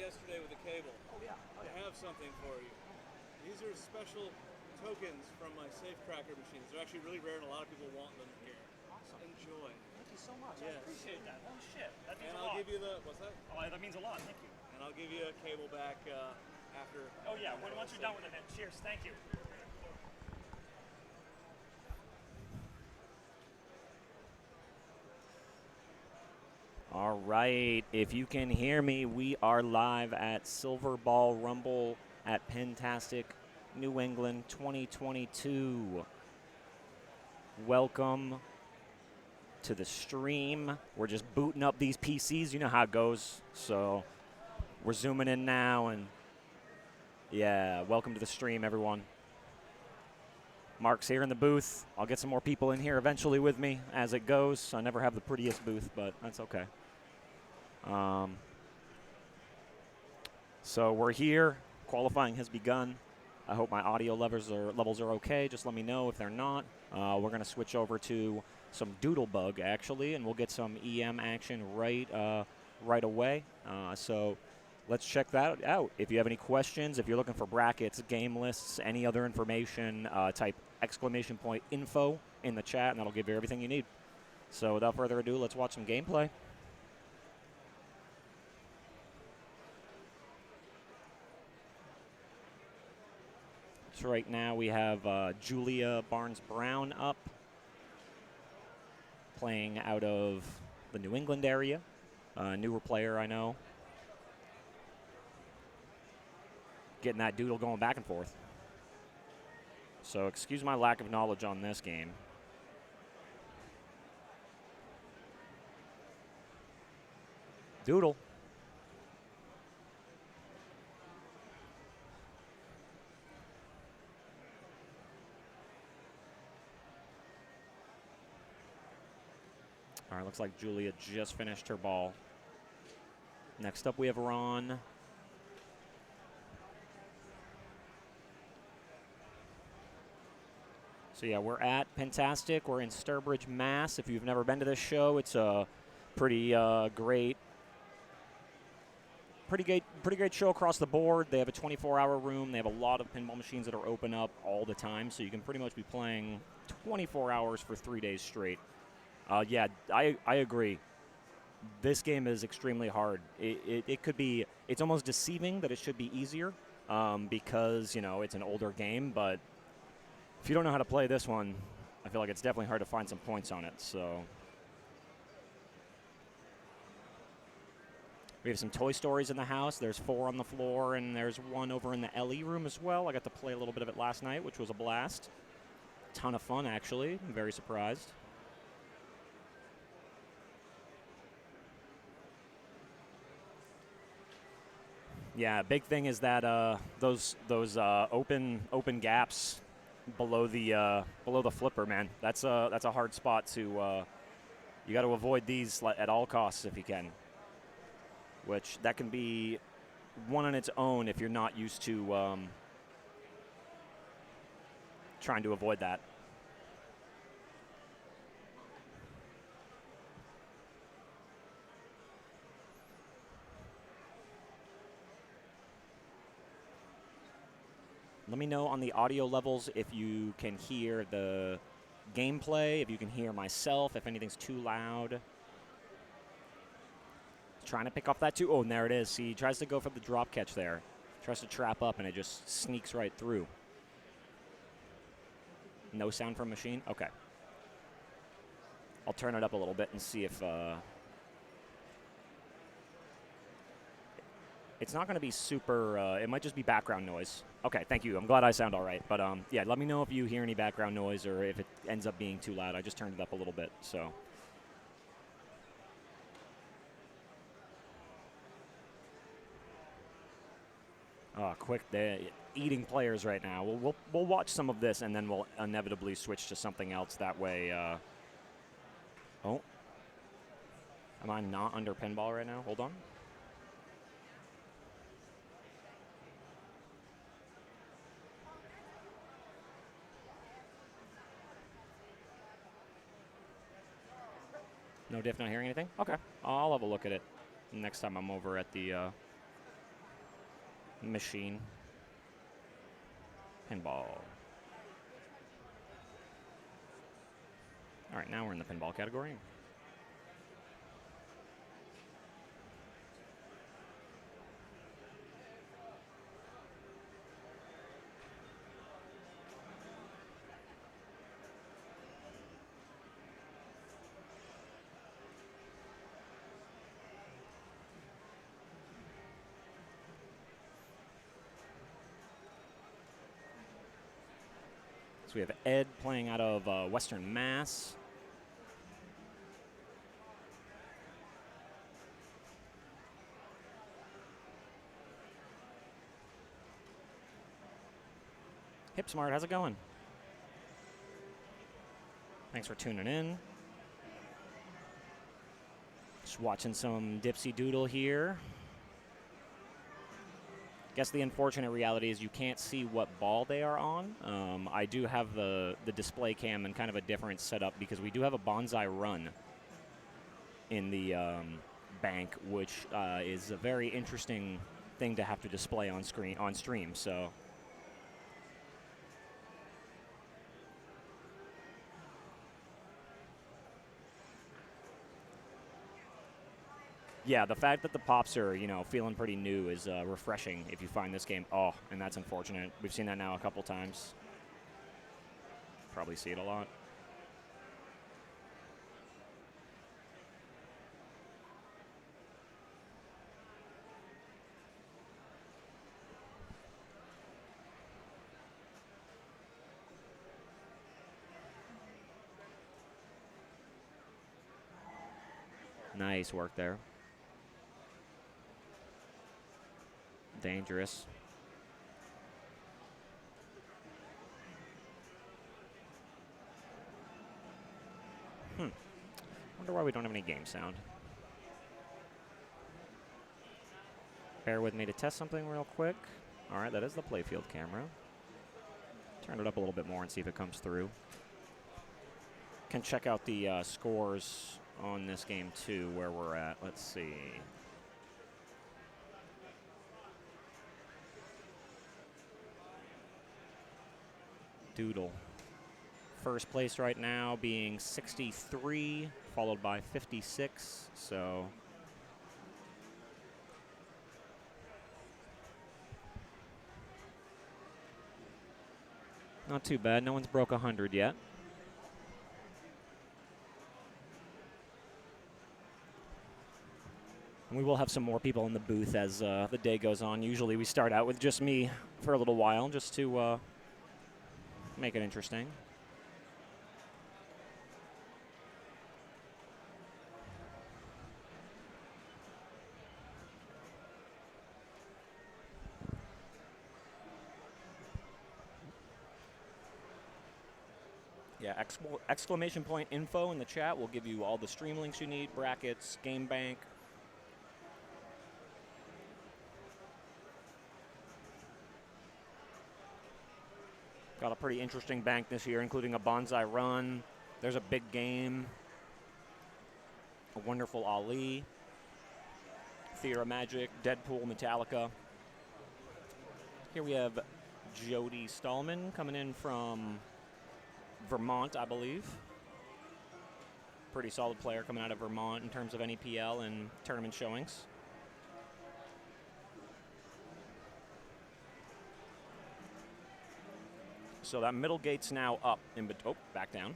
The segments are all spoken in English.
yesterday with a cable. Oh, yeah. I have something for you. These are special tokens from my safecracker machines. They're actually really rare and a lot of people want them here. Awesome. Enjoy. Thank you so much. Yes. I appreciate that. Holy shit. That means And a lot. I'll give you the, what's that? Oh, that means a lot. Thank you. And I'll give you a cable back after. Oh, yeah. Once you're done with it, man. Cheers. Thank you. All right, if you can hear me, we are live at Silverball Rumble at Pintastic, New England 2022. Welcome to the stream. We're just booting up these PCs. You know how it goes. So we're zooming in now, and yeah, welcome to the stream, everyone. Mark's here in the booth. I'll get some more people in here eventually with me as it goes. I never have the prettiest booth, but that's okay. So we're here. Qualifying has begun. I hope my audio levels are okay. Just let me know if they're not. We're going to switch over to some Doodlebug, actually, and we'll get some EM action right away. So let's check that out. If you have any questions, if you're looking for brackets, game lists, any other information, type !info in the chat, and that'll give you everything you need. So without further ado, let's watch some gameplay. So right now we have Julia Barnes-Brown up, playing out of the New England area. Newer player, I know. Getting that doodle going back and forth. So excuse my lack of knowledge on this game. Doodle. All right, looks like Julia just finished her ball. Next up, we have Ron. So yeah, we're at Pintastic. We're in Sturbridge, Mass. If you've never been to this show, it's a pretty great show across the board. They have a 24-hour room. They have a lot of pinball machines that are open up all the time, so you can pretty much be playing 24 hours for 3 days straight. Yeah, I agree. This game is extremely hard. It could be, it's almost deceiving that it should be easier because, you know, it's an older game, but if you don't know how to play this one, I feel like it's definitely hard to find some points on it. So we have some Toy Stories in the house. There's 4 on the floor, and there's 1 over in the LE room as well. I got to play a little bit of it last night, which was a blast. Ton of fun, actually. I'm very surprised. Yeah, big thing is that those open gaps below the flipper, man. That's a hard spot to. You got to avoid these at all costs if you can. Which that can be one on its own if you're not used to trying to avoid that. Let me know on the audio levels if you can hear the gameplay, if you can hear myself, if anything's too loud. Trying to pick off that too. Oh, and there it is. See, he tries to go for the drop catch there. Tries to trap up, and it just sneaks right through. No sound from machine? Okay. I'll turn it up a little bit and see if... It's not going to be super... it might just be background noise. Okay, thank you. I'm glad I sound all right. But, yeah, let me know if you hear any background noise or if it ends up being too loud. I just turned it up a little bit, so... Quick, they're eating players right now. We'll watch some of this, and then we'll inevitably switch to something else. That way, oh. Am I not under pinball right now? Hold on. No diff, not hearing anything? Okay. I'll have a look at it next time I'm over at the machine. Pinball. All right, now we're in the pinball category. So we have Ed playing out of Western Mass. Hipsmart, how's it going? Thanks for tuning in. Just watching some Dipsy Doodle here. Guess the unfortunate reality is you can't see what ball they are on. I do have the display cam in kind of a different setup because we do have a bonsai run in the bank, which is a very interesting thing to have to display on stream. So. Yeah, the fact that the pops are, feeling pretty new is refreshing if you find this game. Oh, and that's unfortunate. We've seen that now a couple times. Probably see it a lot. Nice work there. Dangerous. Wonder why we don't have any game sound. Bear with me to test something real quick. All right, that is the playfield camera. Turn it up a little bit more and see if it comes through. Can check out the scores on this game too, where we're at. Let's see. Doodle. First place right now being 63, followed by 56, so... Not too bad. No one's broke 100 yet. And we will have some more people in the booth as the day goes on. Usually we start out with just me for a little while, just to make it interesting. Yeah, exclamation point info in the chat will give you all the stream links you need, brackets, game bank. Got a pretty interesting bank this year, including a bonsai run. There's a big game. A wonderful Ali. Theater of Magic, Deadpool, Metallica. Here we have Jody Stallman coming in from Vermont, I believe. Pretty solid player coming out of Vermont in terms of NEPL and tournament showings. So that middle gate's now up. Back down.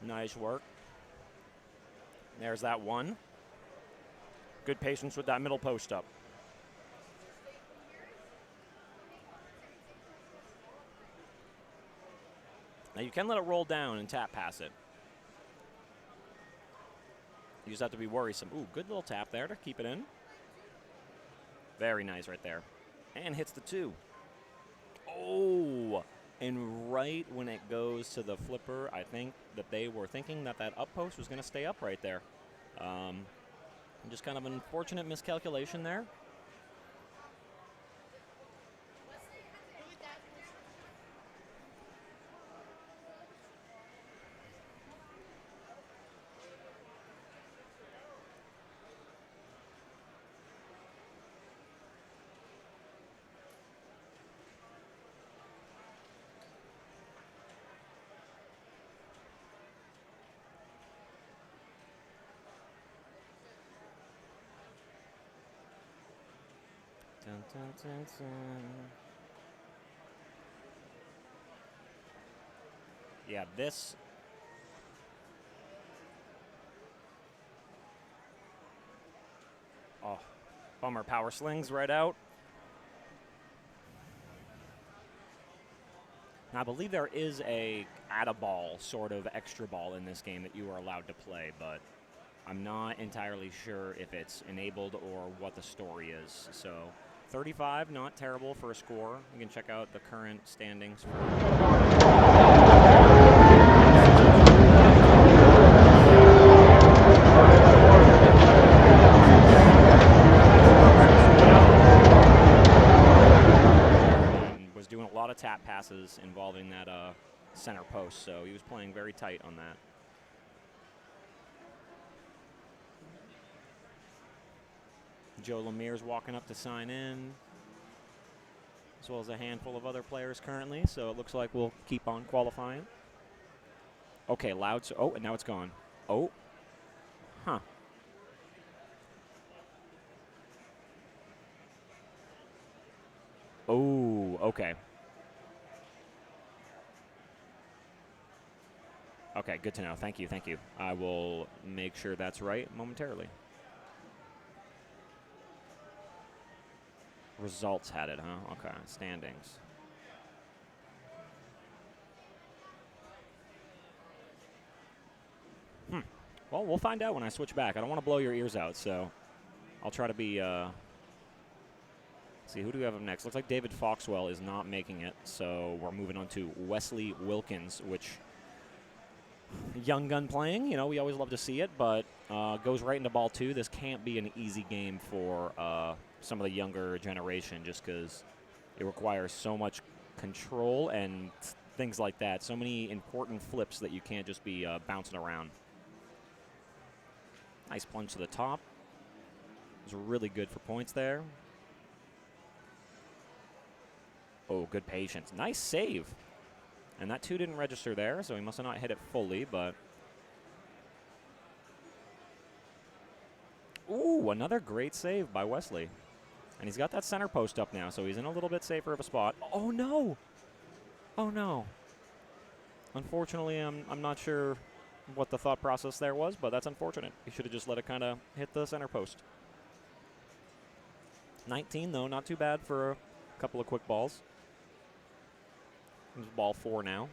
Nice work. There's that one. Good patience with that middle post up. Now you can let it roll down and tap pass it. You just have to be worrisome. Ooh, good little tap there to keep it in. Very nice right there. And hits the 2. Oh, And right when it goes to the flipper, I think that they were thinking that that up post was going to stay up right there. Just kind of an unfortunate miscalculation there. Dun, dun, dun, dun. Yeah, this. Oh, bummer. Power slings right out. Now, I believe there is a add-a-ball sort of extra ball in this game that you are allowed to play, but I'm not entirely sure if it's enabled or what the story is. So 35, not terrible for a score. You can check out the current standings. Was doing a lot of tap passes involving that center post, so he was playing very tight on that. Joe Lemire's walking up to sign in, as well as a handful of other players currently, so it looks like we'll keep on qualifying. Okay, loud. So, oh, and now it's gone. Oh. Huh. Oh, okay. Okay, good to know. Thank you, thank you. I will make sure that's right momentarily. Results had it, huh? Okay, standings. Well, we'll find out when I switch back. I don't want to blow your ears out, so I'll try to be, see, who do we have up next? Looks like David Foxwell is not making it, so we're moving on to Wesley Wilkins, which, young gun playing, you know, we always love to see it, but goes right into ball two. This can't be an easy game for some of the younger generation just because it requires so much control and things like that. So many important flips that you can't just be bouncing around. Nice plunge to the top. It was really good for points there. Oh, good patience. Nice save. And that two didn't register there, so he must have not hit it fully, but... Ooh, another great save by Wesley. And he's got that center post up now, so he's in a little bit safer of a spot. Oh, no! Oh, no. Unfortunately, I'm not sure what the thought process there was, but that's unfortunate. He should have just let it kind of hit the center post. 19, though, not too bad for a couple of quick balls. It's ball four now.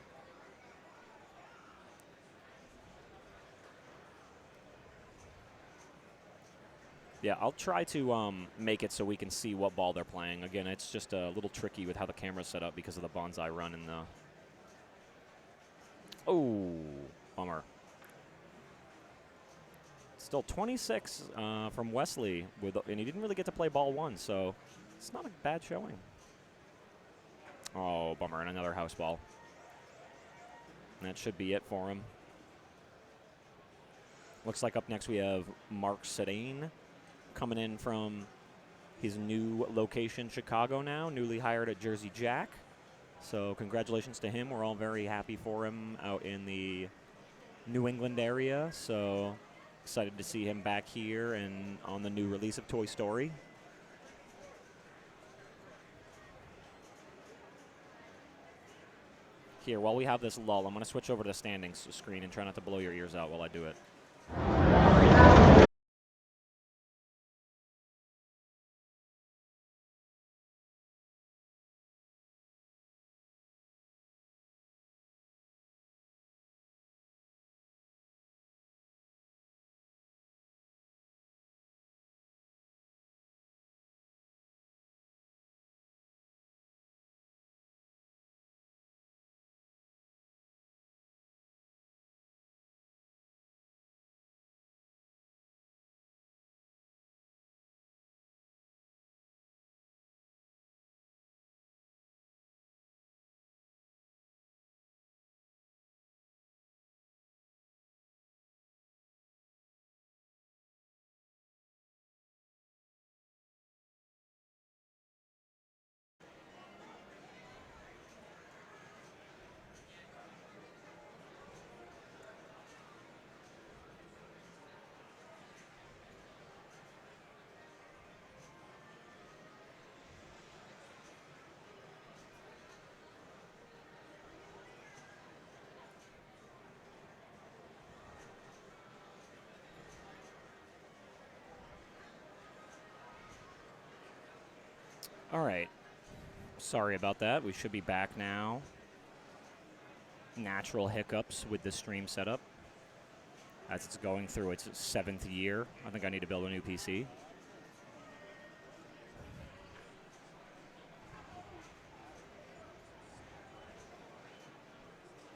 Yeah, I'll try to make it so we can see what ball they're playing. Again, it's just a little tricky with how the camera's set up because of the bonsai run and the... Oh, bummer. Still 26 from Wesley, and he didn't really get to play ball one, so it's not a bad showing. Oh, bummer, and another house ball. And that should be it for him. Looks like up next we have Mark Sedane coming in from his new location, Chicago now, newly hired at Jersey Jack. So congratulations to him. We're all very happy for him out in the New England area. So excited to see him back here and on the new release of Toy Story. Here, while we have this lull, I'm going to switch over to the standings screen and try not to blow your ears out while I do it. All right. Sorry about that. We should be back now. Natural hiccups with the stream setup as it's going through its 7th year. I think I need to build a new PC.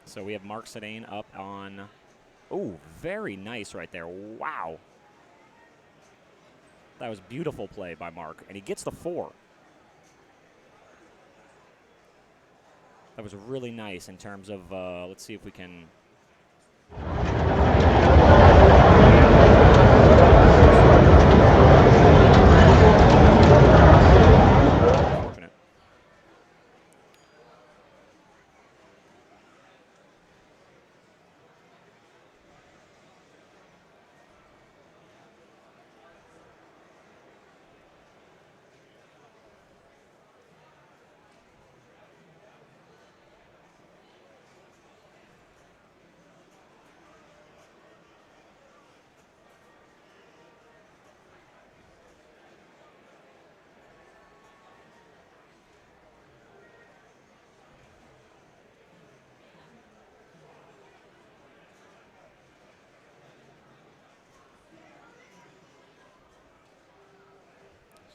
So we have Mark Sedane up on... Oh, very nice right there. Wow. That was beautiful play by Mark. And he gets the 4. That was really nice in terms of... let's see if we can... Unfortunate.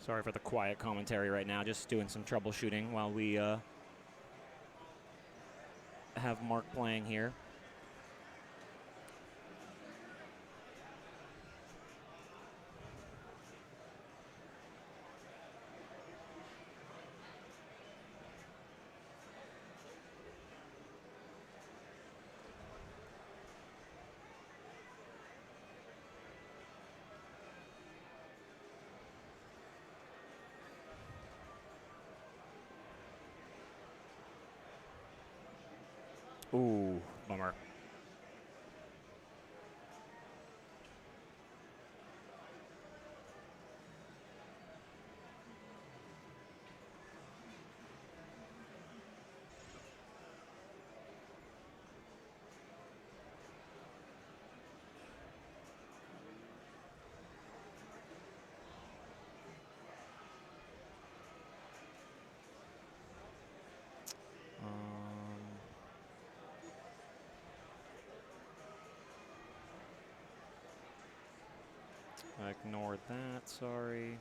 Sorry for the quiet commentary right now. Just doing some troubleshooting while we have Mark playing here. Ooh, bummer. I ignored that, sorry.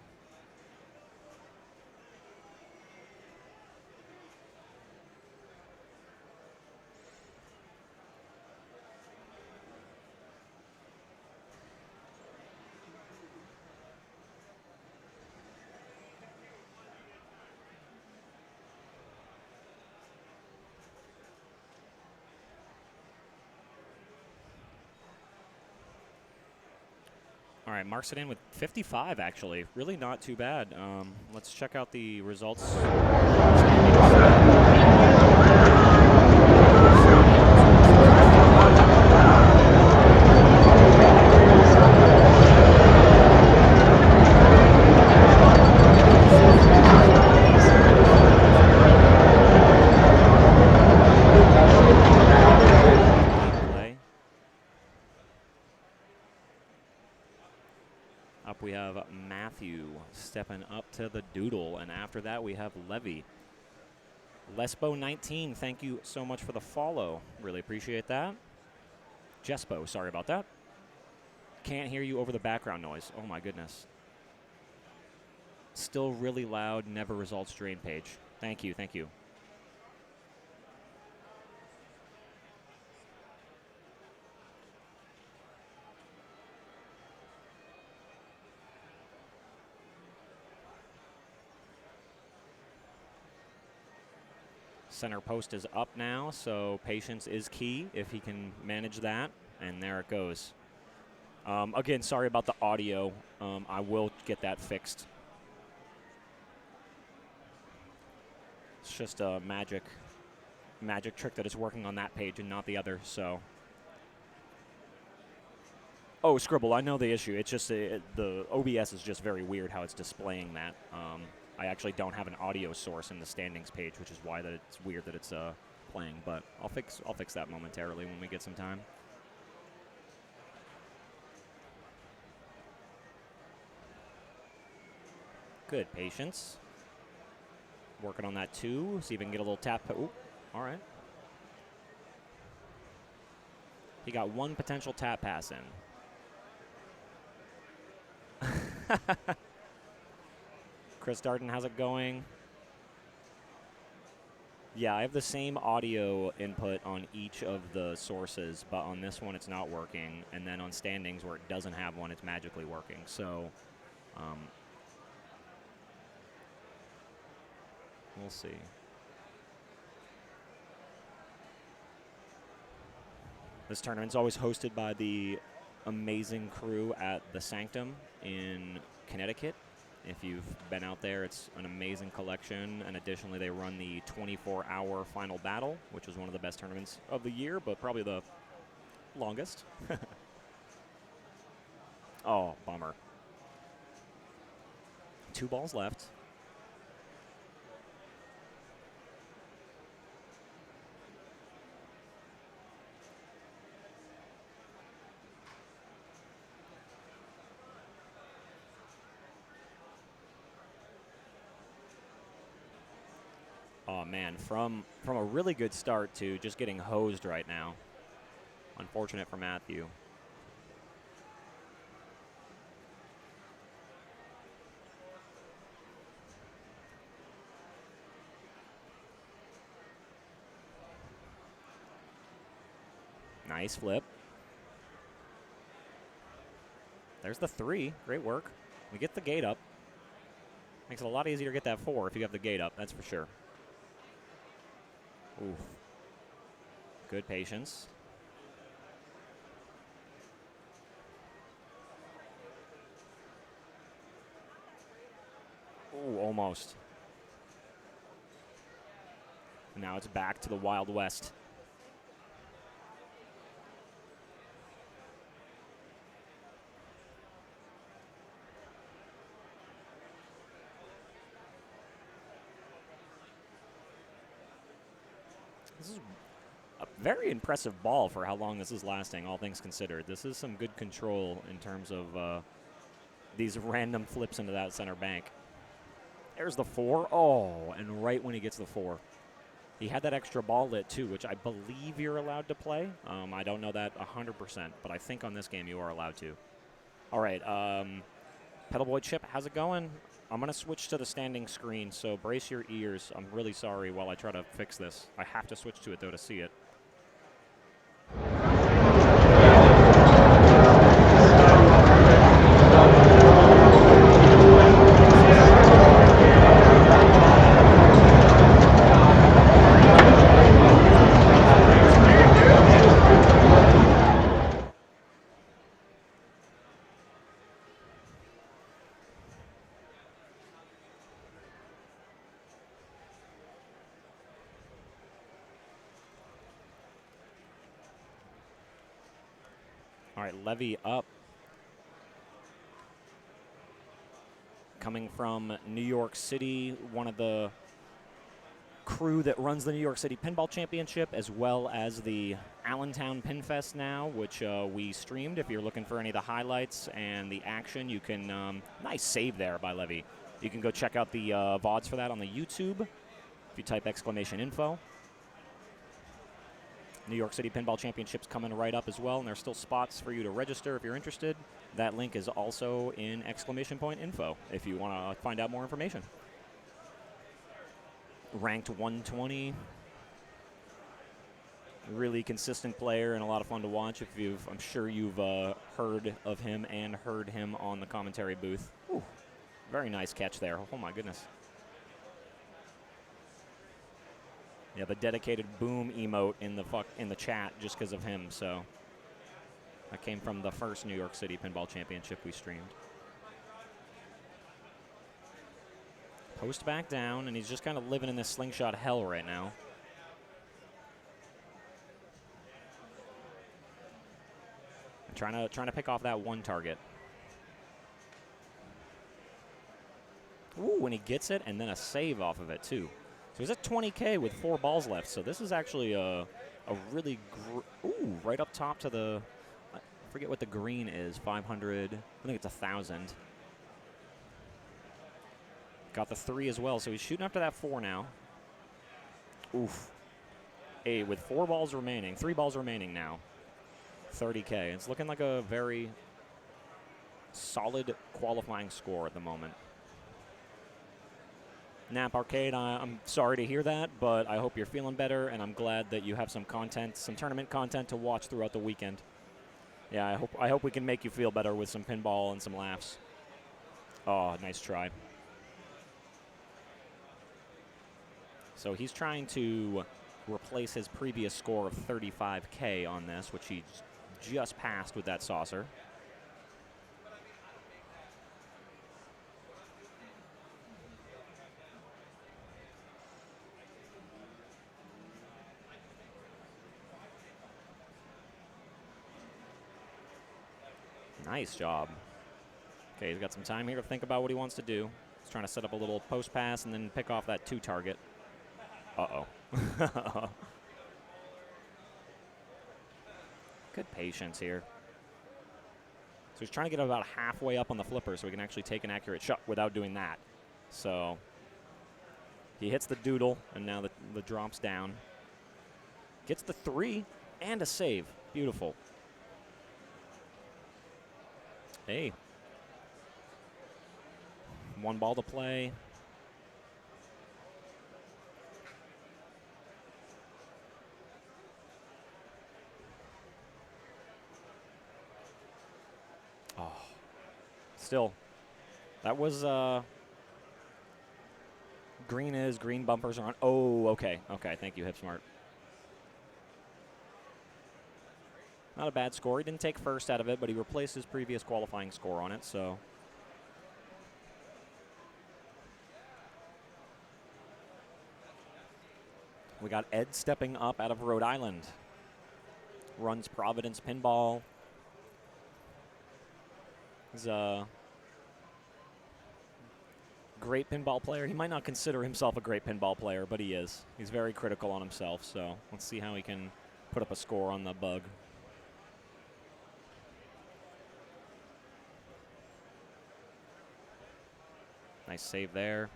All right, Mark Sedane with 55, actually. Really not too bad. Let's check out the results. Up we have Matthew stepping up to the doodle, and after that we have Levy. Lesbo19, thank you so much for the follow. Really appreciate that. Jespo, sorry about that. Can't hear you over the background noise. Oh my goodness. Still really loud, never results drain page. Thank you, thank you. Center post is up now, so patience is key if he can manage that. And there it goes. Again, sorry about the audio. I will get that fixed. It's just a magic trick that is working on that page and not the other, so. Oh, Scribble, I know the issue. It's just the OBS is just very weird how it's displaying that. I actually don't have an audio source in the standings page, which is why that it's weird that it's playing. But I'll fix that momentarily when we get some time. Good patience. Working on that too. See if we can get a little tap. Ooh, all right. He got one potential tap pass in. Chris Darden, how's it going? Yeah, I have the same audio input on each of the sources, but on this one it's not working. And then on standings where it doesn't have one, it's magically working. So we'll see. This tournament's always hosted by the amazing crew at the Sanctum in Connecticut. If you've been out there, it's an amazing collection. And additionally, they run the 24-hour final battle, which is one of the best tournaments of the year, but probably the longest. Oh, bummer. 2 balls left. Oh, man, from a really good start to just getting hosed right now. Unfortunate for Matthew. Nice flip. There's the 3. Great work. We get the gate up. Makes it a lot easier to get that 4 if you have the gate up, that's for sure. Oof. Good patience. Ooh, almost. Now it's back to the Wild West. This is a very impressive ball for how long this is lasting, all things considered. This is some good control in terms of these random flips into that center bank. There's the 4. Oh, and right when he gets the 4. He had that extra ball lit, too, which I believe you're allowed to play. I don't know that 100%, but I think on this game you are allowed to. All right, Pedalboy Chip, how's it going? I'm going to switch to the standing screen, so brace your ears. I'm really sorry while I try to fix this. I have to switch to it, though, to see it. All right, Levy up. Coming from New York City, one of the crew that runs the New York City Pinball Championship, as well as the Allentown Pinfest now, which we streamed. If you're looking for any of the highlights and the action, you can, nice save there by Levy. You can go check out the VODs for that on the YouTube if you type !info. New York City Pinball Championship's coming right up as well, and there's still spots for you to register if you're interested. That link is also in !info if you want to find out more information. Ranked 120. Really consistent player and a lot of fun to watch. I'm sure you've heard of him and heard him on the commentary booth. Ooh, very nice catch there. Oh my goodness. Yeah, the dedicated boom emote in the chat just because of him. So that came from the first New York City Pinball Championship we streamed. Post back down, and he's just kind of living in this slingshot hell right now. Trying to pick off that 1 target. Ooh, when he gets it, and then a save off of it too. So he's at 20K with 4 balls left. So this is actually a really ooh, right up top to the, I forget what the green is, 500. I think it's 1,000. Got the 3 as well, so he's shooting after that 4 now. Oof. Hey, with 3 balls remaining now. 30K. It's looking like a very solid qualifying score at the moment. Nap Arcade, I'm sorry to hear that, but I hope you're feeling better, and I'm glad that you have some content, some tournament content to watch throughout the weekend. Yeah, I hope we can make you feel better with some pinball and some laughs. Oh, nice try. So he's trying to replace his previous score of 35K on this, which he just passed with that saucer. Nice job. Okay, he's got some time here to think about what he wants to do. He's trying to set up a little post pass and then pick off that 2 target. Uh-oh. Good patience here. So he's trying to get about halfway up on the flipper so he can actually take an accurate shot without doing that. So he hits the doodle, and now the drop's down. Gets the 3 and a save. Beautiful. Hey. 1 ball to play. Oh. Still. That was, green bumpers are on. Oh, okay. Okay, thank you, HipSmart. Not a bad score. He didn't take first out of it, but he replaced his previous qualifying score on it, so. We got Ed stepping up out of Rhode Island. Runs Providence Pinball. He's a great pinball player. He might not consider himself a great pinball player, but he is. He's very critical on himself, so let's see how he can put up a score on the bug. Nice save there.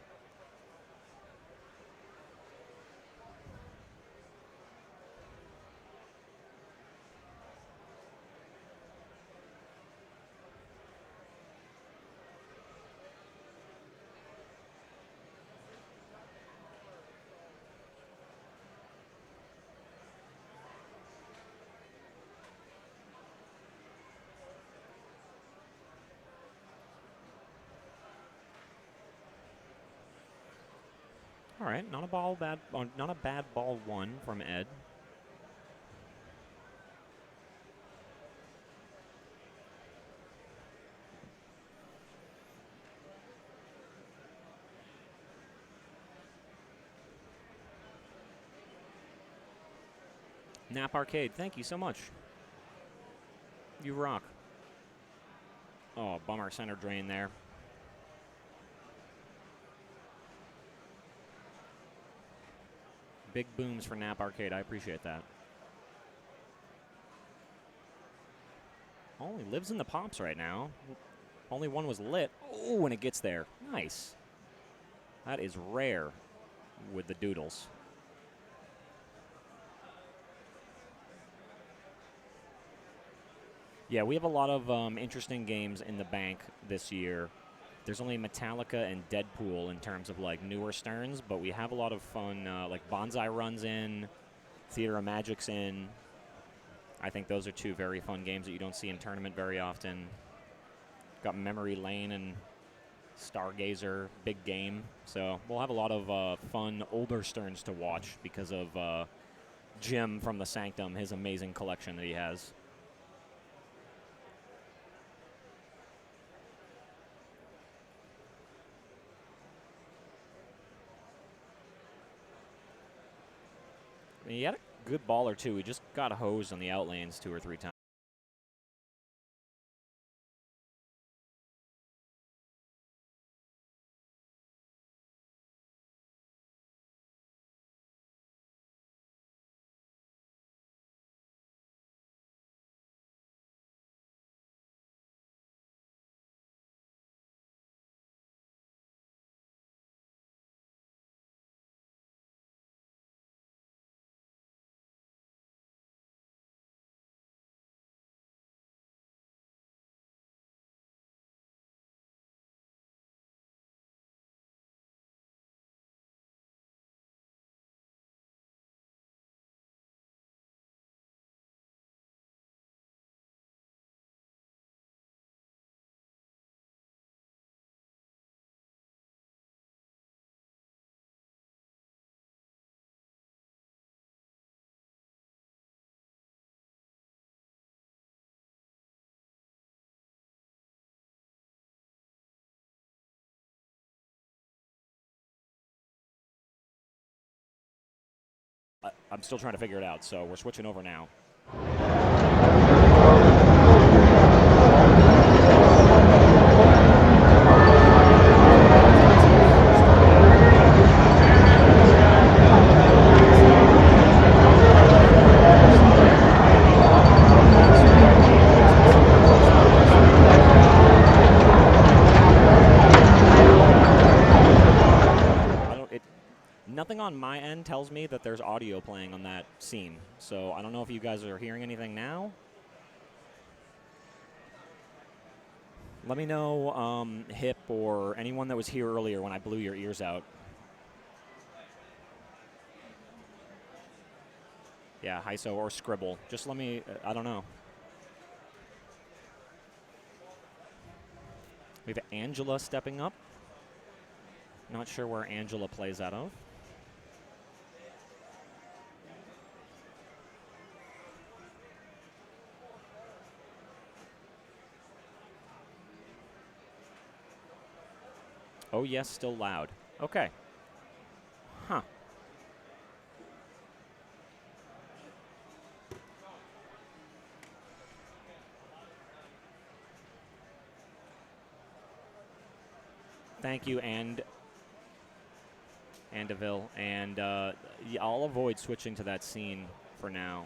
All right, not a bad ball 1 from Ed. Nap Arcade, thank you so much. You rock. Oh, bummer center drain there. Big booms for Nap Arcade. I appreciate that. Oh, he lives in the pops right now. Only 1 was lit. Oh, and it gets there. Nice. That is rare with the doodles. Yeah, we have a lot of interesting games in the bank this year. There's only Metallica and Deadpool in terms of like newer Sterns, but we have a lot of fun, like Bonsai Run's in, Theater of Magic's in. I think those are 2 very fun games that you don't see in tournament very often. Got Memory Lane and Stargazer, big game. So we'll have a lot of fun older Sterns to watch because of Jim from the Sanctum, his amazing collection that he has. He had a good ball or 2. He just got hosed on the outlanes 2 or 3 times. I'm still trying to figure it out, so we're switching over now. Nothing on my end tells me that there's audio playing on that scene, so I don't know if you guys are hearing anything now. Let me know, Hip or anyone that was here earlier when I blew your ears out. Yeah, Hyso or Scribble. Just let me, I don't know. We have Angela stepping up. Not sure where Angela plays out of. Oh, yes, still loud. Okay. Huh. Thank you, Andeville. And yeah, I'll avoid switching to that scene for now.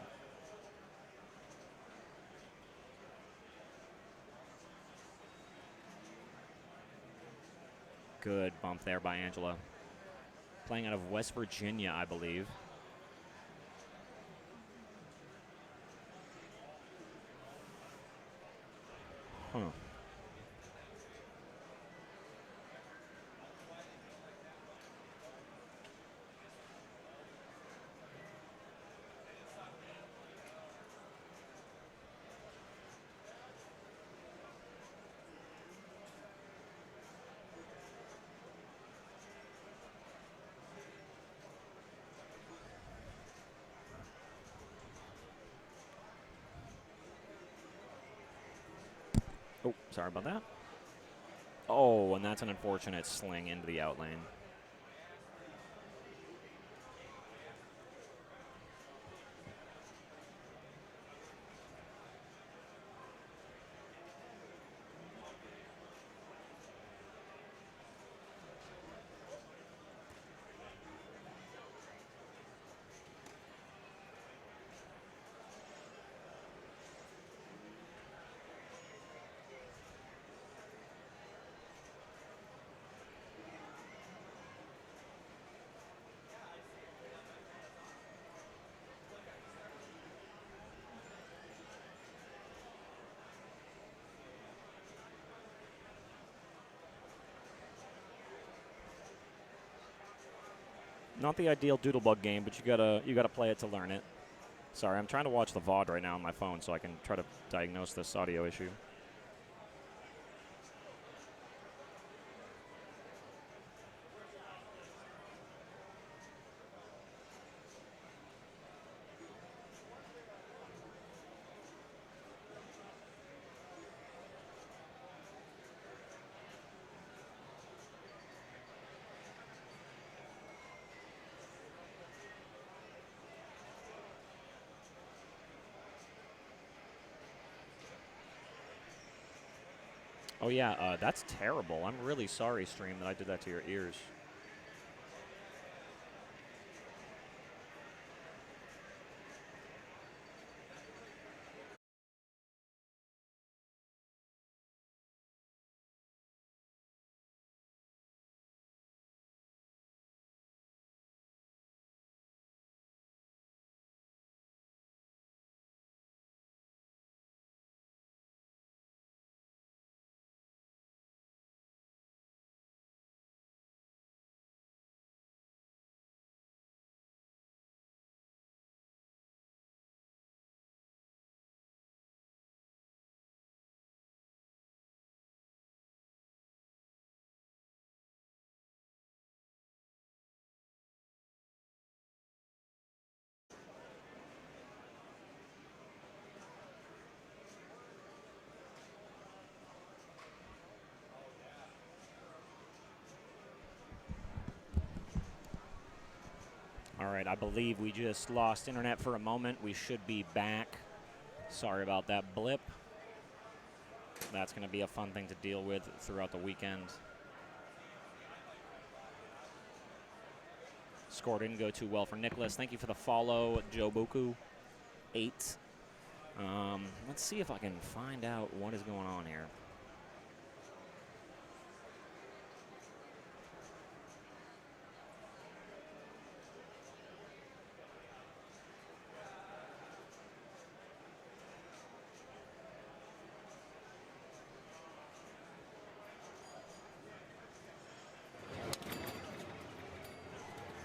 Good bump there by Angela. Playing out of West Virginia, I believe. Huh. Oh, sorry about that. Oh, and that's an unfortunate sling into the out lane. Not the ideal Doodlebug game, but you gotta play it to learn it. Sorry, I'm trying to watch the VOD right now on my phone so I can try to diagnose this audio issue. Oh yeah, that's terrible. I'm really sorry, stream, that I did that to your ears. right, I believe we just lost internet for a moment. We should be back. Sorry about that blip. That's going to be a fun thing to deal with throughout the weekend. Score didn't go too well for Nicholas. Thank you for the follow, Joe Boku 8. Let's see if I can find out what is going on here.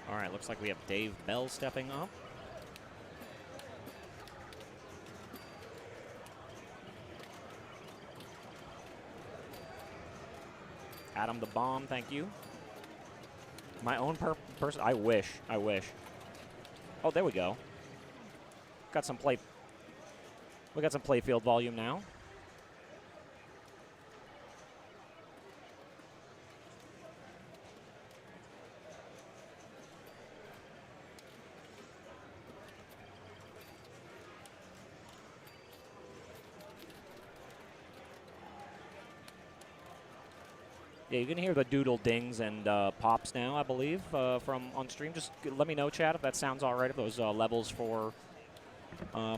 All right, looks like we have Dave Bell stepping up. Adam the Bomb, thank you. My own person, I wish. Oh, there we go. Got some play. We got some playfield volume now. Yeah, you can hear the doodle dings and pops now, I believe, from on stream. Just let me know, chat, if that sounds all right, if those levels for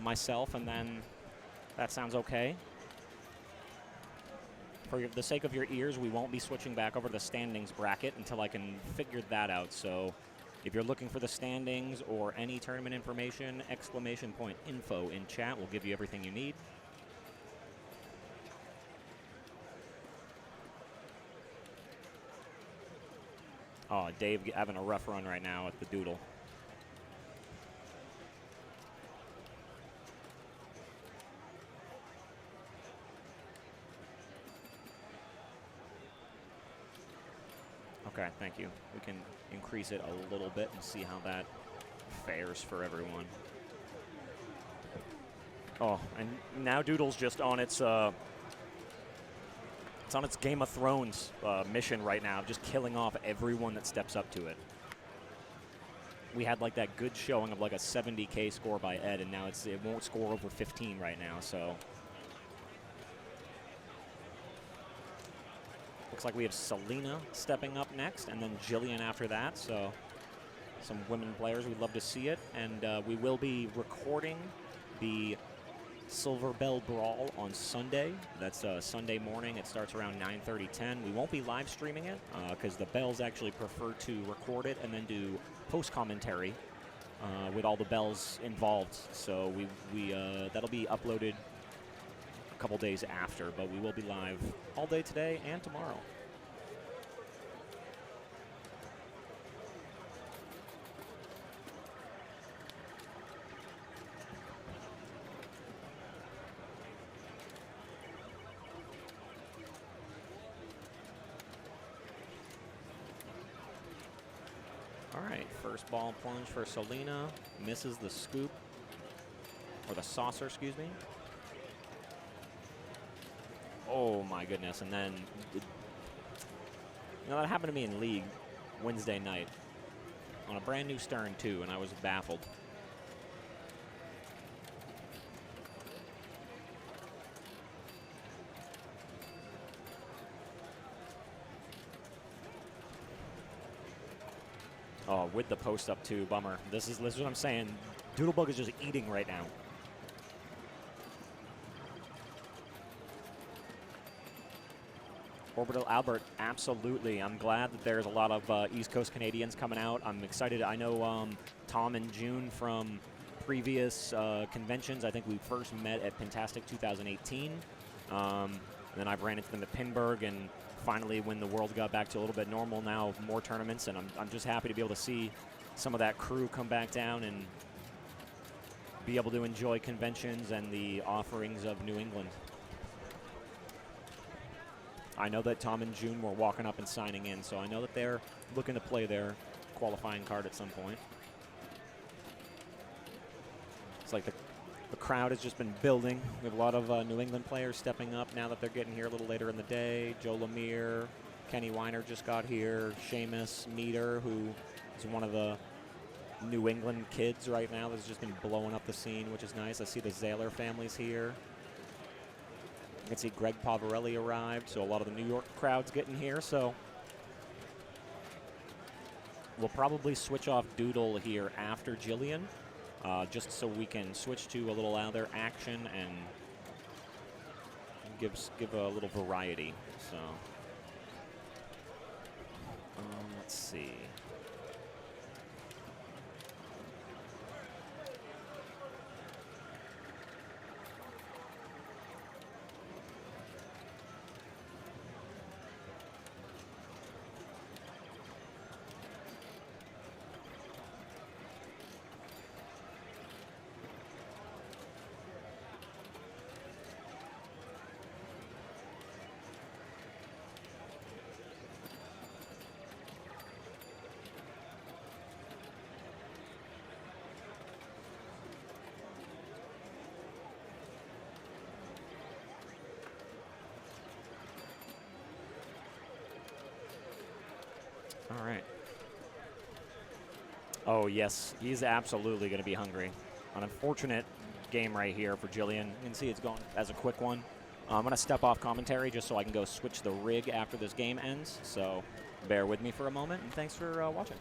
myself, and then that sounds okay. For the sake of your ears, we won't be switching back over to the standings bracket until I can figure that out. So if you're looking for the standings or any tournament information, !info in chat will give you everything you need. Oh, Dave having a rough run right now at the doodle. Okay, thank you. We can increase it a little bit and see how that fares for everyone. Oh, and now Doodle's just on its it's on its Game of Thrones mission right now, just killing off everyone that steps up to it. We had like that good showing of like a 70K score by Ed, and now it won't score over 15 right now, so. Looks like we have Selena stepping up next, and then Jillian after that, so some women players, we'd love to see it. And we will be recording the Silverball Brawl on Sunday. That's Sunday morning. It starts around 9:30, 10. We won't be live streaming it because the Bells actually prefer to record it and then do post commentary with all the Bells involved. So that'll be uploaded a couple days after, but we will be live all day today and tomorrow. First ball plunge for Selena. Misses the scoop. Or the saucer, excuse me. Oh, my goodness. And then, that happened to me in League Wednesday night. On a brand new Stern, too, and I was baffled. Oh, with the post up too, bummer. This is what I'm saying. Doodlebug is just eating right now. Orbital Albert, absolutely. I'm glad that there's a lot of East Coast Canadians coming out. I'm excited. I know Tom and June from previous conventions. I think we first met at Pintastic 2018. And then I've ran into them at Pinburg, and finally, when the world got back to a little bit normal now, more tournaments, and I'm just happy to be able to see some of that crew come back down and be able to enjoy conventions and the offerings of New England. I know that Tom and June were walking up and signing in, so I know that they're looking to play their qualifying card at some point. It's like the crowd has just been building. We have a lot of New England players stepping up now that they're getting here a little later in the day. Joe Lemire, Kenny Weiner just got here. Seamus Meter, who is one of the New England kids right now that's just been blowing up the scene, which is nice. I see the Zahler families here. You can see Greg Pavarelli arrived, so a lot of the New York crowd's getting here. So we'll probably switch off Doodle here after Jillian, just so we can switch to a little other action and give a little variety. So let's see. All right. Oh, yes. He's absolutely going to be hungry. An unfortunate game right here for Jillian. You can see it's going as a quick one. I'm going to step off commentary just so I can go switch the rig after this game ends. So bear with me for a moment, and thanks for watching.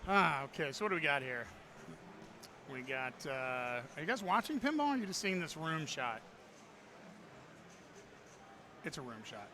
Okay, so what do we got here? We got, are you guys watching pinball, or are you just seeing this room shot? It's a room shot.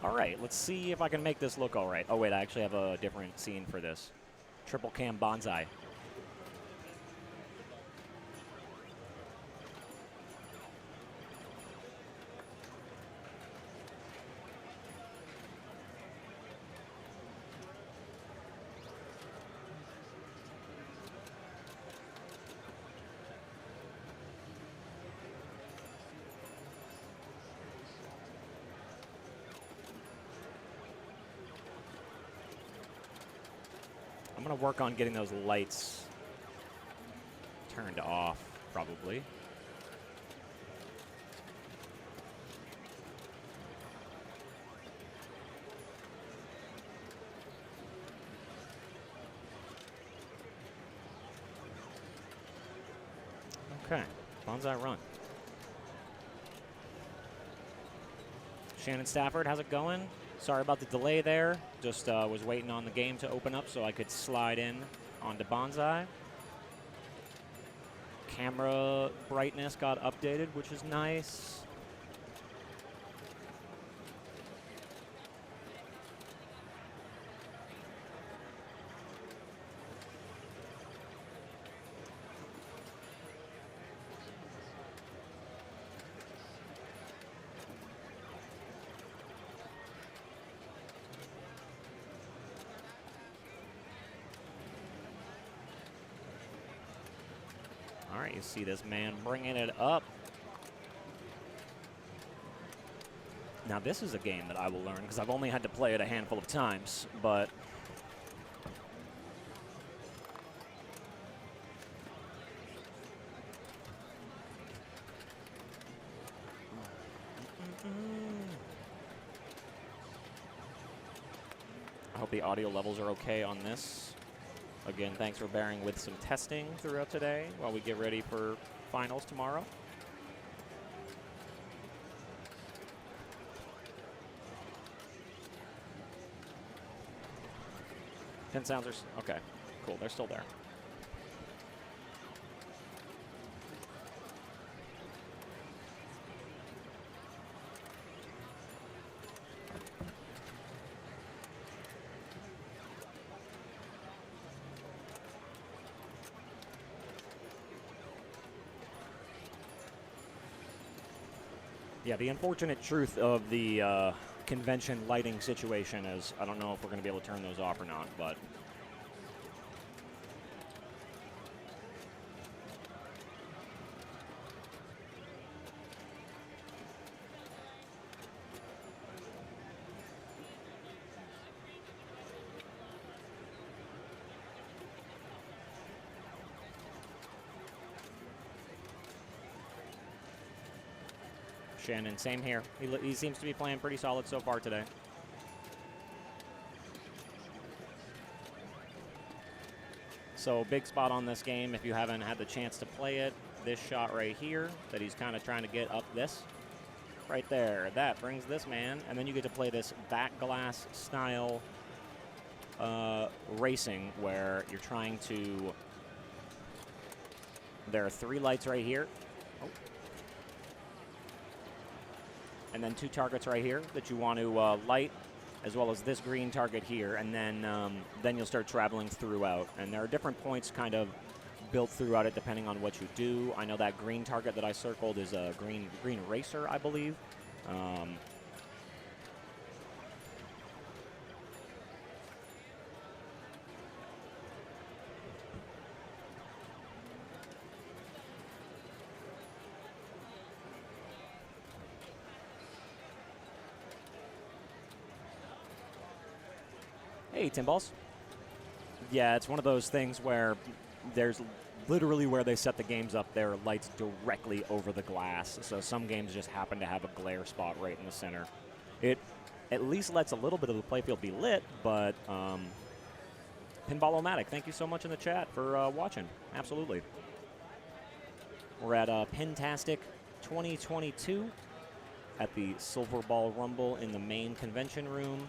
All right, let's see if I can make this look all right. Oh, wait, I actually have a different scene for this. Triple cam bonsai. I'm going to work on getting those lights turned off, probably. Okay, bonsai run. Shannon Stafford, how's it going? Sorry about the delay there. Just was waiting on the game to open up so I could slide in onto bonsai. Camera brightness got updated, which is nice. All right, you see this man bringing it up. Now, this is a game that I will learn because I've only had to play it a handful of times, but I hope the audio levels are okay on this. Again, thanks for bearing with some testing throughout today while we get ready for finals tomorrow. Pin sounds are, okay, cool, they're still there. Yeah, the unfortunate truth of the convention lighting situation is I don't know if we're going to be able to turn those off or not, but Shannon, same here. He seems to be playing pretty solid so far today. So big spot on this game if you haven't had the chance to play it. This shot right here that he's kind of trying to get up this. Right there. That brings this man. And then you get to play this back glass style racing where you're trying to... There are 3 lights right here. Oh. And then 2 targets right here that you want to light, as well as this green target here, and then you'll start traveling throughout. And there are different points kind of built throughout it depending on what you do. I know that green target that I circled is a green racer, I believe. Hey, Timballs. Yeah, it's one of those things where there's literally where they set the games up, there are lights directly over the glass. So some games just happen to have a glare spot right in the center. It at least lets a little bit of the playfield be lit, but Pinball-O-Matic, thank you so much in the chat for watching. Absolutely. We're at Pintastic 2022 at the Silverball Rumble in the main convention room.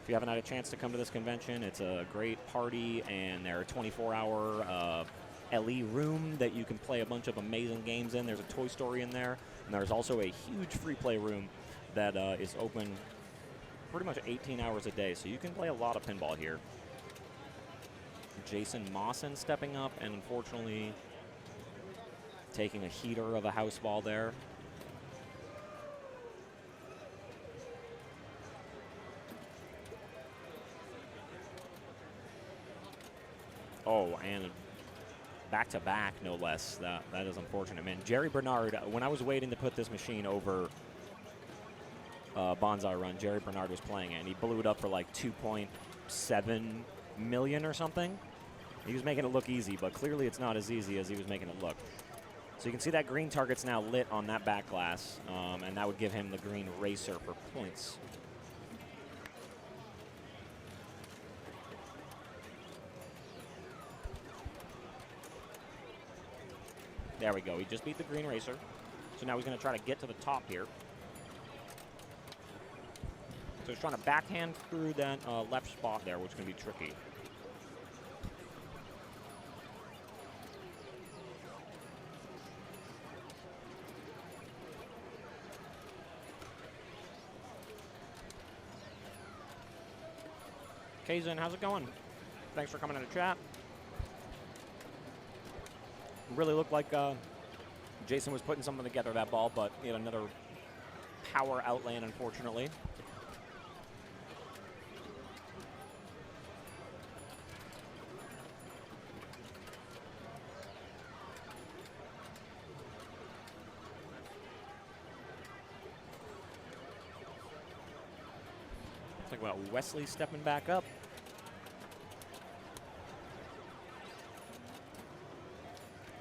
If you haven't had a chance to come to this convention, it's a great party, and there are 24-hour LE room that you can play a bunch of amazing games in. There's a Toy Story in there, and there's also a huge free play room that is open pretty much 18 hours a day, so you can play a lot of pinball here. Jason Mawson stepping up and unfortunately taking a heater of a house ball there. Oh, and back-to-back, no less. That is unfortunate, man. Jerry Bernard, when I was waiting to put this machine over Bonsai Run, Jerry Bernard was playing it, and he blew it up for like 2.7 million or something. He was making it look easy, but clearly it's not as easy as he was making it look. So you can see that green target's now lit on that back glass, and that would give him the green racer for points. There we go. He just beat the green racer. So now he's going to try to get to the top here. So he's trying to backhand through that left spot there, which is going to be tricky. Kazin, how's it going? Thanks for coming in the chat. Really looked like Jason was putting something together, that ball, but he had another power outland, unfortunately. Looks like, well, Wesley stepping back up.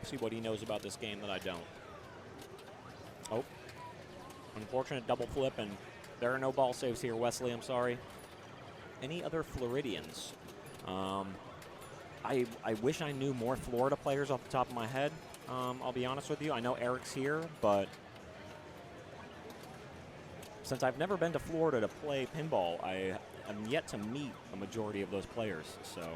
See what he knows about this game that I don't. Oh, unfortunate double flip, and there are no ball saves here, Wesley, I'm sorry. Any other Floridians? I wish I knew more Florida players off the top of my head, I'll be honest with you. I know Eric's here, but since I've never been to Florida to play pinball, I am yet to meet a majority of those players, so...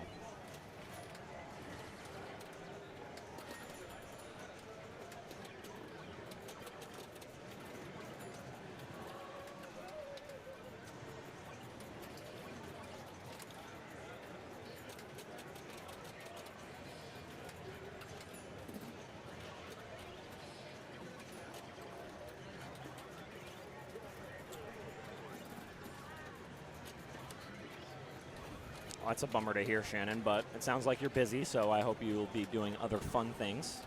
Well, that's a bummer to hear, Shannon, but it sounds like you're busy, so I hope you'll be doing other fun things.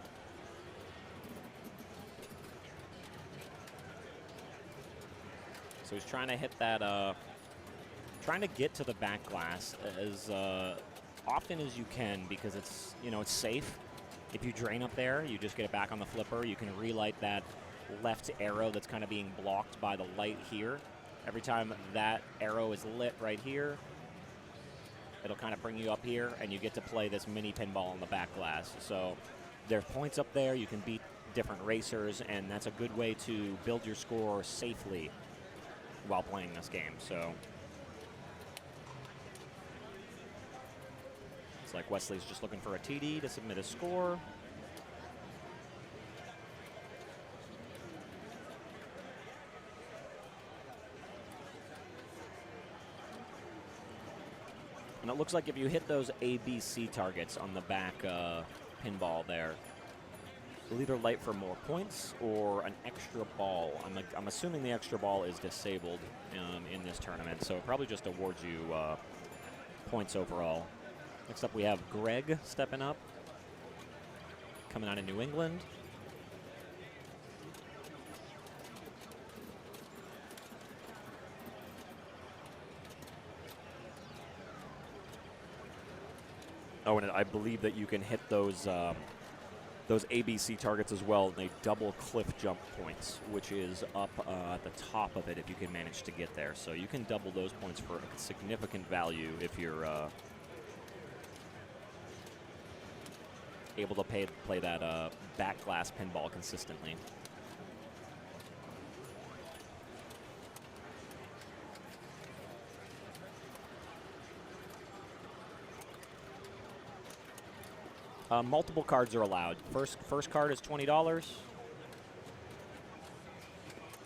So he's trying to hit that, trying to get to the back glass as often as you can, because it's, you know, it's safe. If you drain up there, you just get it back on the flipper. You can relight that left arrow that's kind of being blocked by the light here. Every time that arrow is lit right here, it'll kind of bring you up here, and you get to play this mini pinball on the back glass. So there's points up there. You can beat different racers, and that's a good way to build your score safely while playing this game. So it's like Wesley's just looking for a TD to submit a score. And it looks like if you hit those ABC targets on the back pinball there, it'll either light for more points or an extra ball. I'm assuming the extra ball is disabled in this tournament, so it probably just awards you points overall. Next up, we have Greg stepping up, coming out of New England. Oh, and I believe that you can hit those ABC targets as well, and they double cliff jump points, which is up at the top of it if you can manage to get there. So you can double those points for a significant value if you're able to play that back glass pinball consistently. Multiple cards are allowed. First card is $20.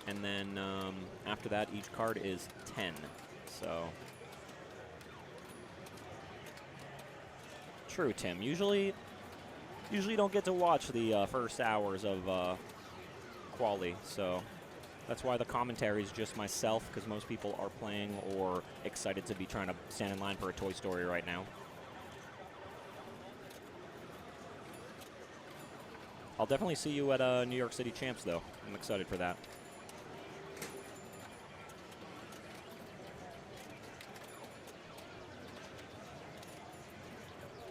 And then after that, each card is 10. So, true, Tim. Usually you don't get to watch the first hours of quali, so that's why the commentary is just myself, because most people are playing or excited to be trying to stand in line for a Toy Story right now. I'll definitely see you at New York City Champs, though. I'm excited for that.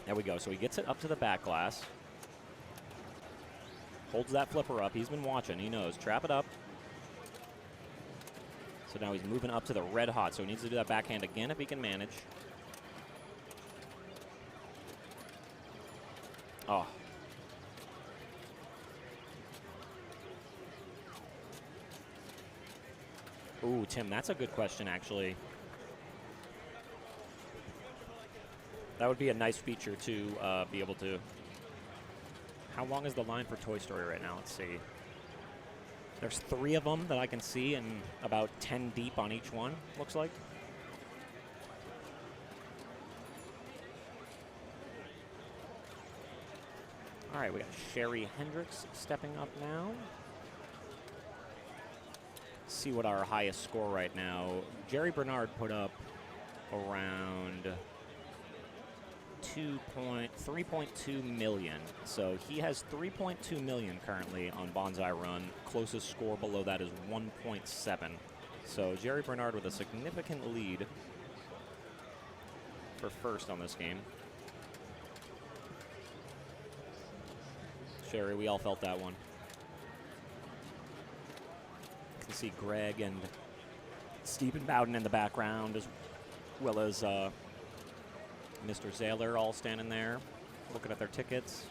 There we go. So he gets it up to the back glass. Holds that flipper up. He's been watching. He knows. Trap it up. So now he's moving up to the red hot. So he needs to do that backhand again if he can manage. Oh. Ooh, Tim, that's a good question, actually. That would be a nice feature to be able to... How long is the line for Toy Story right now? Let's see. There's 3 of them that I can see, and about 10 deep on each one, looks like. All right, we got Sherry Hendricks stepping up now. Let's see what our highest score right now. Jerry Bernard put up around 3.2 million. So he has 3.2 million currently on Bonsai Run. Closest score below that is 1.7. So Jerry Bernard with a significant lead for first on this game. Sherry, we all felt that one. You can see Greg and Stephen Bowden in the background, as well as Mr. Zahler all standing there, looking at their tickets.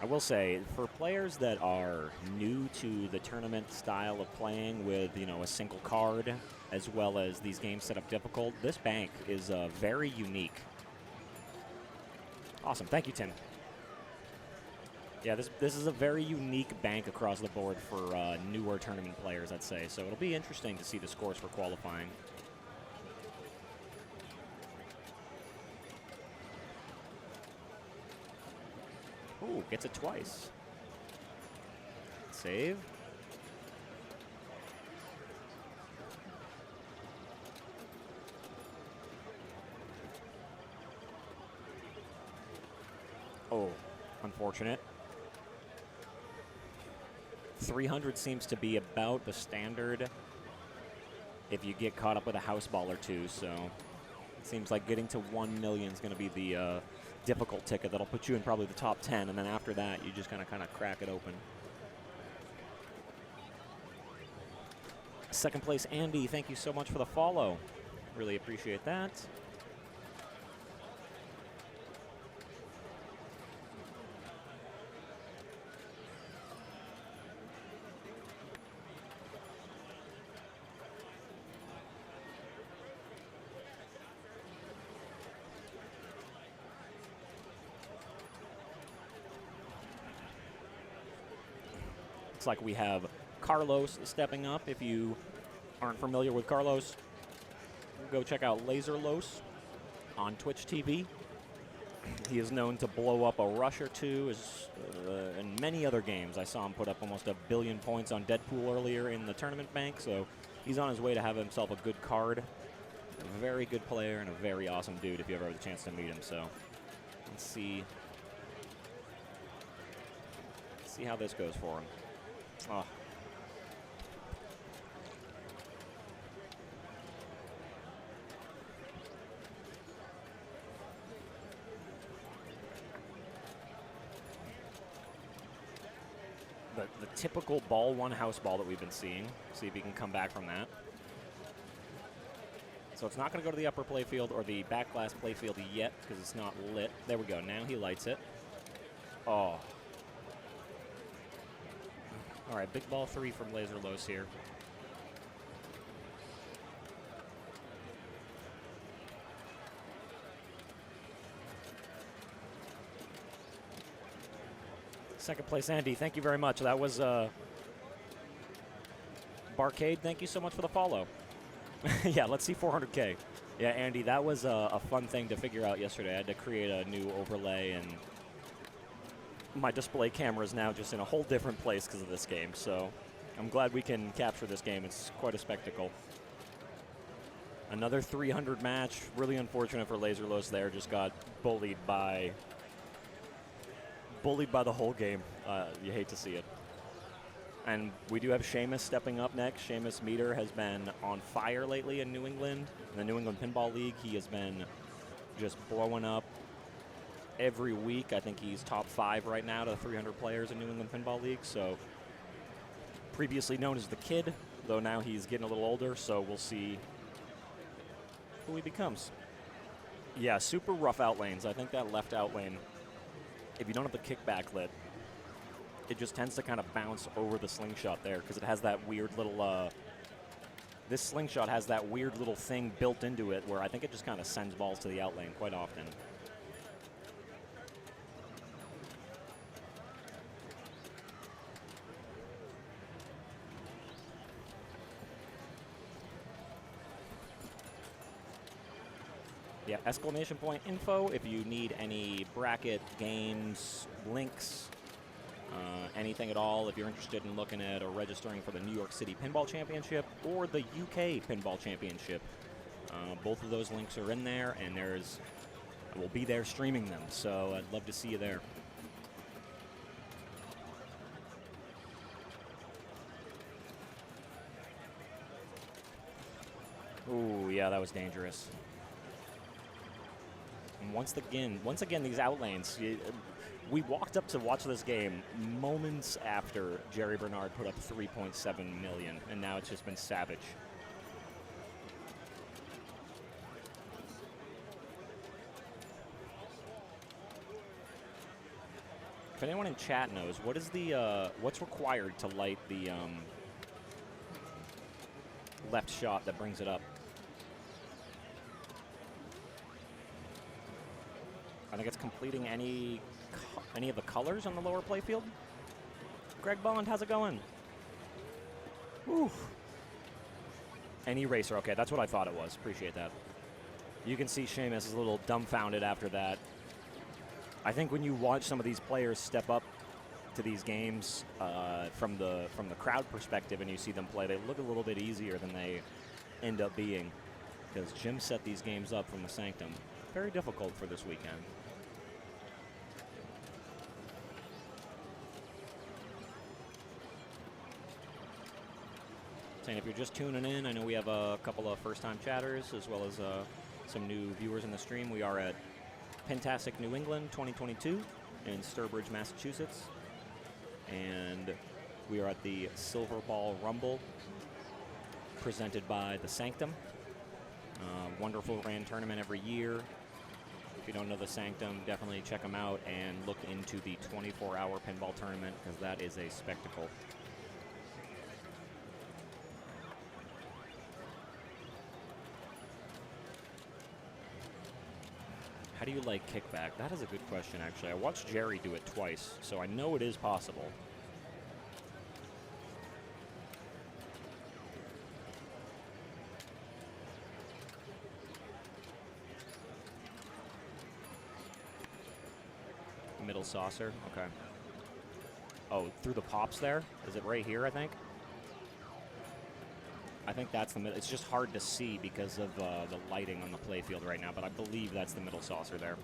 I will say, for players that are new to the tournament style of playing with, you know, a single card, as well as these games set up difficult, this bank is very unique. Awesome. Thank you, Tim. Yeah, this is a very unique bank across the board for newer tournament players, I'd say. So it'll be interesting to see the scores for qualifying. Ooh, gets it twice. Save. Oh, unfortunate. 300 seems to be about the standard if you get caught up with a house ball or two, so it seems like getting to 1 million is going to be the difficult ticket that'll put you in probably the top 10, and then after that, you just kind of crack it open. Second place, Andy, thank you so much for the follow. Really appreciate that. Looks like we have Carlos stepping up. If you aren't familiar with Carlos, go check out LaserLos on Twitch TV. He is known to blow up a rush or two in many other games. I saw him put up almost 1 billion points on Deadpool earlier in the tournament bank, so he's on his way to have himself a good card. A very good player and a very awesome dude if you ever have the chance to meet him. So let's see how this goes for him. Oh. The typical ball one house ball that we've been seeing. See if he can come back from that. So it's not going to go to the upper playfield or the back glass playfield yet because it's not lit. There we go. Now he lights it. Oh. All right, big ball 3 from LaserLos here. Second place, Andy. Thank you very much. That was Barcade. Thank you so much for the follow. Yeah, let's see 400K. Yeah, Andy, that was a fun thing to figure out yesterday. I had to create a new overlay, and my display camera is now just in a whole different place because of this game. So I'm glad we can capture this game. It's quite a spectacle. Another 300 match. Really unfortunate for Laserlos there. Just got bullied by the whole game. You hate to see it. And we do have Seamus stepping up next. Seamus Meter has been on fire lately in New England. In the New England Pinball League, he has been just blowing up every week. I think he's top 5 right now to 300 players in New England Pinball League. So previously known as the Kid, though now he's getting a little older, so we'll see who he becomes. Yeah, super rough out lanes. I think that left out lane, if you don't have the kickback lit, it just tends to kind of bounce over the slingshot there because it has that weird little, this slingshot has that weird little thing built into it where I think it just kind of sends balls to the out lane quite often. Yeah, exclamation point info if you need any bracket, games, links, anything at all. If you're interested in looking at or registering for the New York City Pinball Championship or the UK Pinball Championship, both of those links are in there, and I will be there streaming them, so I'd love to see you there. Ooh, yeah, that was dangerous. And once again, these out lanes. We walked up to watch this game moments after Jerry Bernard put up 3.7 million, and now it's just been savage. If anyone in chat knows, what is the what's required to light the left shot that brings it up? I think it's completing any of the colors on the lower playfield. Greg Bond, how's it going? Whew. Any racer, okay, that's what I thought it was. Appreciate that. You can see Seamus is a little dumbfounded after that. I think when you watch some of these players step up to these games from the crowd perspective and you see them play, they look a little bit easier than they end up being, because Jim set these games up from the Sanctum. Very difficult for this weekend. Saying if you're just tuning in, I know we have a couple of first-time chatters as well as some new viewers in the stream. We are at Pintastic New England 2022 in Sturbridge, Massachusetts. And we are at the Silverball Rumble presented by the Sanctum. Wonderful grand tournament every year. If you don't know the Sanctum, definitely check them out and look into the 24-hour pinball tournament, because that is a spectacle. How do you like kickback? That is a good question, actually. I watched Jerry do it twice, so I know it is possible. Middle saucer, okay. Oh, through the pops there? Is it right here, I think? I think that's the middle. It's just hard to see because of the lighting on the playfield right now, but I believe that's the middle saucer there.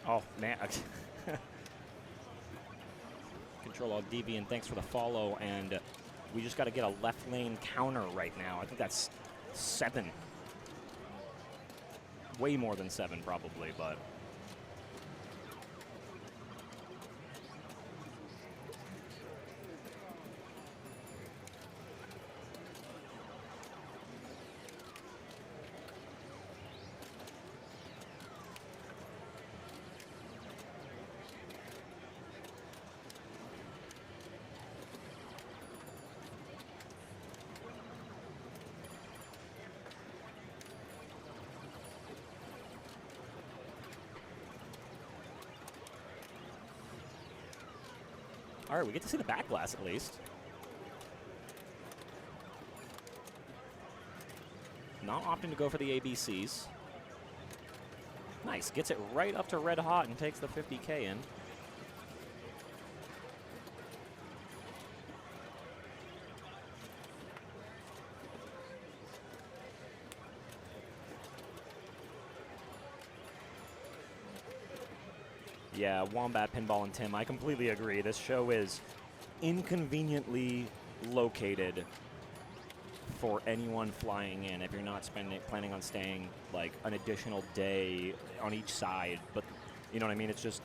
Oh, man. Control Alt Deviant, thanks for the follow. And we just got to get a left lane counter right now. I think that's 7. Way more than 7, probably, but. All right, we get to see the back glass at least. Not opting to go for the ABCs. Nice, gets it right up to red hot and takes the 50K in. Yeah, Wombat, Pinball, and Tim, I completely agree. This show is inconveniently located for anyone flying in if you're not planning on staying like an additional day on each side. But you know what I mean? It's just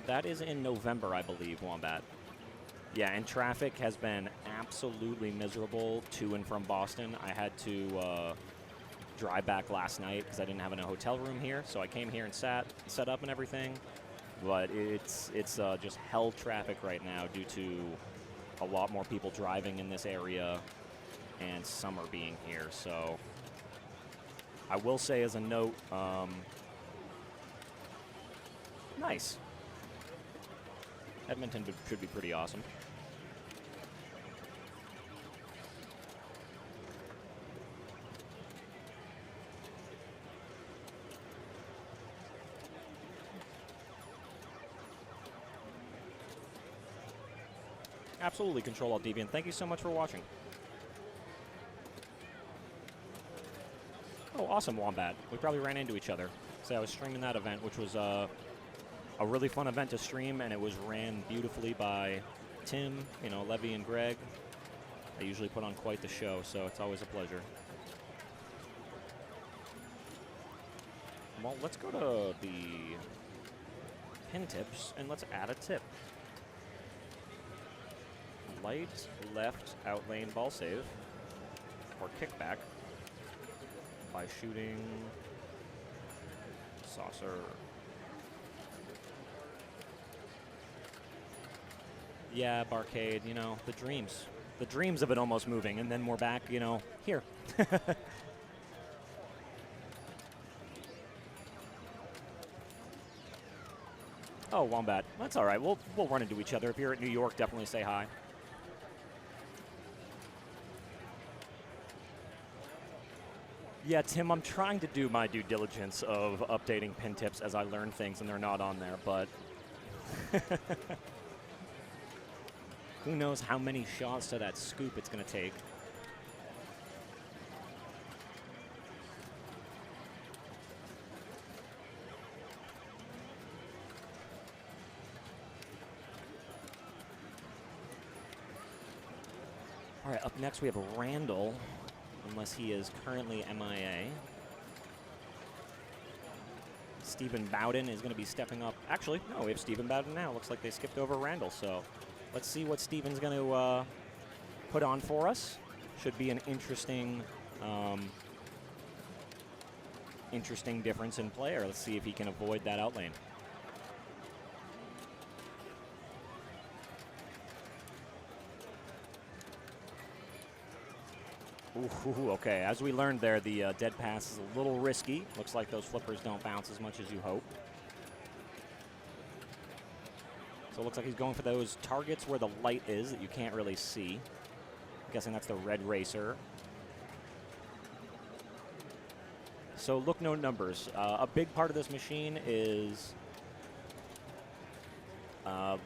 that is in November, I believe, Wombat. Yeah, and traffic has been absolutely miserable to and from Boston. I had to drive back last night because I didn't have a hotel room here, so I came here and set up and everything. But it's just hell traffic right now due to a lot more people driving in this area and summer being here. So I will say as a note, nice. Edmonton should be pretty awesome. Absolutely, Control Alt Deviant. Thank you so much for watching. Oh, awesome, Wombat. We probably ran into each other. So I was streaming that event, which was a really fun event to stream, and it was ran beautifully by Tim, Levy and Greg. They usually put on quite the show, so it's always a pleasure. Well, let's go to the pin tips, and let's add a tip. Light left out lane ball save or kickback by shooting saucer. Yeah, Barcade, the dreams. The dreams of it almost moving, and then we're back, here. Oh, Wombat. That's all right. We'll run into each other. If you're at New York, definitely say hi. Yeah, Tim, I'm trying to do my due diligence of updating pin tips as I learn things, and they're not on there, but who knows how many shots to that scoop it's going to take. All right, up next we have Randall, unless he is currently MIA. Stephen Bowden is going to be stepping up. Actually, no, we have Stephen Bowden now. Looks like they skipped over Randall, so let's see what Stephen's going to put on for us. Should be an interesting difference in player. Let's see if he can avoid that outlane. Ooh, okay, as we learned there, the dead pass is a little risky. Looks like those flippers don't bounce as much as you hope. So it looks like he's going for those targets where the light is that you can't really see. I'm guessing that's the red racer. So look, no numbers. A big part of this machine is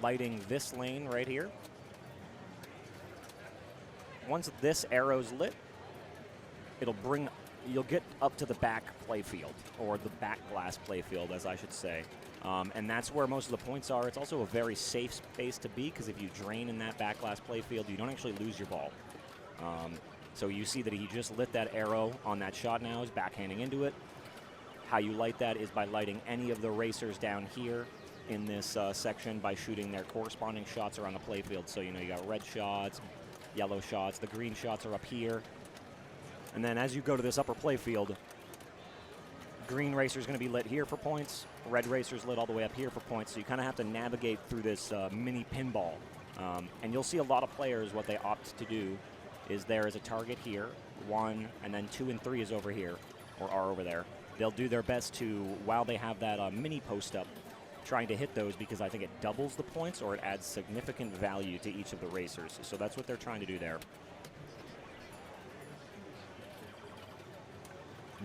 lighting this lane right here. Once this arrow's lit, you'll get up to the back playfield, or the back glass playfield, as I should say. And that's where most of the points are. It's also a very safe space to be, because if you drain in that back glass playfield, you don't actually lose your ball. So you see that he just lit that arrow on that shot now. He's backhanding into it. How you light that is by lighting any of the racers down here in this section by shooting their corresponding shots around the playfield. So, you know, you got red shots, yellow shots, the green shots are up here. And then as you go to this upper playfield, green racer's going to be lit here for points, red racer's lit all the way up here for points. So you kind of have to navigate through this mini pinball. And you'll see a lot of players, what they opt to do is there is a target here, 1, and then 2 and 3 is over here, or are over there. They'll do their best to, while they have that mini post up, trying to hit those because I think it doubles the points or it adds significant value to each of the racers. So that's what they're trying to do there.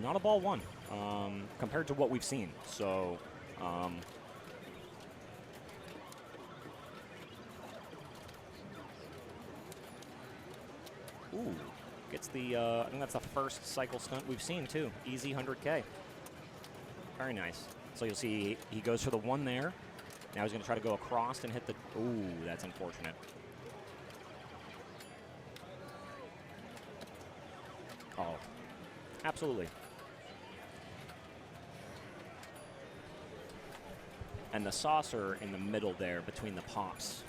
Not a ball one compared to what we've seen. So ooh, gets the, I think that's the first cycle stunt we've seen too. Easy 100K. Very nice. So you'll see he goes for the 1 there. Now he's going to try to go across and hit the, ooh, that's unfortunate. Oh, absolutely. And the saucer in the middle there between the pops,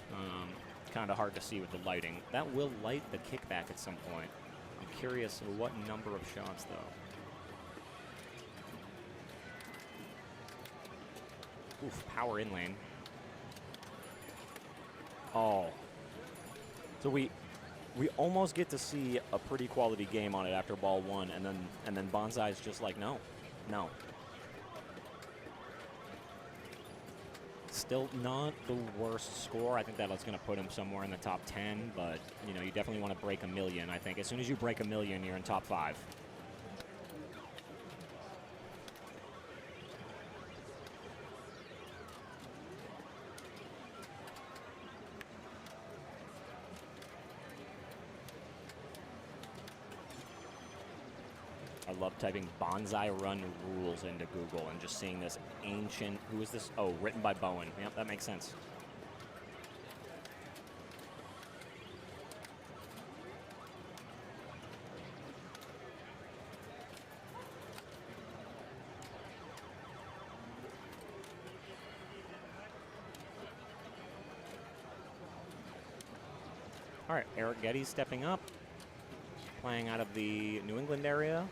kind of hard to see with the lighting. That will light the kickback at some point. I'm curious what number of shots though. Oof, power in lane. Oh. So we almost get to see a pretty quality game on it after ball 1, and then Bonsai's just like, no. Still not the worst score. I think that's going to put him somewhere in the top 10, but you know, you definitely want to break 1 million. I think as soon as you break 1 million, you're in top 5. I love typing Bonsai Run rules into Google and just seeing this ancient, who is this? Oh, written by Bowen. Yep, that makes sense. All right, Eric Getty stepping up, playing out of the New England area.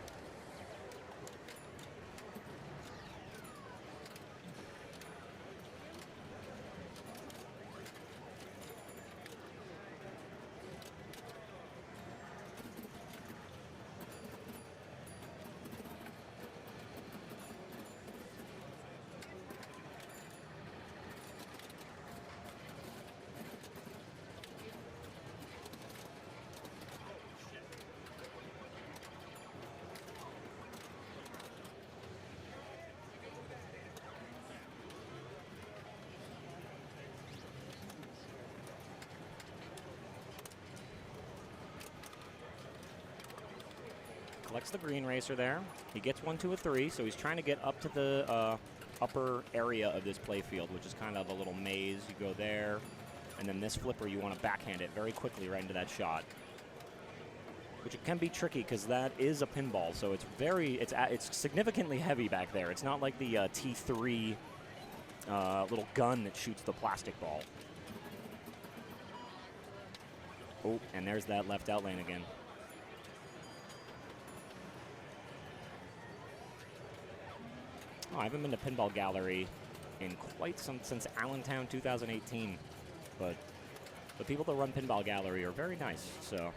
Collects the green racer there. He gets 1, 2, or 3, so he's trying to get up to the upper area of this playfield, which is kind of a little maze. You go there, and then this flipper, you want to backhand it very quickly right into that shot, which it can be tricky because that is a pinball, so it's significantly heavy back there. It's not like the T3 little gun that shoots the plastic ball. Oh, and there's that left out lane again. Oh, I haven't been to Pinball Gallery in quite since Allentown 2018, but the people that run Pinball Gallery are very nice. So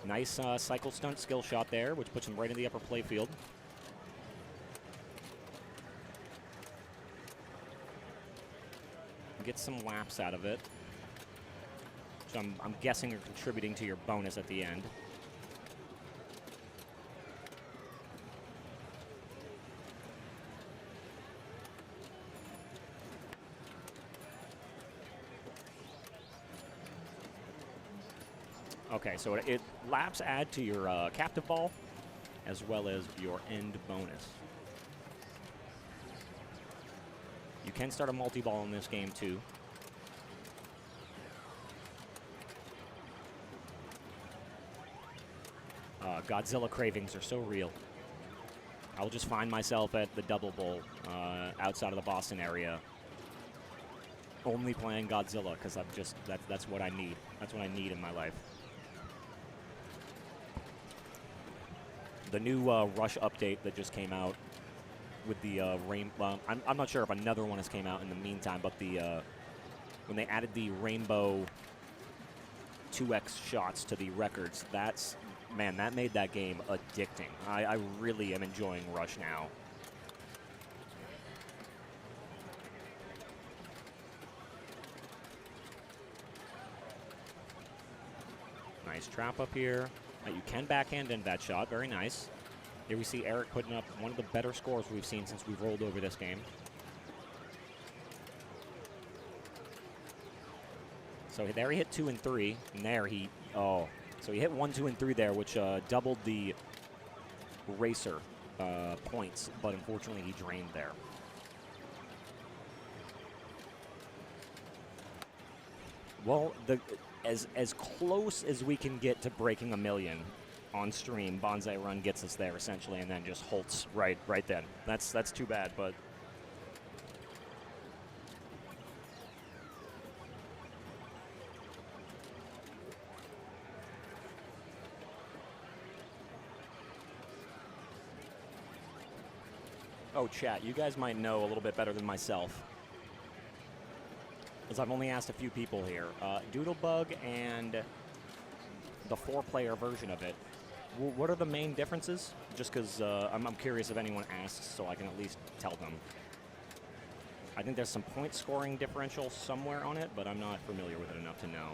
nice cycle stunt skill shot there, which puts him right in the upper playfield. Get some laps out of it, which I'm guessing are contributing to your bonus at the end. Okay, so it laps add to your captive ball as well as your end bonus. You can start a multi-ball in this game too. Godzilla cravings are so real. I'll just find myself at the Double Bowl outside of the Boston area, only playing Godzilla because that's what I need. That's what I need in my life. The new Rush update that just came out with the I'm not sure if another one has came out in the meantime, but the when they added the rainbow 2x shots to the records, man, that made that game addicting. I really am enjoying Rush now. Nice trap up here. You can backhand into that shot. Very nice. Here we see Eric putting up one of the better scores we've seen since we've rolled over this game. So there he hit 2 and 3, and there he, so he hit 1, 2, and 3 there, which doubled the racer points, but unfortunately he drained there. Well, as close as we can get to breaking 1 million on stream, Bonsai Run gets us there essentially, and then just halts right then. That's too bad, but. Oh, chat, you guys might know a little bit better than myself, as I've only asked a few people here. Doodlebug and the 4-player version of it, what are the main differences? Just because I'm curious if anyone asks, so I can at least tell them. I think there's some point scoring differential somewhere on it, but I'm not familiar with it enough to know.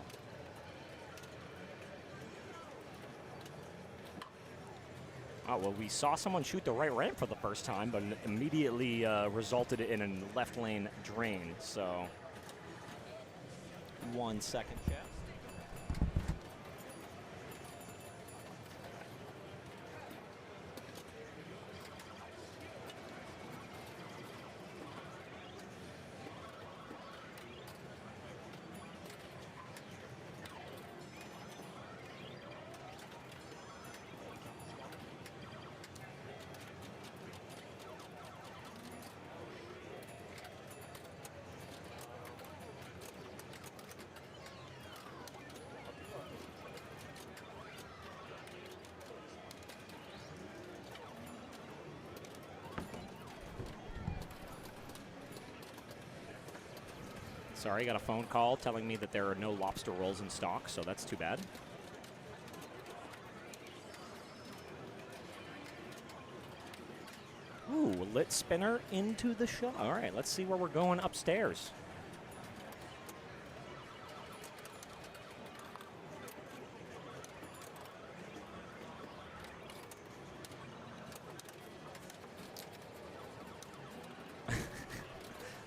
Oh, well, we saw someone shoot the right ramp for the first time, but it immediately resulted in a left lane drain, so 1 second, chat. Sorry, got a phone call telling me that there are no lobster rolls in stock, so that's too bad. Ooh, lit spinner into the shot. All right, let's see where we're going upstairs.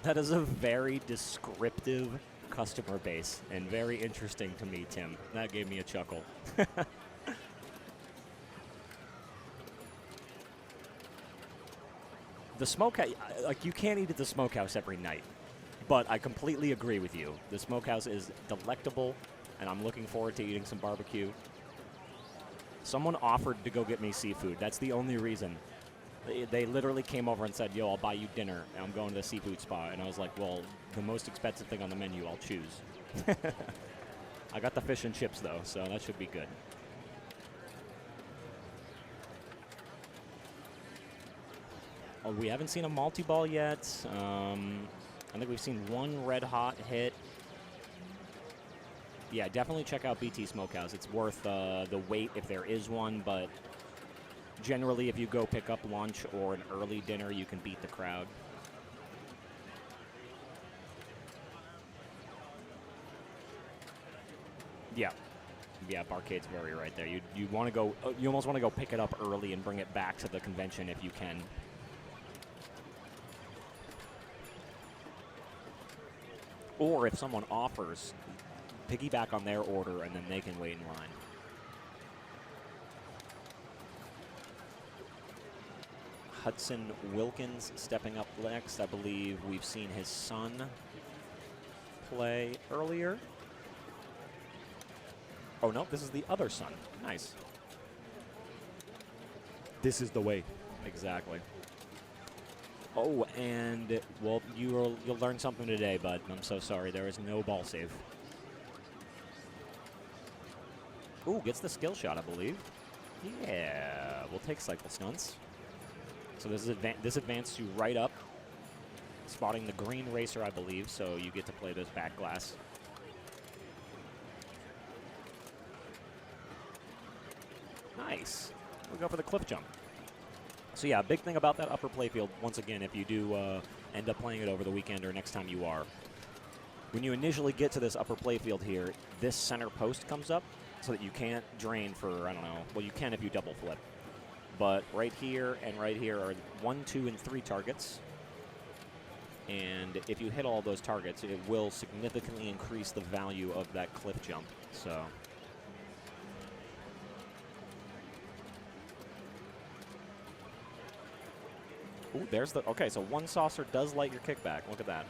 That is a very descriptive customer base and very interesting to me, Tim. That gave me a chuckle. The smokehouse, like, you can't eat at the smokehouse every night, but I completely agree with you. The smokehouse is delectable, and I'm looking forward to eating some barbecue. Someone offered to go get me seafood. That's the only reason. They literally came over and said, yo, I'll buy you dinner, and I'm going to the seafood spot. And I was like, well, the most expensive thing on the menu, I'll choose. I got the fish and chips, though, so that should be good. Oh, we haven't seen a multi-ball yet. I think we've seen one red hot hit. Yeah, definitely check out BT Smokehouse. It's worth the wait if there is one, but generally, if you go pick up lunch or an early dinner, you can beat the crowd. Yeah. Yeah, Barcade's very right there. You want to go, you almost want to go pick it up early and bring it back to the convention if you can. Or if someone offers, piggyback on their order and then they can wait in line. Hudson Wilkins stepping up next. I believe we've seen his son play earlier. Oh, no, this is the other son. Nice. this is the way. Exactly. Oh, and, well, you'll learn something today, bud. I'm so sorry. There is no ball save. Ooh, gets the skill shot, I believe. Yeah, we'll take cycle stunts. So this advances you right up, spotting the green racer, I believe, so you get to play this back glass. Nice. We'll go for the cliff jump. So yeah, big thing about that upper playfield, once again, if you do end up playing it over the weekend or next time you are, when you initially get to this upper playfield here, this center post comes up so that you can't drain for, I don't know, well, you can if you double flip. But right here and right here are 1, 2, and 3 targets. And if you hit all those targets, it will significantly increase the value of that cliff jump. So... Ooh, there's the... Okay, so one saucer does light your kickback. Look at that.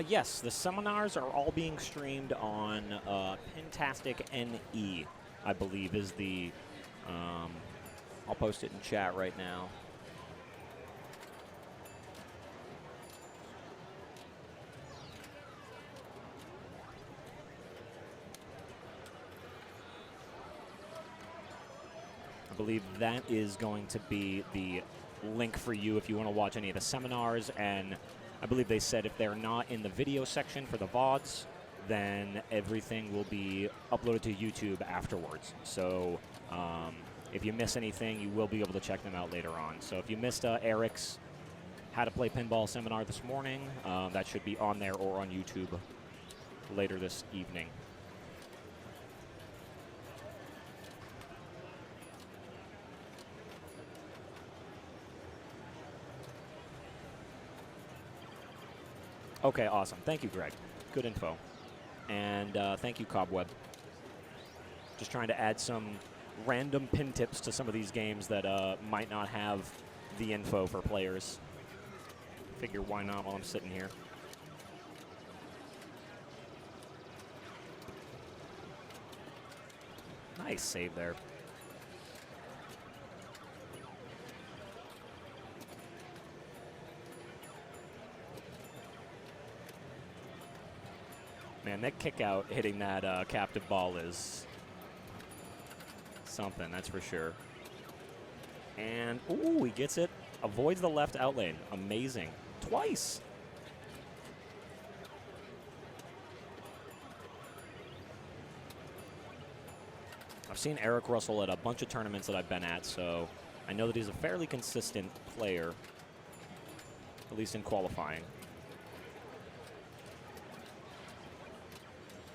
Yes, the seminars are all being streamed on Pintastic NE, I believe, is the... I'll post it in chat right now. I believe that is going to be the link for you if you want to watch any of the seminars, and I believe they said if they're not in the video section for the VODs, then everything will be uploaded to YouTube afterwards. So if you miss anything, you will be able to check them out later on. So if you missed Eric's How to Play Pinball seminar this morning, that should be on there or on YouTube later this evening. Okay, awesome. Thank you, Greg. Good info. And thank you, Cobweb. Just trying to add some random pin tips to some of these games that might not have the info for players. Figure why not while I'm sitting here. Nice save there. Man, that kick out hitting that captive ball is something, that's for sure. And, ooh, he gets it. Avoids the left out lane. Amazing. Twice. I've seen Eric Russell at a bunch of tournaments that I've been at, so I know that he's a fairly consistent player, at least in qualifying.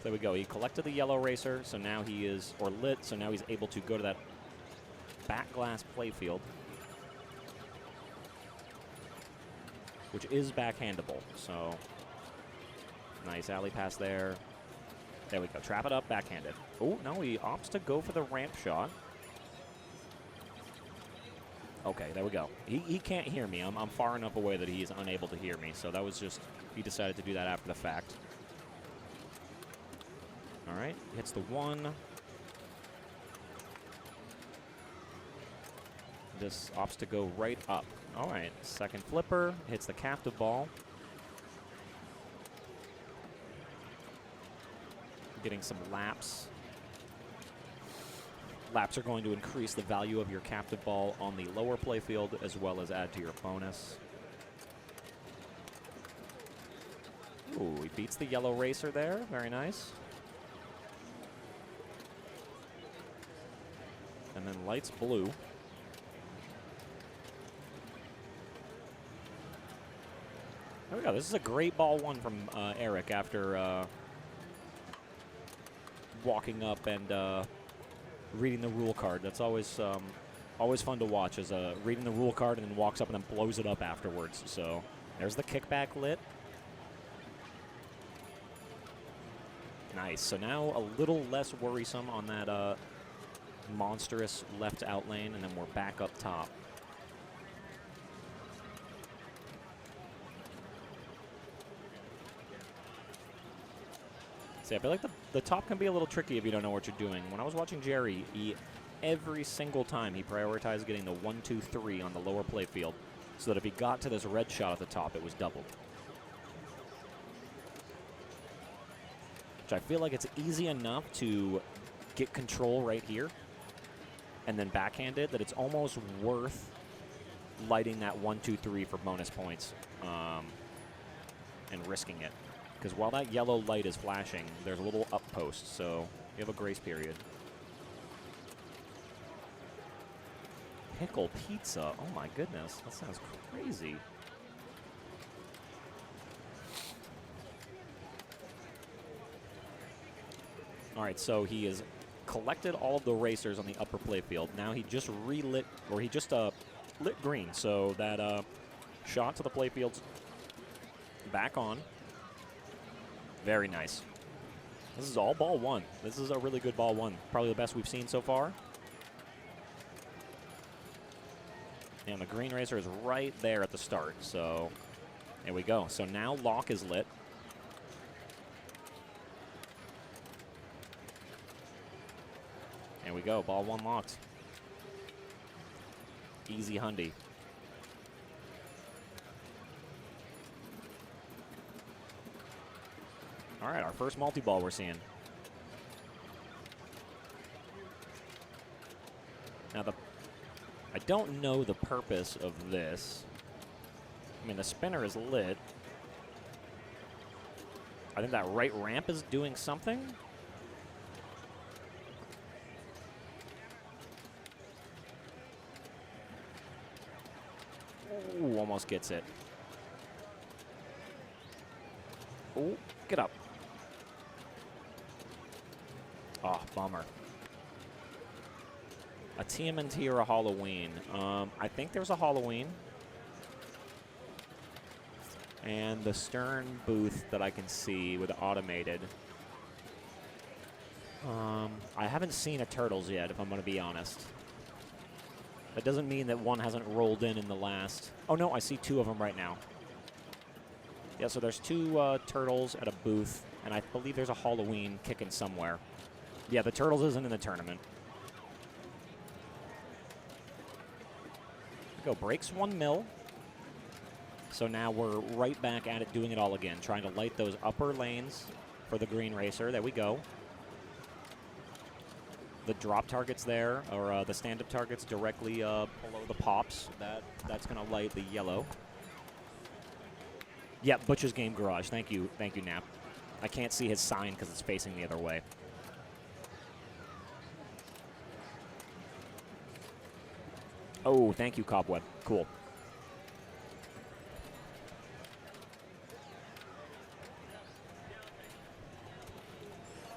There we go. He collected the yellow racer, so now he is, or lit, so now he's able to go to that back glass playfield, which is backhandable. So nice alley pass there. There we go. Trap it up, backhanded. Oh, no, he opts to go for the ramp shot. Okay, there we go. He can't hear me. I'm far enough away that he is unable to hear me, so that was just, he decided to do that after the fact. All right, hits the 1. This opts to go right up. All right, second flipper, hits the captive ball. Getting some laps. Laps are going to increase the value of your captive ball on the lower playfield as well as add to your bonus. Ooh, he beats the yellow racer there. Very nice. And then lights blue. There we go. This is a great ball one from Eric after walking up and reading the rule card. That's always always fun to watch, is reading the rule card and then walks up and then blows it up afterwards. So there's the kickback lit. Nice. So now a little less worrisome on that monstrous left out lane, and then we're back up top. See, I feel like the top can be a little tricky if you don't know what you're doing. When I was watching Jerry, every single time he prioritized getting the 1, 2, 3 on the lower playfield, so that if he got to this red shot at the top, it was doubled. Which I feel like it's easy enough to get control right here and then backhand it, that it's almost worth lighting that 1, 2, 3 for bonus points and risking it. Because while that yellow light is flashing, there's a little up post, so you have a grace period. Pickle pizza. Oh my goodness, that sounds crazy. All right, so he has collected all of the racers on the upper playfield. Now he just relit, or he just lit green, so that shot to the playfield's back on. Very nice. This is all ball one. This is a really good ball one. Probably the best we've seen so far. And the green racer is right there at the start, so there we go. So now lock is lit. There we go, ball one locked. Easy Hundy. All right, our first multi-ball we're seeing. Now, I don't know the purpose of this. I mean, the spinner is lit. I think that right ramp is doing something. Ooh, almost gets it. Ooh, get up. Oh, bummer. A TMNT or a Halloween? I think there's a Halloween. And the Stern booth that I can see with automated. I haven't seen a Turtles yet, if I'm going to be honest. That doesn't mean that one hasn't rolled in the last. Oh, no, I see two of them right now. Yeah, so there's two Turtles at a booth, and I believe there's a Halloween kicking somewhere. Yeah, the Turtles isn't in the tournament. Go, breaks 1 mil. So now we're right back at it, doing it all again, trying to light those upper lanes for the green racer. There we go. The drop targets there, or the stand-up targets directly below the pops. That's going to light the yellow. Yeah, Butch's Game Garage. Thank you, Nap. I can't see his sign because it's facing the other way. Oh, thank you, Cobweb. Cool.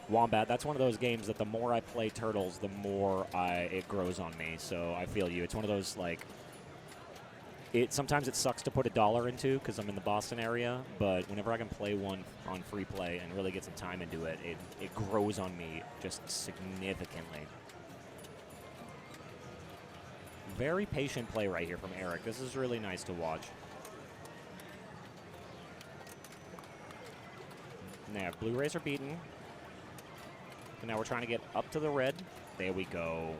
Wombat, that's one of those games that the more I play Turtles, the more it grows on me. So I feel you. It's one of those, like, sometimes it sucks to put $1 into because I'm in the Boston area, but whenever I can play one on free play and really get some time into it, it grows on me just significantly. Very patient play right here from Eric. This is really nice to watch. Now, blue racer beaten. And now we're trying to get up to the red. There we go.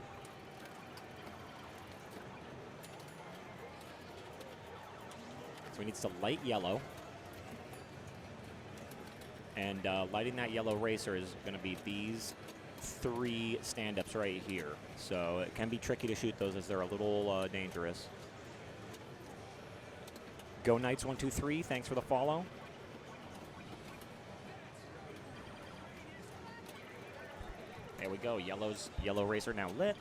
So he needs to light yellow. And lighting that yellow racer is going to be these 3 stand-ups right here. So it can be tricky to shoot those as they're a little dangerous. Go Knights 1, 2, 3. Thanks for the follow. There we go. Yellow racer now lit.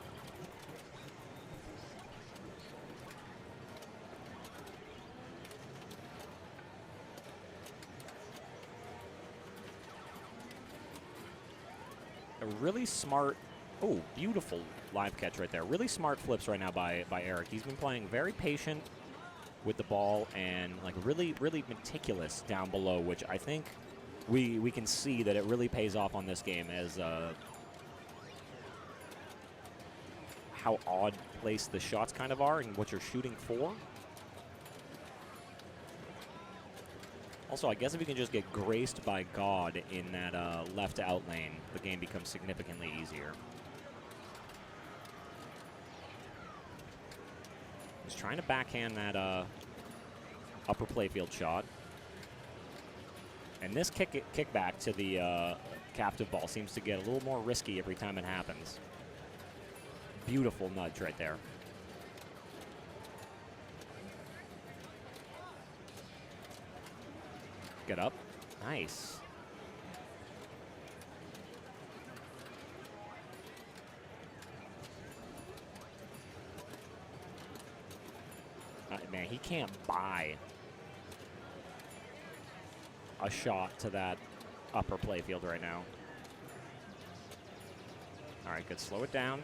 a really smart, oh, beautiful live catch right there. Really smart flips right now by Eric. He's been playing very patient with the ball and like really meticulous down below, which I think we can see that it really pays off on this game as how odd placed the shots kind of are and what you're shooting for. Also, I guess if you can just get graced by God in that left out lane, the game becomes significantly easier. He's trying to backhand that upper playfield shot. And this kickback to the captive ball seems to get a little more risky every time it happens. Beautiful nudge right there. Get up. Nice. Man, he can't buy a shot to that upper playfield right now. All right, good. Slow it down.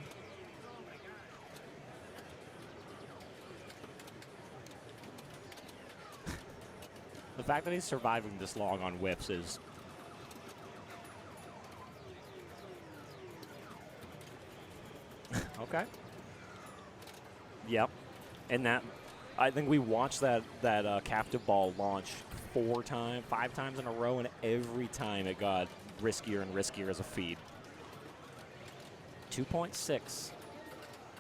The fact that he's surviving this long on whiffs is... Okay. Yep. And that... I think we watched that captive ball launch 5 times in a row, and every time it got riskier and riskier as a feed. 2.6.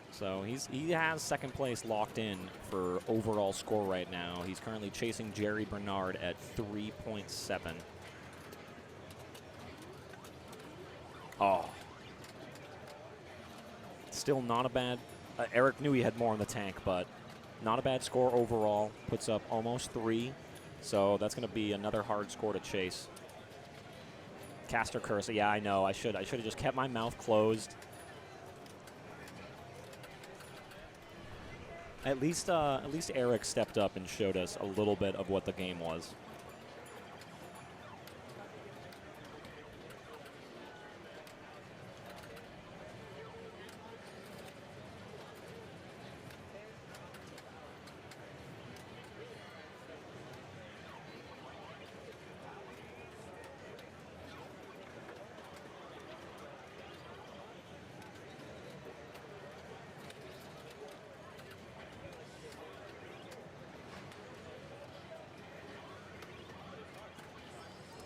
So he has second place locked in for overall score right now. He's currently chasing Jerry Bernard at 3.7. Oh. Still not a bad... Eric knew he had more in the tank, but not a bad score overall. Puts up almost 3. So that's going to be another hard score to chase. Caster Curse. Yeah, I know. I should have just kept my mouth closed. At least Eric stepped up and showed us a little bit of what the game was.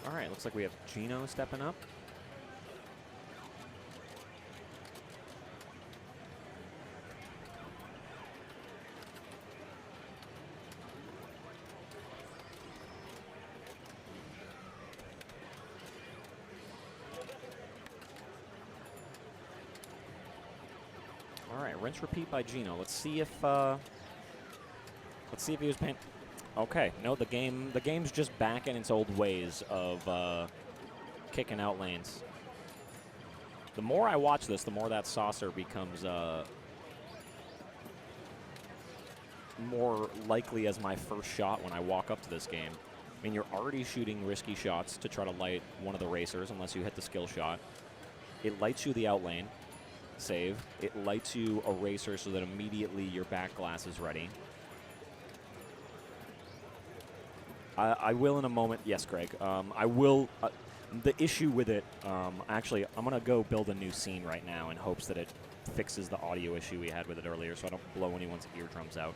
All right, looks like we have Gino stepping up. All right, rinse repeat by Gino. Let's see if he was paying. Okay, no, the game's just back in its old ways of kicking out lanes. The more I watch this, the more that saucer becomes more likely as my first shot when I walk up to this game. I mean, you're already shooting risky shots to try to light one of the racers unless you hit the skill shot. It lights you the out lane, save. It lights you a racer so that immediately your back glass is ready. I will in a moment. Yes, Greg. I will. The issue with it, actually, I'm going to go build a new scene right now in hopes that it fixes the audio issue we had with it earlier so I don't blow anyone's eardrums out.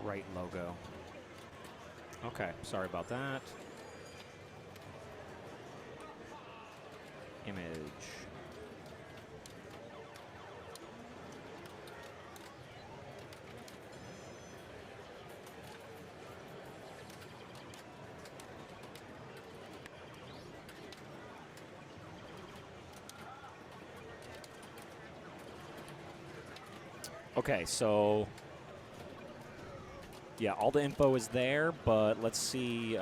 right logo. Okay, sorry about that. Image. Okay, so yeah, all the info is there, but let's see.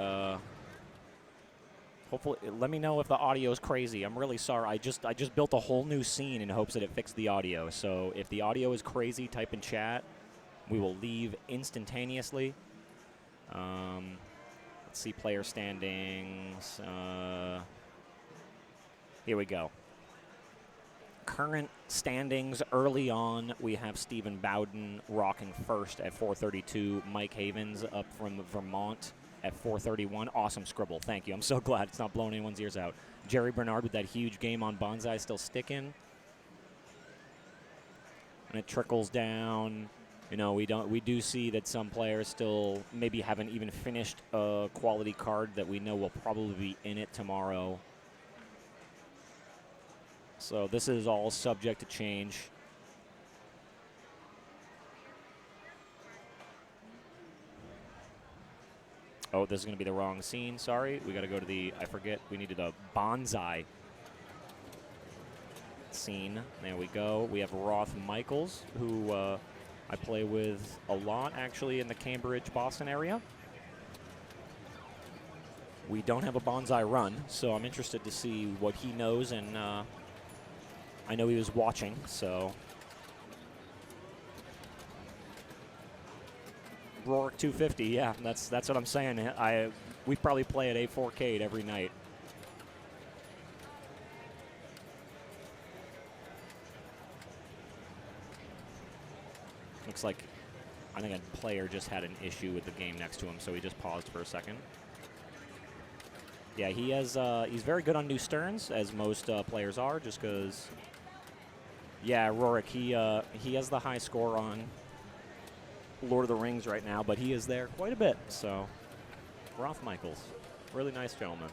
Hopefully, let me know if the audio is crazy. I'm really sorry. I just built a whole new scene in hopes that it fixed the audio. So if the audio is crazy, type in chat. We will leave instantaneously. Let's see player standings. Here we go. Current standings early on, we have Stephen Bowden rocking first at 432. Mike Havens up from Vermont at 431. Awesome scribble. Thank you. I'm so glad it's not blowing anyone's ears out. Jerry Bernard with that huge game on Bonsai still sticking. And it trickles down. You know, we do see that some players still maybe haven't even finished a quality card that we know will probably be in it tomorrow. So this is all subject to change. Oh, this is going to be the wrong scene. Sorry. We got to go to the, I forget, we needed a bonsai scene. There we go. We have Roth Michaels, who I play with a lot, actually, in the Cambridge, Boston area. We don't have a bonsai run, so I'm interested to see what he knows, and I know he was watching, so. Rourke 250, yeah, that's what I'm saying. We probably play at A4K every night. Looks like I think a player just had an issue with the game next to him, so he just paused for a second. Yeah, he's very good on new Sterns, as most players are, just because. Yeah, Rorik, he has the high score on Lord of the Rings right now, but he is there quite a bit. So, Roth Michaels, really nice gentleman.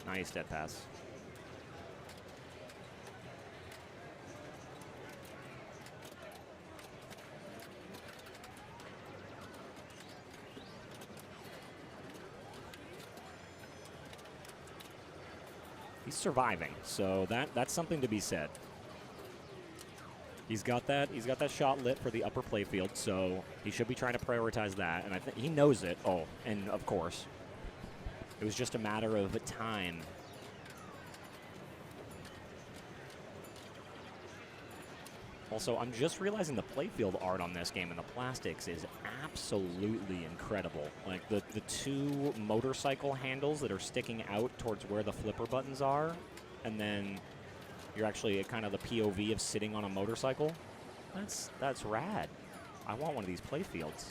Nice dead pass. He's surviving, so that's something to be said. He's got that shot lit for the upper playfield, so he should be trying to prioritize that, and I think he knows it. Oh, and of course, it was just a matter of time. Also, I'm just realizing the playfield art on this game and the plastics is absolutely incredible. Like the two motorcycle handles that are sticking out towards where the flipper buttons are, and then you're actually at kind of the POV of sitting on a motorcycle. That's rad. I want one of these playfields.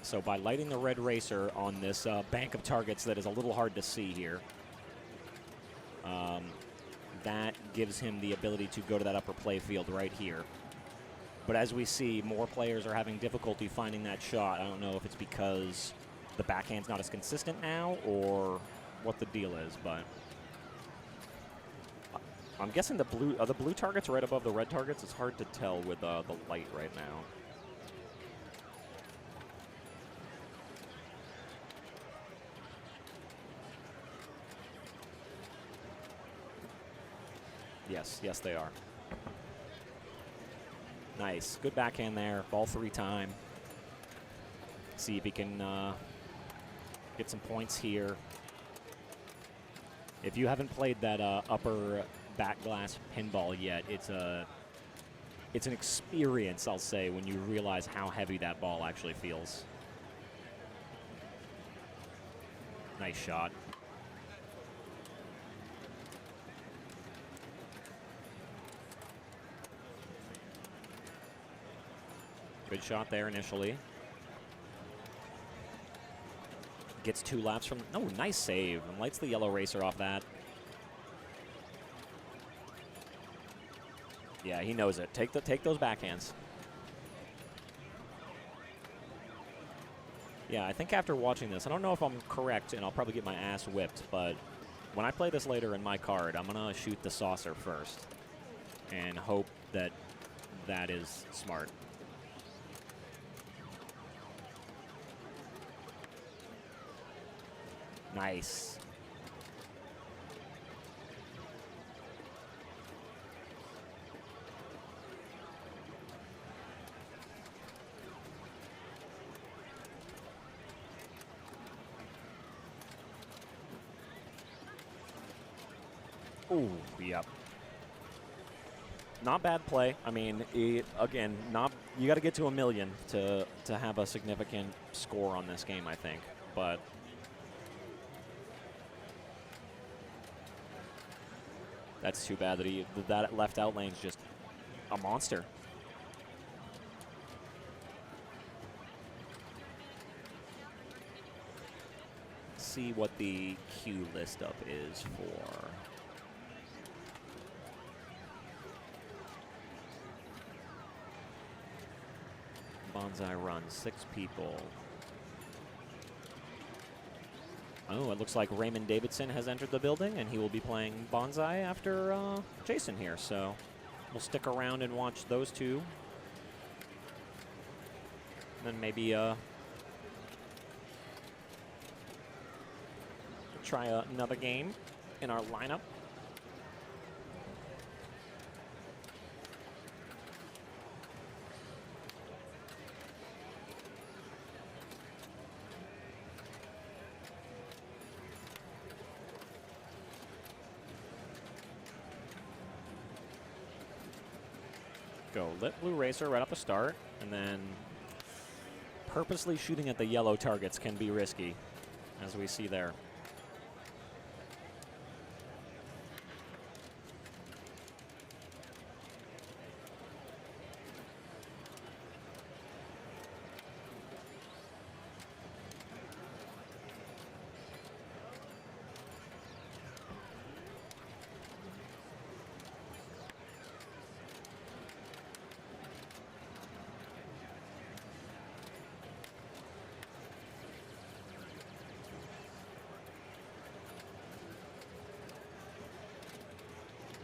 So by lighting the red racer on this bank of targets that is a little hard to see here, that gives him the ability to go to that upper playfield right here. But as we see, more players are having difficulty finding that shot. I don't know if it's because the backhand's not as consistent now or what the deal is, but I'm guessing the blue targets right above the red targets. It's hard to tell with the light right now. Yes, they are. Nice. Good backhand there. Ball 3 time. See if he can get some points here. If you haven't played that upper back glass pinball yet, it's an experience, I'll say, when you realize how heavy that ball actually feels. Nice shot. Good shot there initially. Gets 2 laps from. Oh, nice save. And lights the yellow racer off that. Yeah, he knows it. Take those backhands. Yeah, I think after watching this, I don't know if I'm correct, and I'll probably get my ass whipped, but when I play this later in my card, I'm going to shoot the saucer first and hope that that is smart. Nice. Ooh, yep. Not bad play. I mean, again, you got to get to 1 million to have a significant score on this game, I think. But that's too bad that left out lane's just a monster. Let's see what the queue list up is for. Bonsai Run, 6 people. Oh, it looks like Raymond Davidson has entered the building, and he will be playing Bonsai after Jason here. So we'll stick around and watch those two. And then maybe try another game in our lineup. Go lit blue racer right off the start, and then purposely shooting at the yellow targets can be risky, as we see there.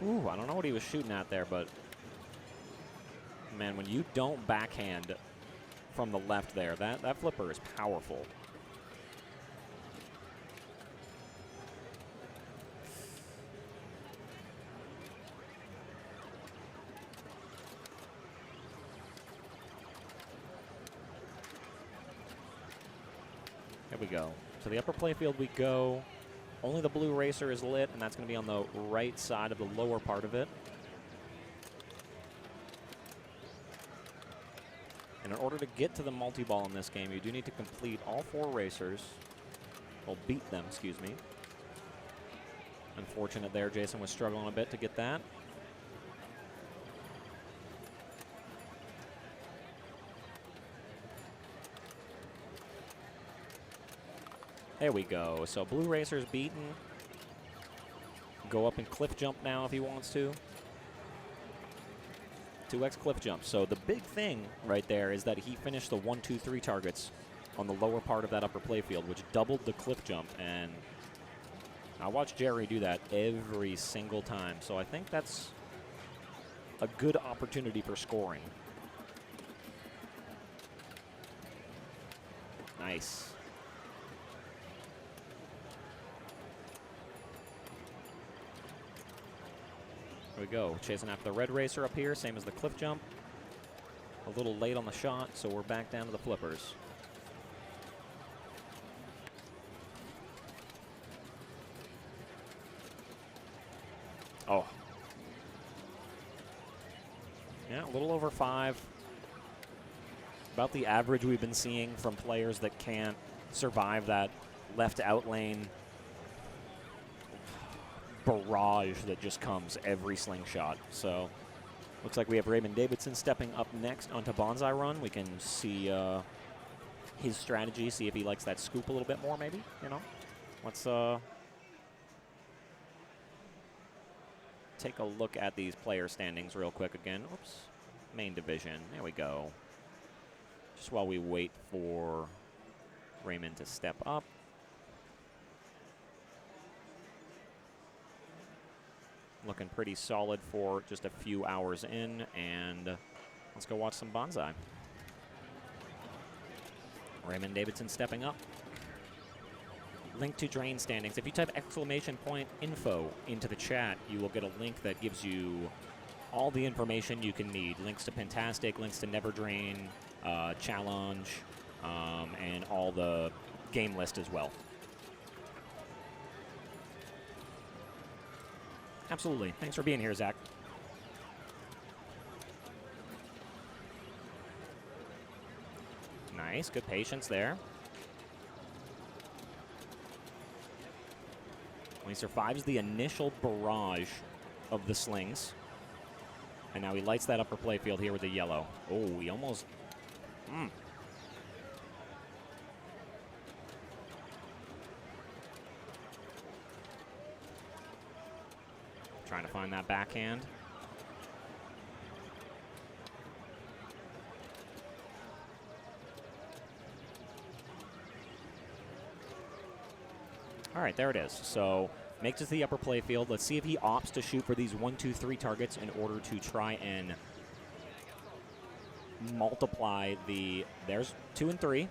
Ooh, I don't know what he was shooting at there, but man, when you don't backhand from the left there, that flipper is powerful. There we go. To the upper playfield we go. Only the blue racer is lit, and that's going to be on the right side of the lower part of it. And in order to get to the multi-ball in this game, you do need to complete all 4 racers. Well, beat them, excuse me. Unfortunate there, Jason was struggling a bit to get that. There we go. So blue racer's beaten. Go up and cliff jump now if he wants to. 2x cliff jump. So the big thing right there is that he finished the 1, 2, 3 targets on the lower part of that upper playfield, which doubled the cliff jump. And I watched Jerry do that every single time. So I think that's a good opportunity for scoring. Nice. There we go, chasing after the red racer up here, same as the cliff jump. A little late on the shot, so we're back down to the flippers. Oh. Yeah, a little over 5. About the average we've been seeing from players that can't survive that left out lane barrage that just comes every slingshot. So looks like we have Raymond Davidson stepping up next onto Bonsai Run. We can see his strategy, see if he likes that scoop a little bit more, maybe, you know? Let's take a look at these player standings real quick again. Oops. Main division. There we go. Just while we wait for Raymond to step up. Looking pretty solid for just a few hours in, and let's go watch some Bonsai. Raymond Davidson stepping up. Link to drain standings. If you type !info into the chat, you will get a link that gives you all the information you can need. Links to Pintastic, links to Never Drain, Challenge, and all the game list as well. Absolutely. Thanks for being here, Zach. Nice. Good patience there. Well, he survives the initial barrage of the slings. And now he lights that upper playfield here with the yellow. Oh, he almost... Trying to find that backhand. All right, there it is. So makes it to the upper playfield. Let's see if he opts to shoot for these 1, 2, 3 targets in order to try and multiply the... There's 2 and 3.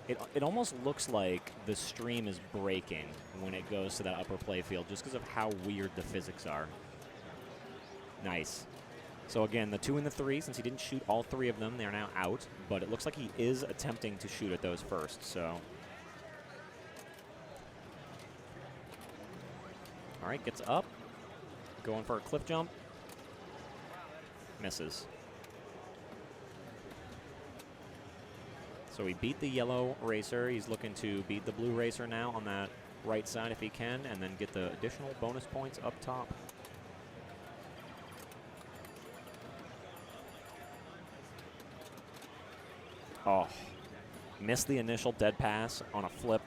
It almost looks like the stream is breaking when it goes to that upper playfield just because of how weird the physics are. Nice. So again, the 2 and the 3, since he didn't shoot all 3 of them, they're now out. But it looks like he is attempting to shoot at those first, so... All right, gets up. Going for a cliff jump. Misses. So he beat the yellow racer. He's looking to beat the blue racer now on that right side if he can, and then get the additional bonus points up top. Oh, missed the initial dead pass on a flip,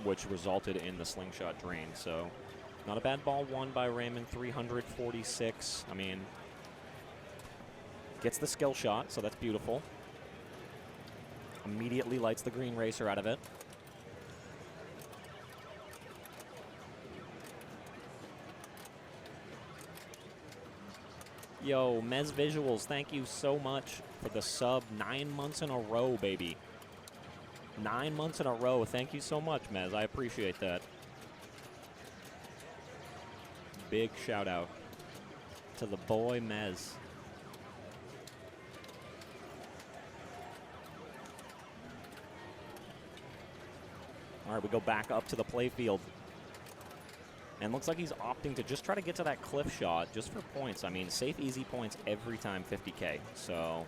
which resulted in the slingshot drain. So not a bad ball won by Raymond, 346. I mean, gets the skill shot, so that's beautiful. Immediately lights the green racer out of it. Yo, Mez Visuals, thank you so much for the sub. 9 months in a row, baby. 9 months in a row. Thank you so much, Mez. I appreciate that. Big shout out to the boy Mez. All right, we go back up to the playfield. And looks like he's opting to just try to get to that cliff shot just for points. I mean, safe, easy points every time, 50K. So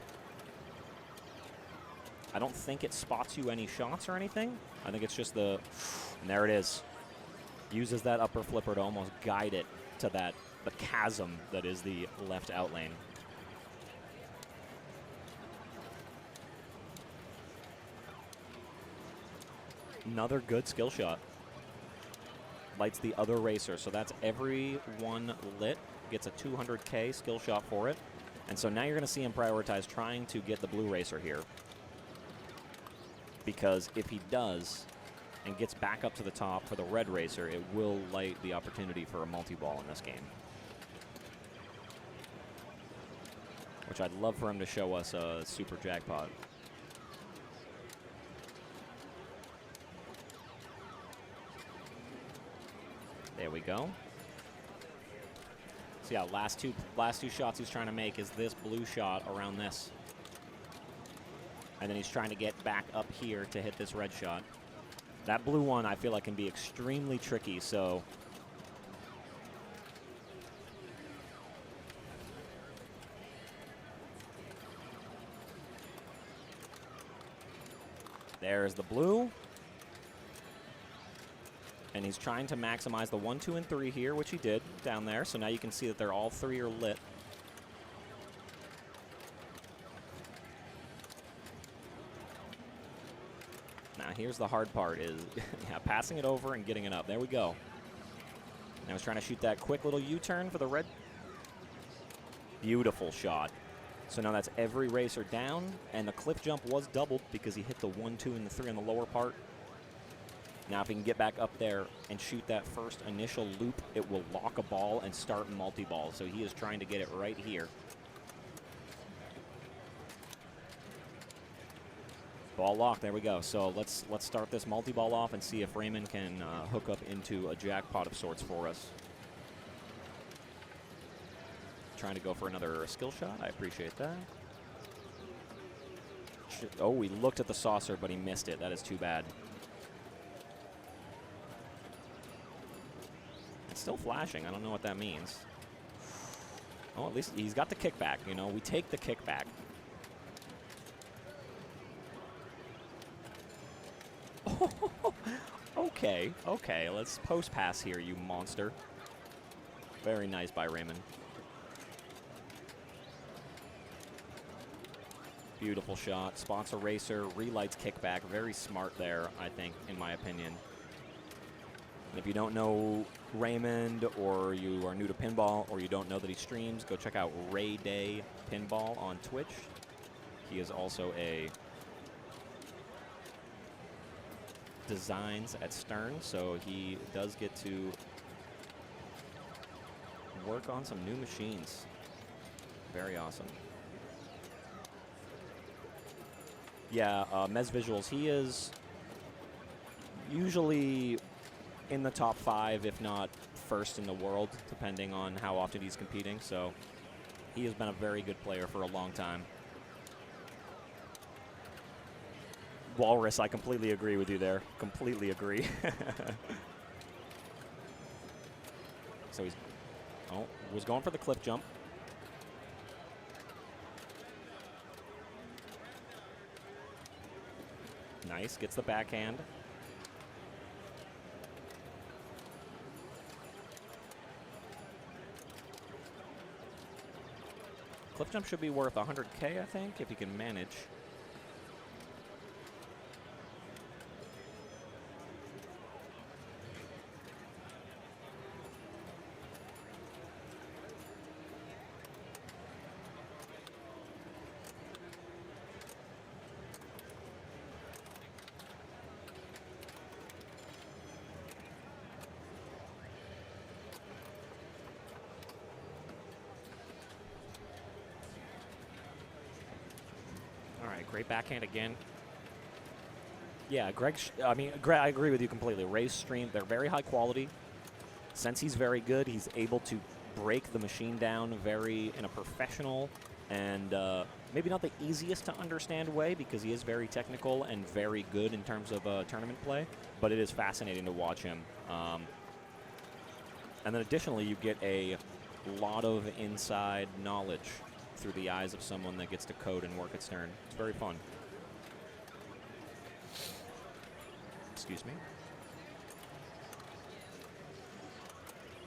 I don't think it spots you any shots or anything. I think it's just the... And there it is. Uses that upper flipper to almost guide it to the chasm that is the left out lane. Another good skill shot. Lights the other racer, so that's every one lit. Gets a 200K skill shot for it. And so now you're going to see him prioritize trying to get the blue racer here. Because if he does and gets back up to the top for the red racer, it will light the opportunity for a multi-ball in this game. Which I'd love for him to show us a super jackpot. There we go. So yeah, last two shots he's trying to make is this blue shot around this. And then he's trying to get back up here to hit this red shot. That blue one I feel like can be extremely tricky, so... There's the blue. And he's trying to maximize the 1, 2, and 3 here, which he did down there. So now you can see that they're all 3 are lit. Now here's the hard part is yeah, passing it over and getting it up. There we go. Now he's trying to shoot that quick little U-turn for the red. Beautiful shot. So now that's every racer down, and the cliff jump was doubled because he hit the 1, 2, and the 3 on the lower part. Now if he can get back up there and shoot that first initial loop, it will lock a ball and start multi-ball. So he is trying to get it right here. Ball locked, there we go. So let's start this multi-ball off and see if Raymond can hook up into a jackpot of sorts for us. Trying to go for another skill shot. I appreciate that. Oh, he looked at the saucer, but he missed it. That is too bad. It's still flashing. I don't know what that means. Oh, at least he's got the kickback. You know, we take the kickback. Okay, okay. Let's post pass here, you monster. Very nice by Raymond. Beautiful shot. Spots a racer, relights kickback. Very smart there, I think, in my opinion. And if you don't know Raymond, or you are new to pinball, or you don't know that he streams, go check out Ray Day Pinball on Twitch. He is also a designs at Stern, so he does get to work on some new machines. Very awesome. Yeah, Mez Visuals, he is usually in the top 5, if not first in the world, depending on how often he's competing. So he has been a very good player for a long time. Walrus, I completely agree with you there. Completely agree. So he's, was going for the cliff jump. Nice, gets the backhand. Cliff jump should be worth 100K, I think, if you can manage. Great backhand again. Yeah, Greg, I agree with you completely. Ray's stream, they're very high quality. Since he's very good, he's able to break the machine down in a professional and maybe not the easiest to understand way, because he is very technical and very good in terms of tournament play, but it is fascinating to watch him. And then additionally, you get a lot of inside knowledge through the eyes of someone that gets to code and work at Stern. It's very fun. Excuse me.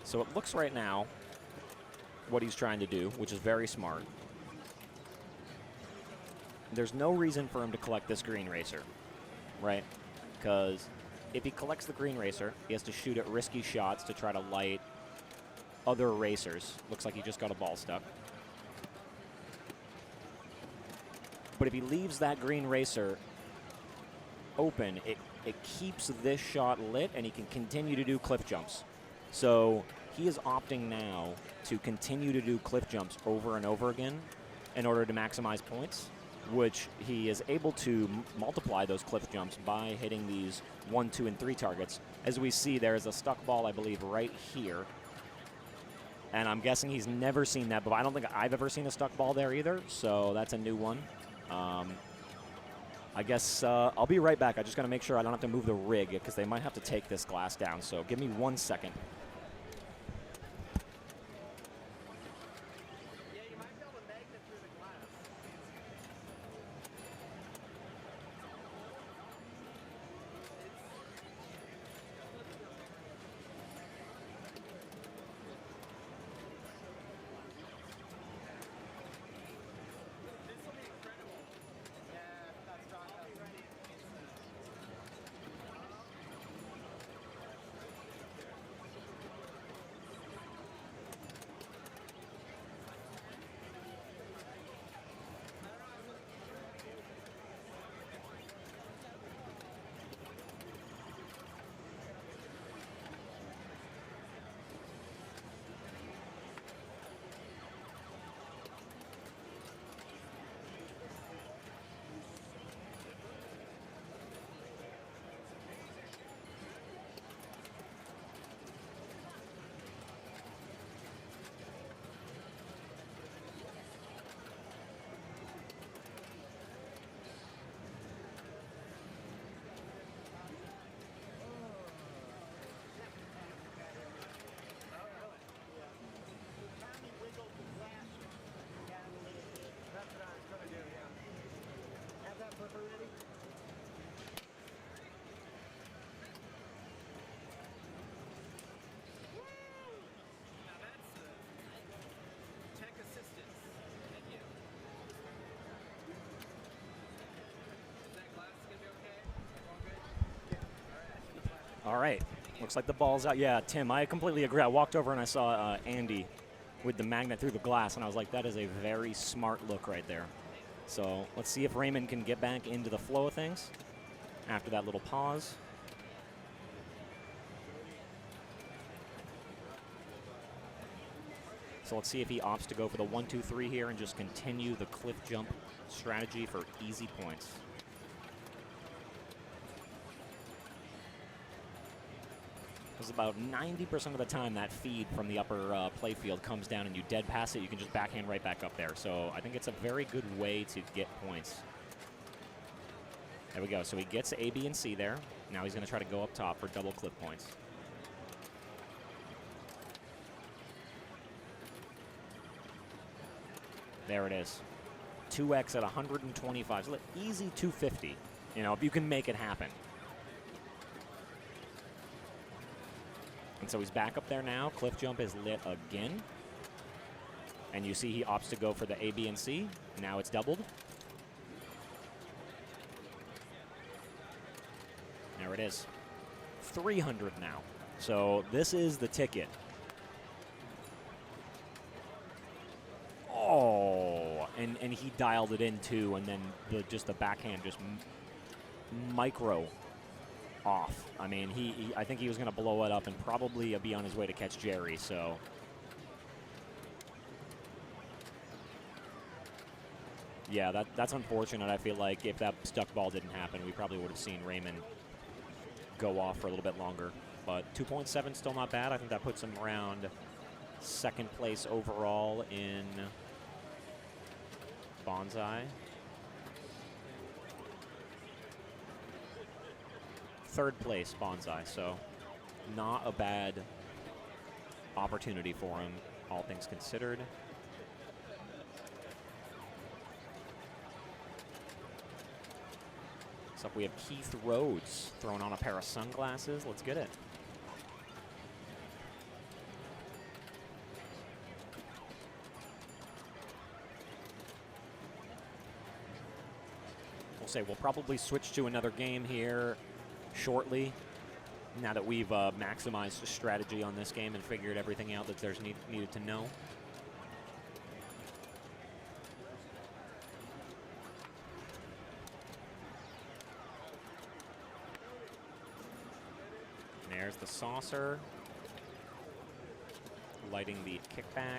So it looks right now what he's trying to do, which is very smart. There's no reason for him to collect this green racer, right? Because if he collects the green racer, he has to shoot at risky shots to try to light other racers. Looks like he just got a ball stuck. But if he leaves that green racer open, it keeps this shot lit, and he can continue to do cliff jumps. So he is opting now to continue to do cliff jumps over and over again in order to maximize points, which he is able to multiply those cliff jumps by hitting these 1, 2, and 3 targets. As we see, there is a stuck ball, I believe, right here. And I'm guessing he's never seen that, but I don't think I've ever seen a stuck ball there either, so that's a new one. I guess I'll be right back. I just got to make sure I don't have to move the rig, because they might have to take this glass down. So give me 1 second. All right. Looks like the ball's out. Yeah, Tim, I completely agree. I walked over and I saw Andy with the magnet through the glass, and I was like, that is a very smart look right there. So let's see if Raymond can get back into the flow of things after that little pause. So let's see if he opts to go for the 1-2-3 here and just continue the cliff jump strategy for easy points. Because about 90% of the time that feed from the upper play field comes down and you dead pass it, you can just backhand right back up there. So I think it's a very good way to get points. There we go. So he gets A, B, and C there. Now he's going to try to go up top for double cliff points. There it is. 2x at 125. So easy 250, you know, if you can make it happen. And so he's back up there now. Cliff jump is lit again. And you see he opts to go for the A, B, and C. Now it's doubled. There it is. 300 now. So this is the ticket. Oh, and he dialed it in too, and then just the backhand just micro off. I mean, I think he was going to blow it up and probably be on his way to catch Jerry, so. Yeah, that's unfortunate. I feel like if that stuck ball didn't happen, we probably would have seen Raymond go off for a little bit longer. But 2.7 still not bad. I think that puts him around second place overall in Bonsai. Third place Bonsai, so not a bad opportunity for him, all things considered. Next up we have Keith Rhodes throwing on a pair of sunglasses. Let's get it. Say we'll probably switch to another game here shortly, now that we've maximized strategy on this game and figured everything out that there's needed to know. And there's the saucer, lighting the kickback.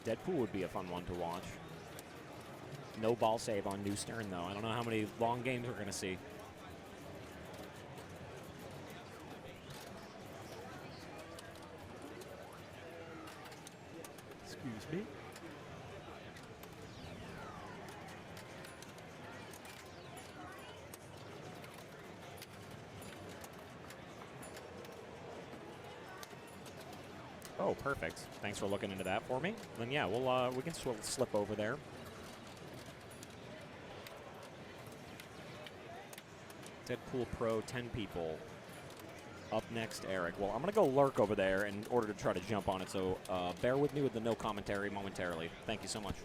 Deadpool would be a fun one to watch. No ball save on New Stern, though. I don't know how many long games we're going to see. Excuse me. Oh, perfect. Thanks for looking into that for me. Then, yeah, we can slip over there. Deadpool Pro, 10 people. Up next, Eric. Well, I'm going to go lurk over there in order to try to jump on it, so bear with me with the no commentary momentarily. Thank you so much.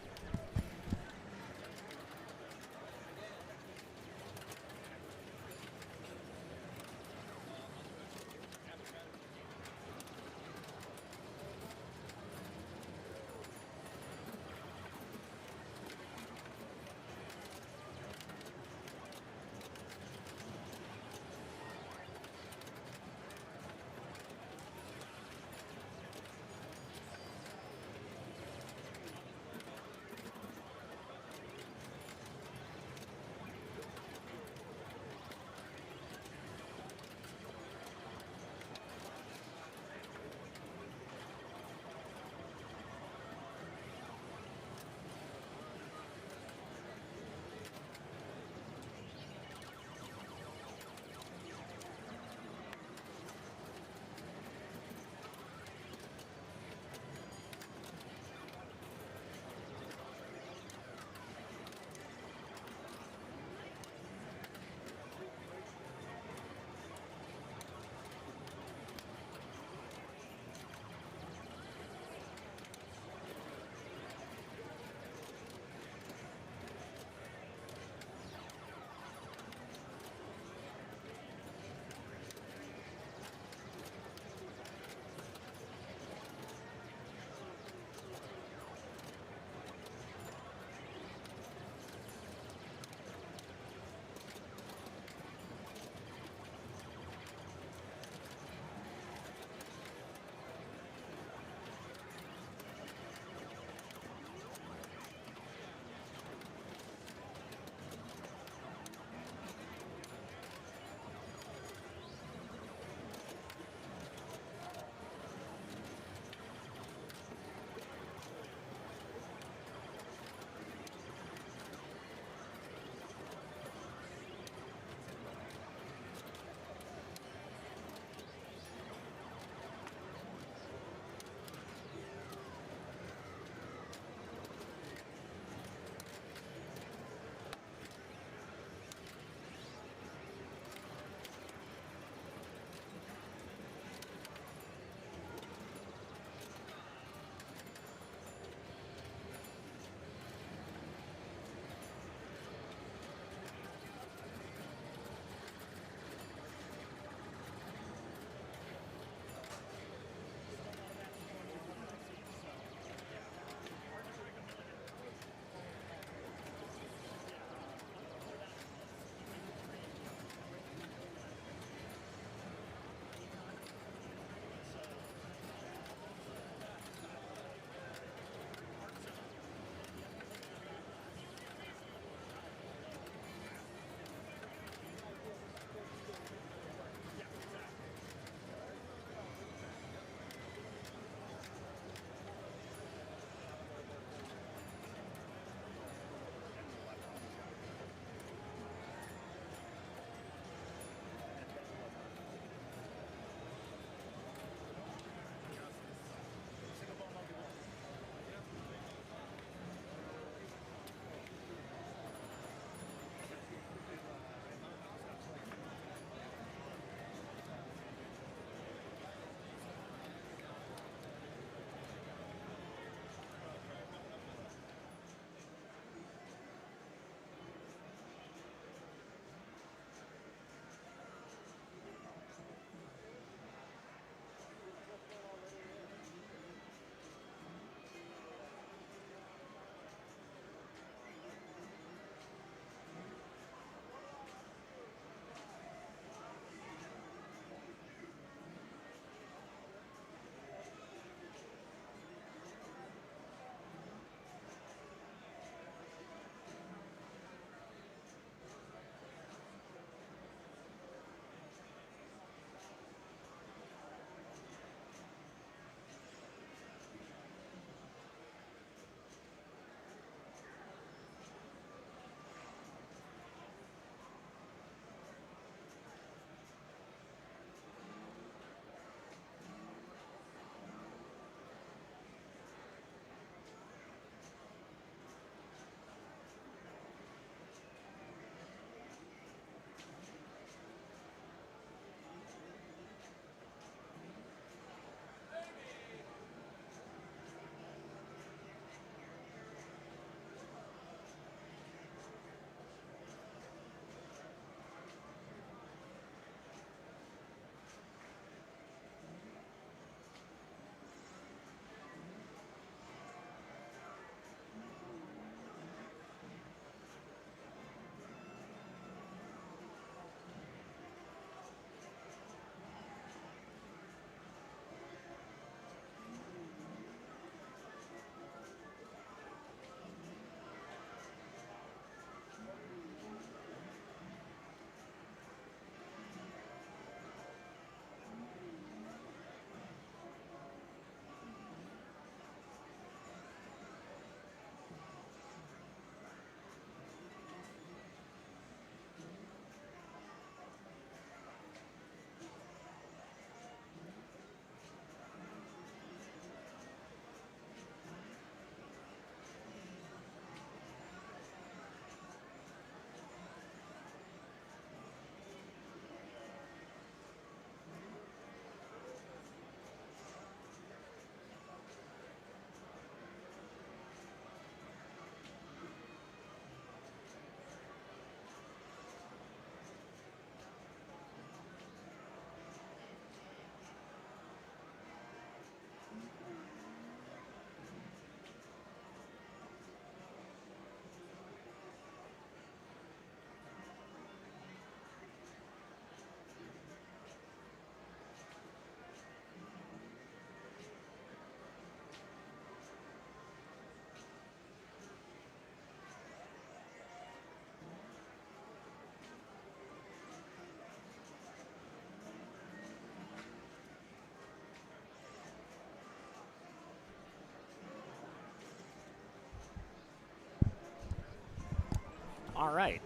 All right.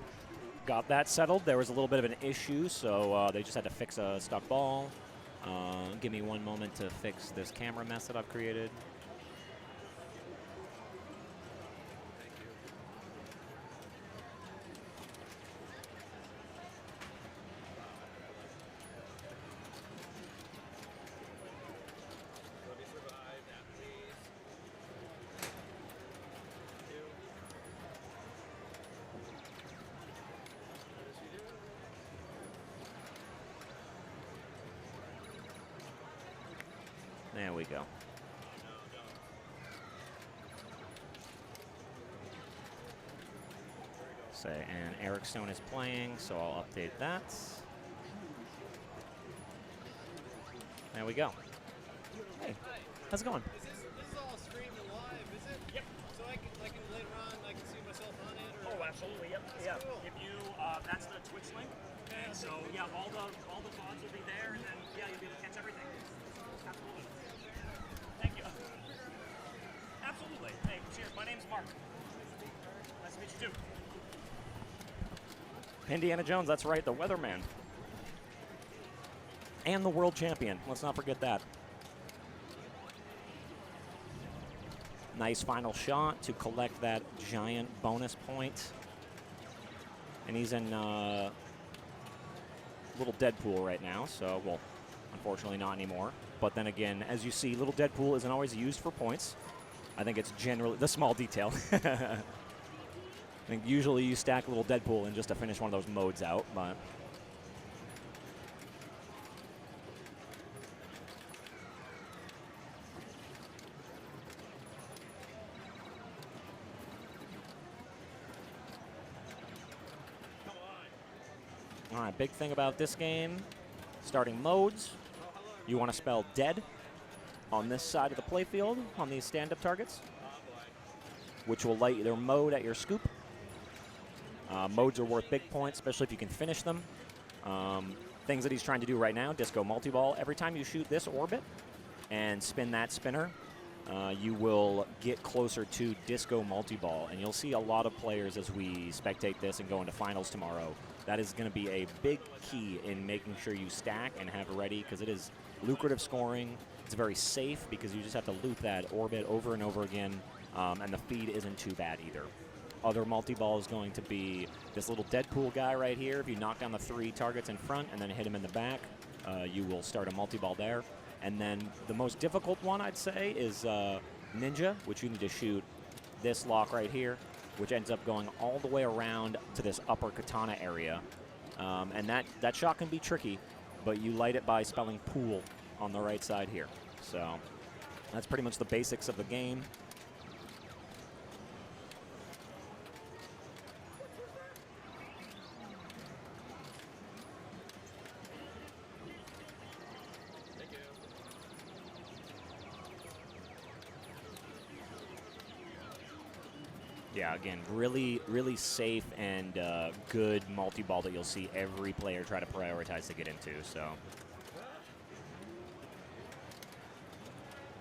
Got that settled. There was a little bit of an issue, so they just had to fix a stuck ball. Give me one moment to fix this camera mess that I've created. There we go. Say, and Eric Stone is playing, so I'll update that. There we go. Hey, how's it going? This is all streamed live, is it? Yep. So I can later on I can see myself on it. Or Oh, absolutely. Yep. That's Yeah. cool. If you, that's the Twitch link, and so yeah, all the VODs will be there, and then yeah, you'll be able to catch everything. Absolutely. Thank you. Absolutely. Hey, cheers. My name's Mark. Nice to meet you too. Indiana Jones. That's right, the weatherman, and the world champion. Let's not forget that. Nice final shot to collect that giant bonus point. And he's in little Deadpool right now, so, well, unfortunately not anymore. But then again, as you see, little Deadpool isn't always used for points. I think it's generally the small detail. I think usually you stack little Deadpool in just to finish one of those modes out, but... All right, big thing about this game, starting modes, you want to spell dead on this side of the playfield on these stand-up targets, which will light their mode at your scoop. Modes are worth big points, especially if you can finish them. Things that he's trying to do right now, disco multi-ball. Every time you shoot this orbit and spin that spinner, you will get closer to disco multi-ball. And you'll see a lot of players as we spectate this and go into finals tomorrow. That is going to be a big key in making sure you stack and have ready, because it is lucrative scoring. It's very safe because you just have to loop that orbit over and over again, and the feed isn't too bad either. Other multi-ball is going to be this little Deadpool guy right here. If you knock down the 3 targets in front and then hit him in the back, you will start a multi-ball there. And then the most difficult one, I'd say, is Ninja, which you need to shoot this lock right here, which ends up going all the way around to this upper katana area. And that shot can be tricky, but you light it by spelling pool on the right side here. So that's pretty much the basics of the game. Yeah, again, really, really safe and good multi-ball that you'll see every player try to prioritize to get into. So,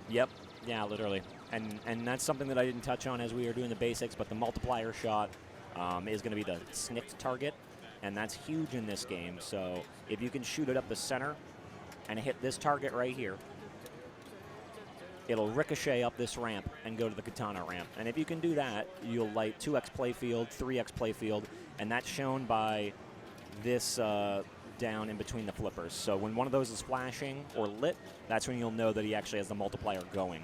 yep, yeah, literally, and that's something that I didn't touch on as we were doing the basics. But the multiplier shot is going to be the snicked target, and that's huge in this game. So if you can shoot it up the center and hit this target right here, it'll ricochet up this ramp and go to the katana ramp. And if you can do that, you'll light 2x playfield, 3x playfield, and that's shown by this down in between the flippers. So when one of those is flashing or lit, that's when you'll know that he actually has the multiplier going.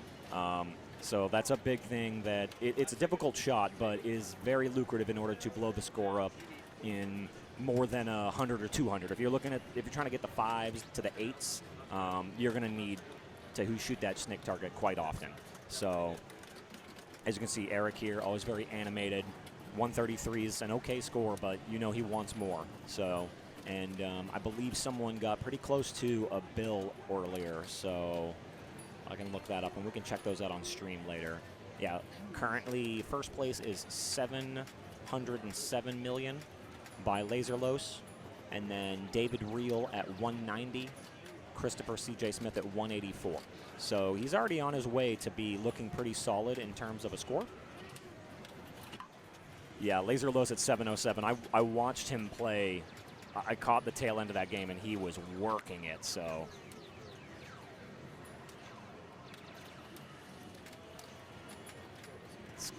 So that's a big thing that it's a difficult shot, but is very lucrative in order to blow the score up in more than 100 or 200. If you're trying to get the 5s to the 8s, you're going to need to shoot that snick target quite often. So as you can see, Eric here, always very animated. 133 is an okay score, but you know he wants more. So, and I believe someone got pretty close to a bill earlier, so I can look that up, and we can check those out on stream later. Yeah, currently first place is 707 million by Laserlos, and then David Reel at 190. Christopher C.J. Smith at 184. So he's already on his way to be looking pretty solid in terms of a score. Yeah, Laser Los at 707. I watched him play. I caught the tail end of that game, and he was working it, so.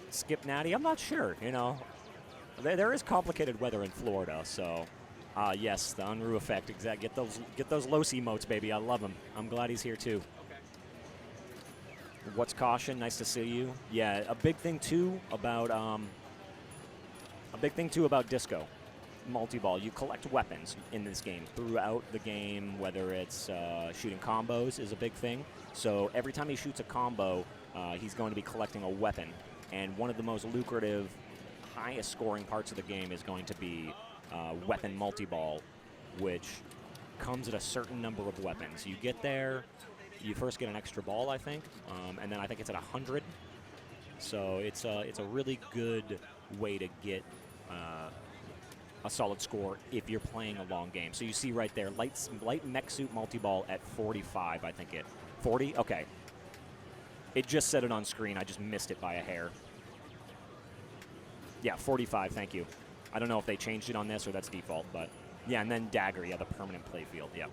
Skip Natty? I'm not sure, you know. There is complicated weather in Florida, so. Yes, the Unruh effect. Exact. Get those Los emotes, baby. I love them. I'm glad he's here, too. What's caution? Nice to see you. Yeah, a big thing, too, about Disco multi-ball. You collect weapons in this game throughout the game, whether it's shooting combos is a big thing. So every time he shoots a combo, he's going to be collecting a weapon. And one of the most lucrative, highest scoring parts of the game is going to be weapon multi-ball, which comes at a certain number of weapons. You get there, you first get an extra ball, I think, and then I think it's at 100. So it's a really good way to get a solid score if you're playing a long game. So you see right there, light mech suit multi-ball at 45, I think 40? Okay. It just said it on screen. I just missed it by a hair. Yeah, 45, thank you. I don't know if they changed it on this or that's default, but yeah, and then Dagger, yeah, the permanent playfield, yeah.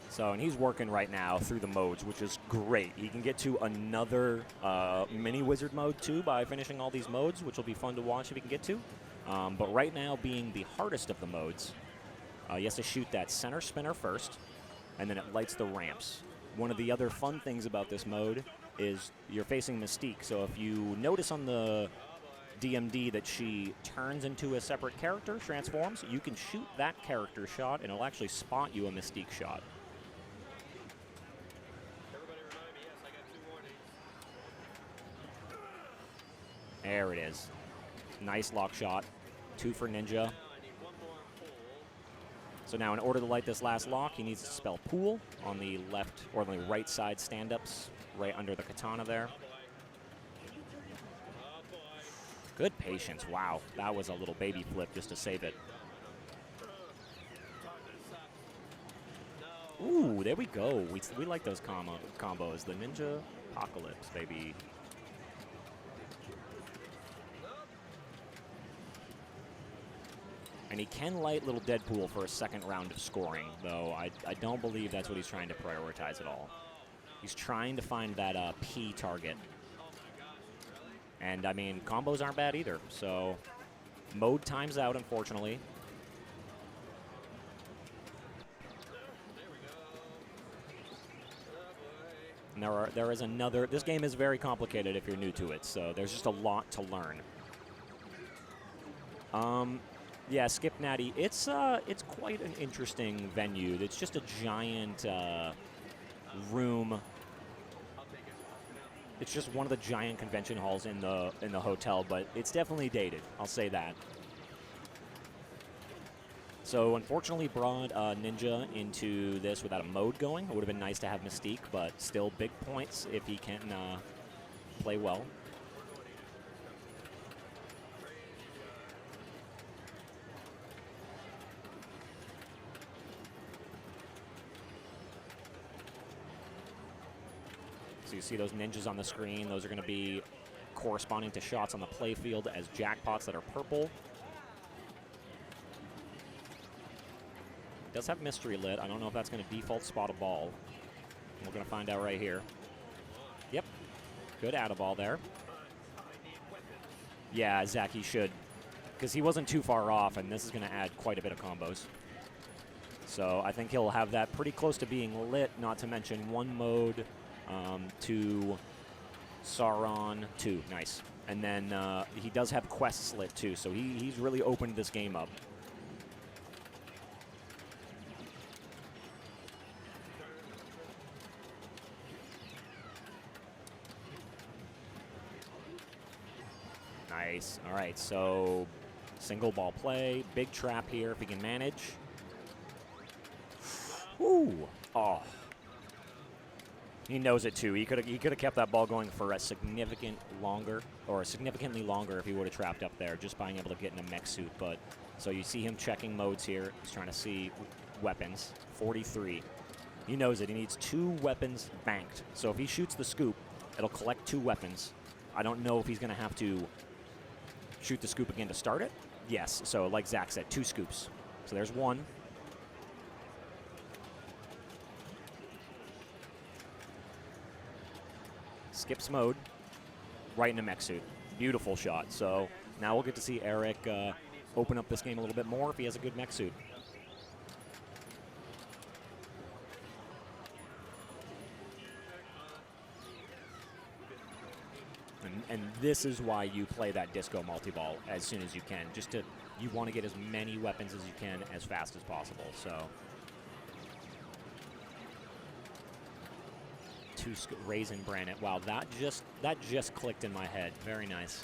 So, and he's working right now through the modes, which is great. He can get to another mini wizard mode, too, by finishing all these modes, which will be fun to watch if he can get to. But right now, being the hardest of the modes, he has to shoot that center spinner first, and then it lights the ramps. One of the other fun things about this mode is you're facing Mystique. So if you notice on the DMD that she turns into a separate character, transforms, you can shoot that character shot, and it'll actually spot you a Mystique shot. There it is. Nice lock shot. 2 for Ninja. So now in order to light this last lock, he needs to spell pool on the left or on the right side stand-ups, right under the katana there. Good patience. Wow, that was a little baby flip just to save it. Ooh, there we go. We like those combos. The Ninja Apocalypse, baby. And he can light little Deadpool for a second round of scoring, though I don't believe that's what he's trying to prioritize at all. He's trying to find that P target. And, I mean, combos aren't bad either, so mode times out, unfortunately. And there is another. This game is very complicated if you're new to it, so there's just a lot to learn. Yeah, Skip Natty. It's quite an interesting venue. It's just a giant room. It's just one of the giant convention halls in the hotel, but it's definitely dated. I'll say that. So unfortunately brought Ninja into this without a mode going. It would have been nice to have Mystique, but still big points if he can play well. So you see those ninjas on the screen. Those are going to be corresponding to shots on the playfield as jackpots that are purple. Does have mystery lit. I don't know if that's going to default spot a ball. We're going to find out right here. Yep. Good add a ball there. Yeah, Zach, he should. Because he wasn't too far off, and this is going to add quite a bit of combos. So I think he'll have that pretty close to being lit, not to mention one mode to Sauron 2. Nice. And then he does have quests lit, too, so he's really opened this game up. Nice. All right, so single ball play. Big trap here if he can manage. Ooh. Oh. He knows it, too. He could have kept that ball going for a significantly longer if he would have trapped up there, just being able to get in a mech suit. But so you see him checking modes here. He's trying to see weapons. 43. He knows it. He needs 2 weapons banked. So if he shoots the scoop, it'll collect 2 weapons. I don't know if he's going to have to shoot the scoop again to start it. Yes, so like Zach said, 2 scoops. So there's 1. Skips mode, right into mech suit. Beautiful shot. So now we'll get to see Eric open up this game a little bit more if he has a good mech suit. And this is why you play that disco multi-ball as soon as you can. You want to get as many weapons as you can as fast as possible. So, Raisin Brannet. Wow, that just clicked in my head. Very nice.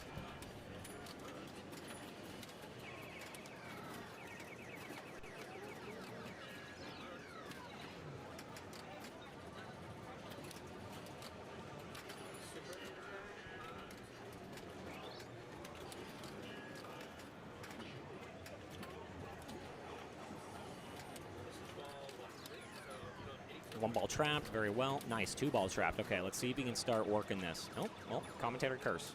One ball trapped, very well. Nice, 2 balls trapped. Okay, let's see if he can start working this. Oh, well, commentator curse.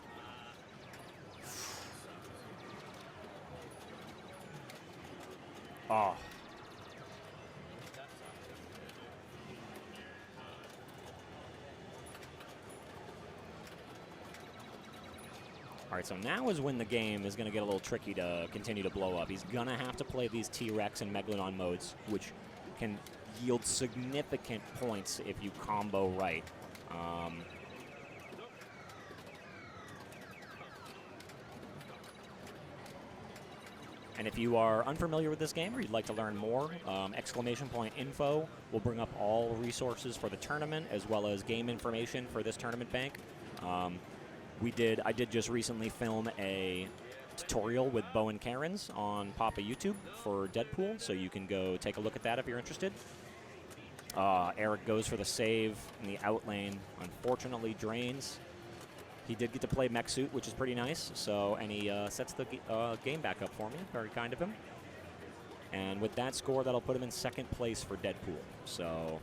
Oh. All right, so now is when the game is going to get a little tricky to continue to blow up. He's going to have to play these T-Rex and Megalodon modes, which can yield significant points if you combo right. And if you are unfamiliar with this game or you'd like to learn more, !info will bring up all resources for the tournament as well as game information for this tournament bank. I did just recently film a tutorial with Bo and Karen's on Papa YouTube for Deadpool, so you can go take a look at that if you're interested. Eric goes for the save in the out lane. Unfortunately, drains. He did get to play mech suit, which is pretty nice. So, and he sets the game back up for me. Very kind of him. And with that score, that'll put him in 2nd place for Deadpool. So,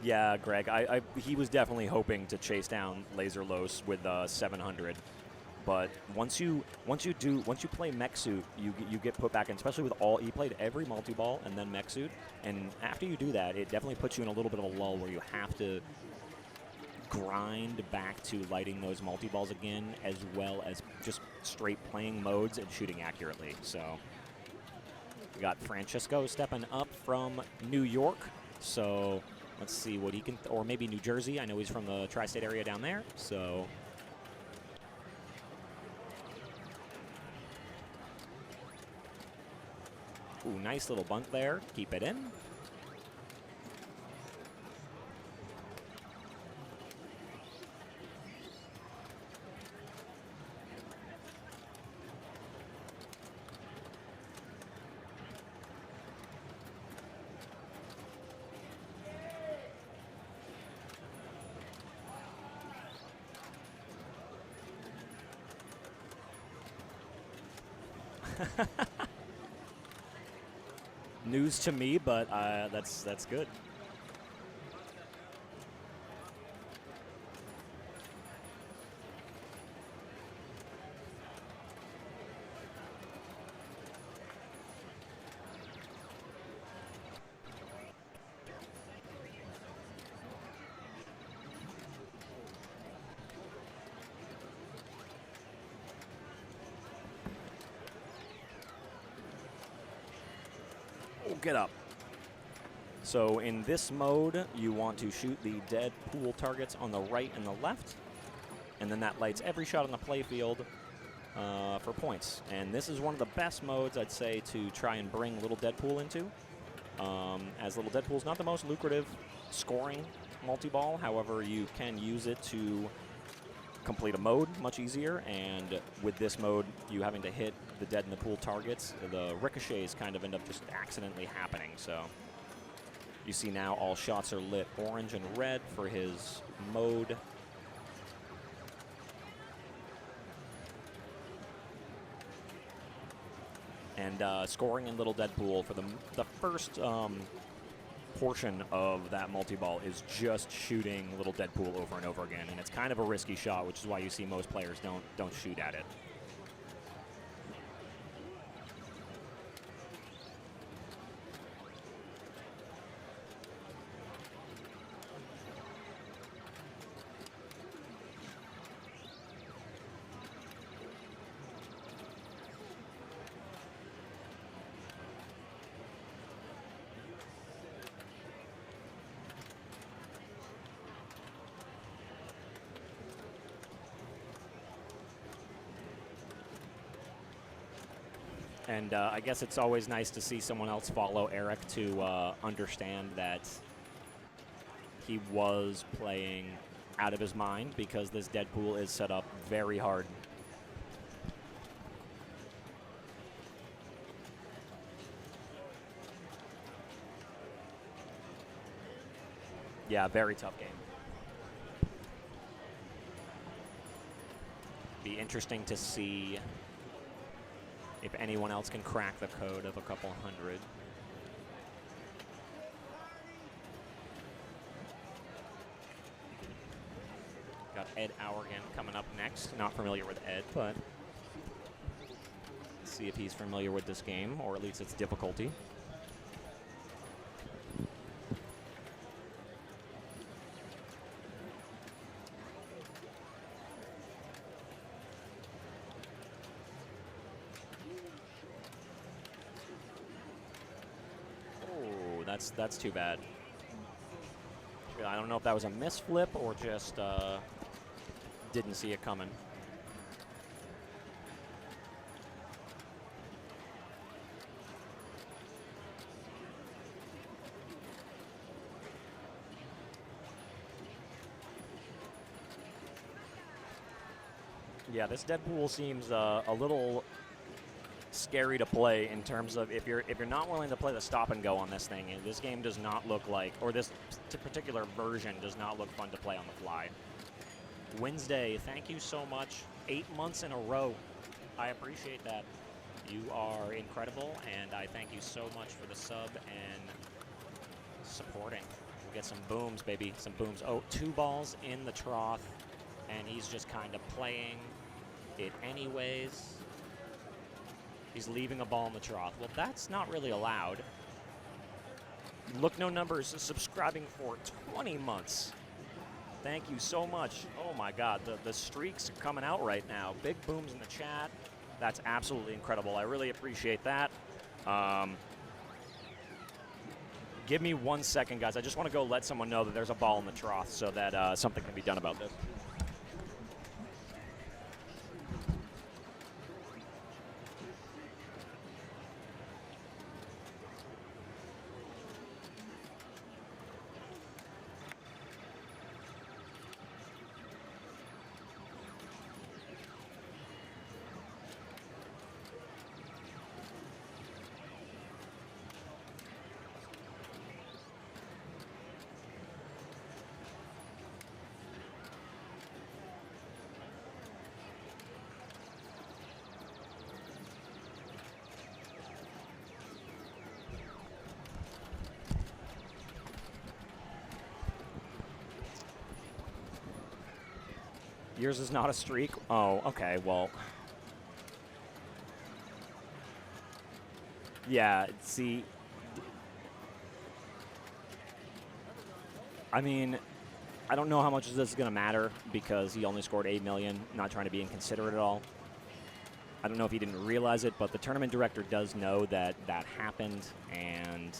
yeah, Greg, he was definitely hoping to chase down Laser Los with 700. But once you play mech suit, you get put back in, especially with he played every multi-ball and then mech suit. And after you do that, it definitely puts you in a little bit of a lull where you have to grind back to lighting those multi-balls again, as well as just straight playing modes and shooting accurately. So we got Francisco stepping up from New York. So let's see what he can, or maybe New Jersey. I know he's from the tri-state area down there. So ooh, nice little bunt there. Keep it in. News to me, but that's good. Get up. So in this mode, you want to shoot the dead pool targets on the right and the left, and then that lights every shot on the playfield for points. And this is one of the best modes, I'd say, to try and bring Little Deadpool into, as Little Deadpool is not the most lucrative scoring multi-ball. However, you can use it to complete a mode much easier, and with this mode, you having to hit the dead in the pool targets, the ricochets kind of end up just accidentally happening. So you see now all shots are lit orange and red for his mode. And scoring in Little Deadpool for the first portion of that multi-ball is just shooting little Deadpool over and over again, and it's kind of a risky shot, which is why you see most players don't shoot at it. And I guess it's always nice to see someone else follow Eric to understand that he was playing out of his mind, because this Deadpool is set up very hard. Yeah, very tough game. Be interesting to see if anyone else can crack the code of a couple hundred. Got Ed Auergan coming up next. Not familiar with Ed, but let's see if he's familiar with this game, or at least its difficulty. That's too bad. I don't know if that was a misflip or just didn't see it coming. Yeah, this Deadpool seems a little scary to play in terms of if you're not willing to play the stop and go on this thing. This game does not look like, or this particular version does not look fun to play on the fly. Wednesday, thank you so much. 8 months in a row. I appreciate that. You are incredible, and I thank you so much for the sub and supporting. We'll get some booms, baby, some booms. Oh, 2 balls in the trough, and he's just kind of playing it anyways. He's leaving a ball in the trough. Well, that's not really allowed. Look No Numbers is subscribing for 20 months. Thank you so much. Oh, my God. The streaks are coming out right now. Big booms in the chat. That's absolutely incredible. I really appreciate that. Give me 1 second, guys. I just want to go let someone know that there's a ball in the trough so that something can be done about this. Yours is not a streak? Oh, okay, well. Yeah, see. I mean, I don't know how much this is going to matter because he only scored 8 million, not trying to be inconsiderate at all. I don't know if he didn't realize it, but the tournament director does know that that happened and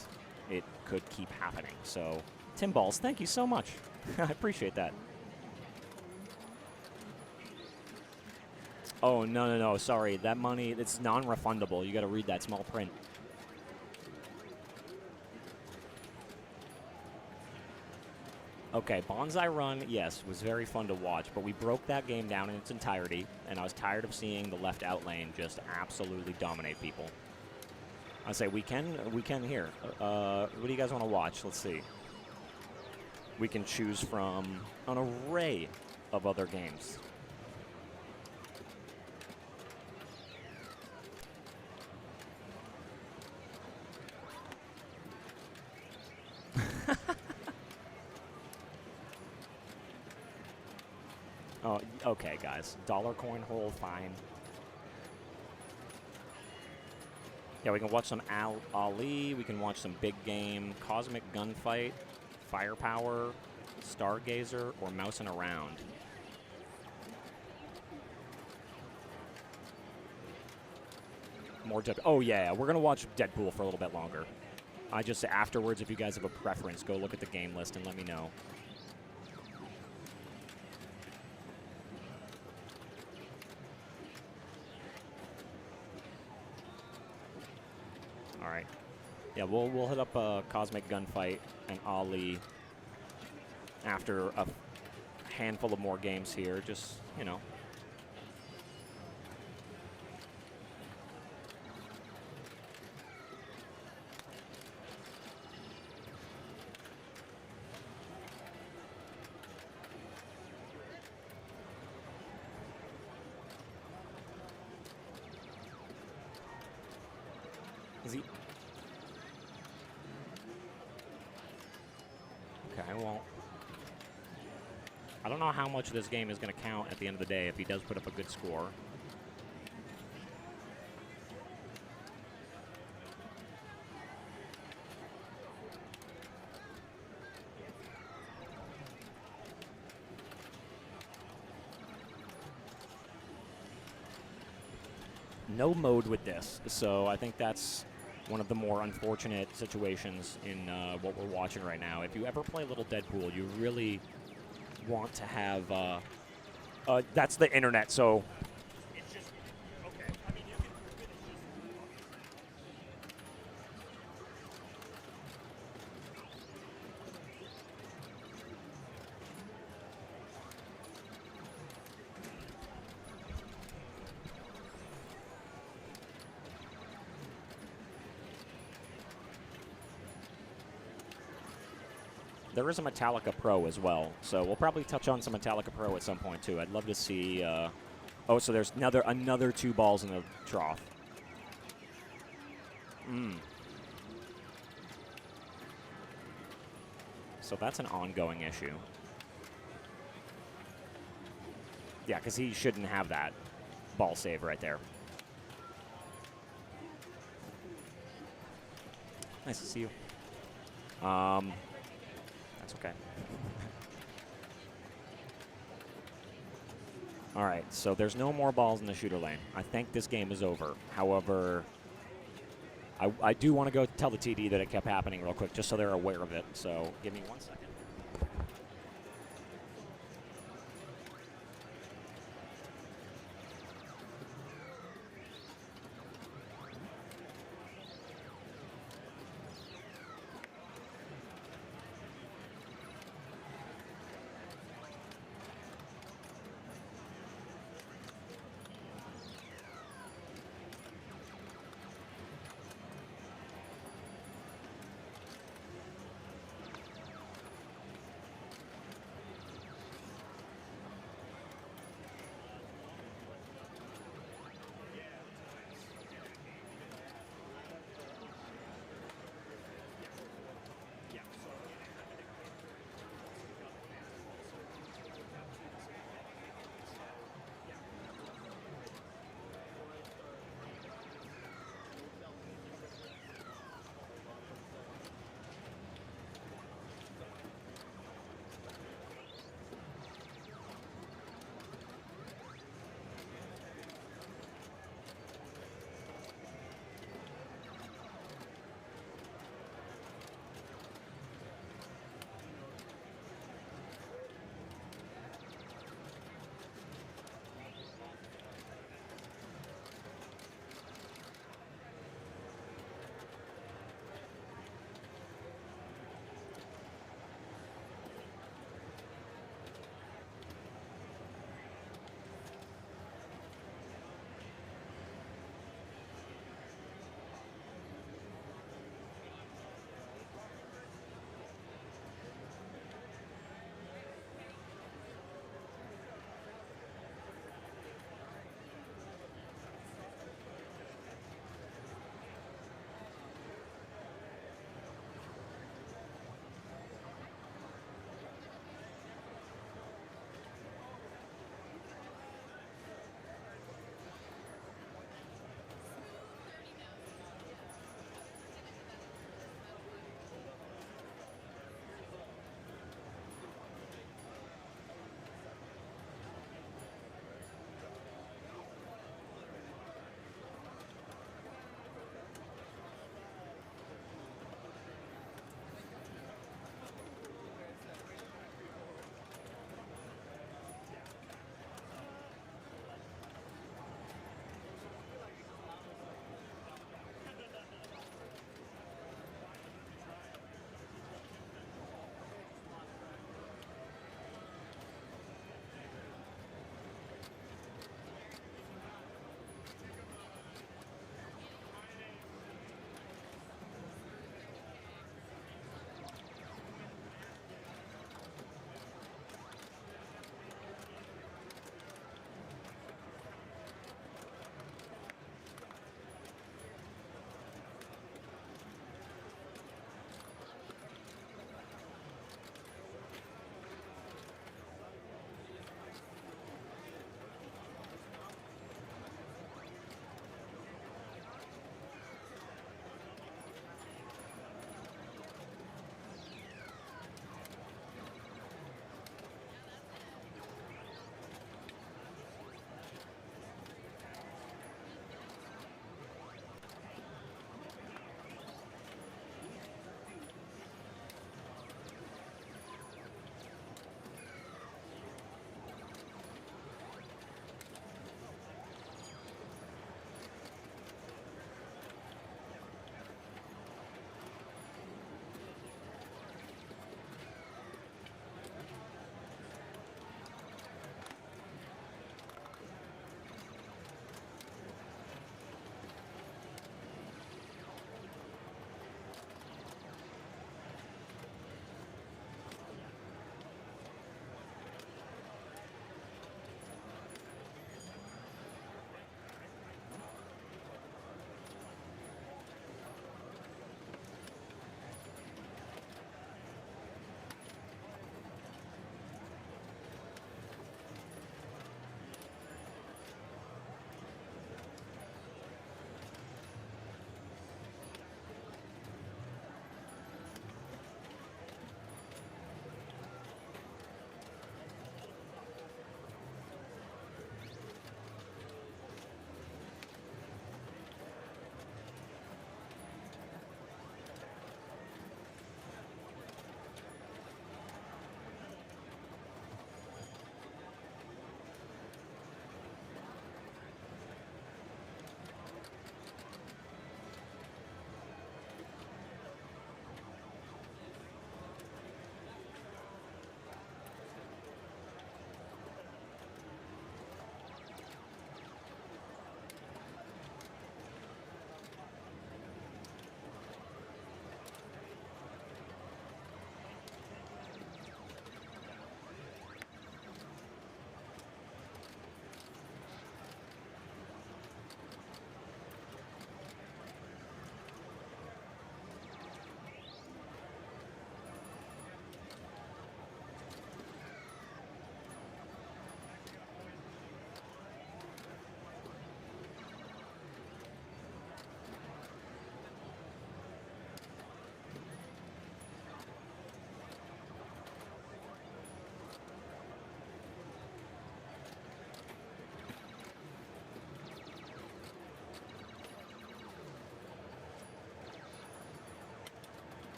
it could keep happening. So, Tim Balls, thank you so much. I appreciate that. Oh, no, sorry. That money, it's non-refundable. You got to read that small print. Okay, Bonsai Run, yes, was very fun to watch, but we broke that game down in its entirety, and I was tired of seeing the left out lane just absolutely dominate people. I say we can here. What do you guys want to watch? Let's see. We can choose from an array of other games. Oh, okay, guys. Dollar coin hole, fine. Yeah, we can watch some Ali. We can watch some big game, cosmic gunfight, firepower, stargazer, or mousing around. More Deadpool. Oh yeah, we're gonna watch Deadpool for a little bit longer. I just afterwards, if you guys have a preference, go look at the game list and let me know. All right. Yeah, we'll hit up a Cosmic Gunfight and Ali after a handful of more games here. Just, you know. Is he? Okay, well, I don't know how much this game is going to count at the end of the day if he does put up a good score. No mode with this, so I think that's one of the more unfortunate situations in what we're watching right now. If you ever play Little Deadpool, you really want to have... that's the internet, so... It's just... Okay, I mean, you can prove it, it's just... There is a Metallica Pro as well, so we'll probably touch on some Metallica Pro at some point too. I'd love to see. Oh, so there's another 2 balls in the trough. So that's an ongoing issue. Yeah, because he shouldn't have that ball save right there. Nice to see you. That's okay. All right, so there's no more balls in the shooter lane. I think this game is over. However, I do want to go tell the TD that it kept happening real quick, just so they're aware of it. So give me 1 second.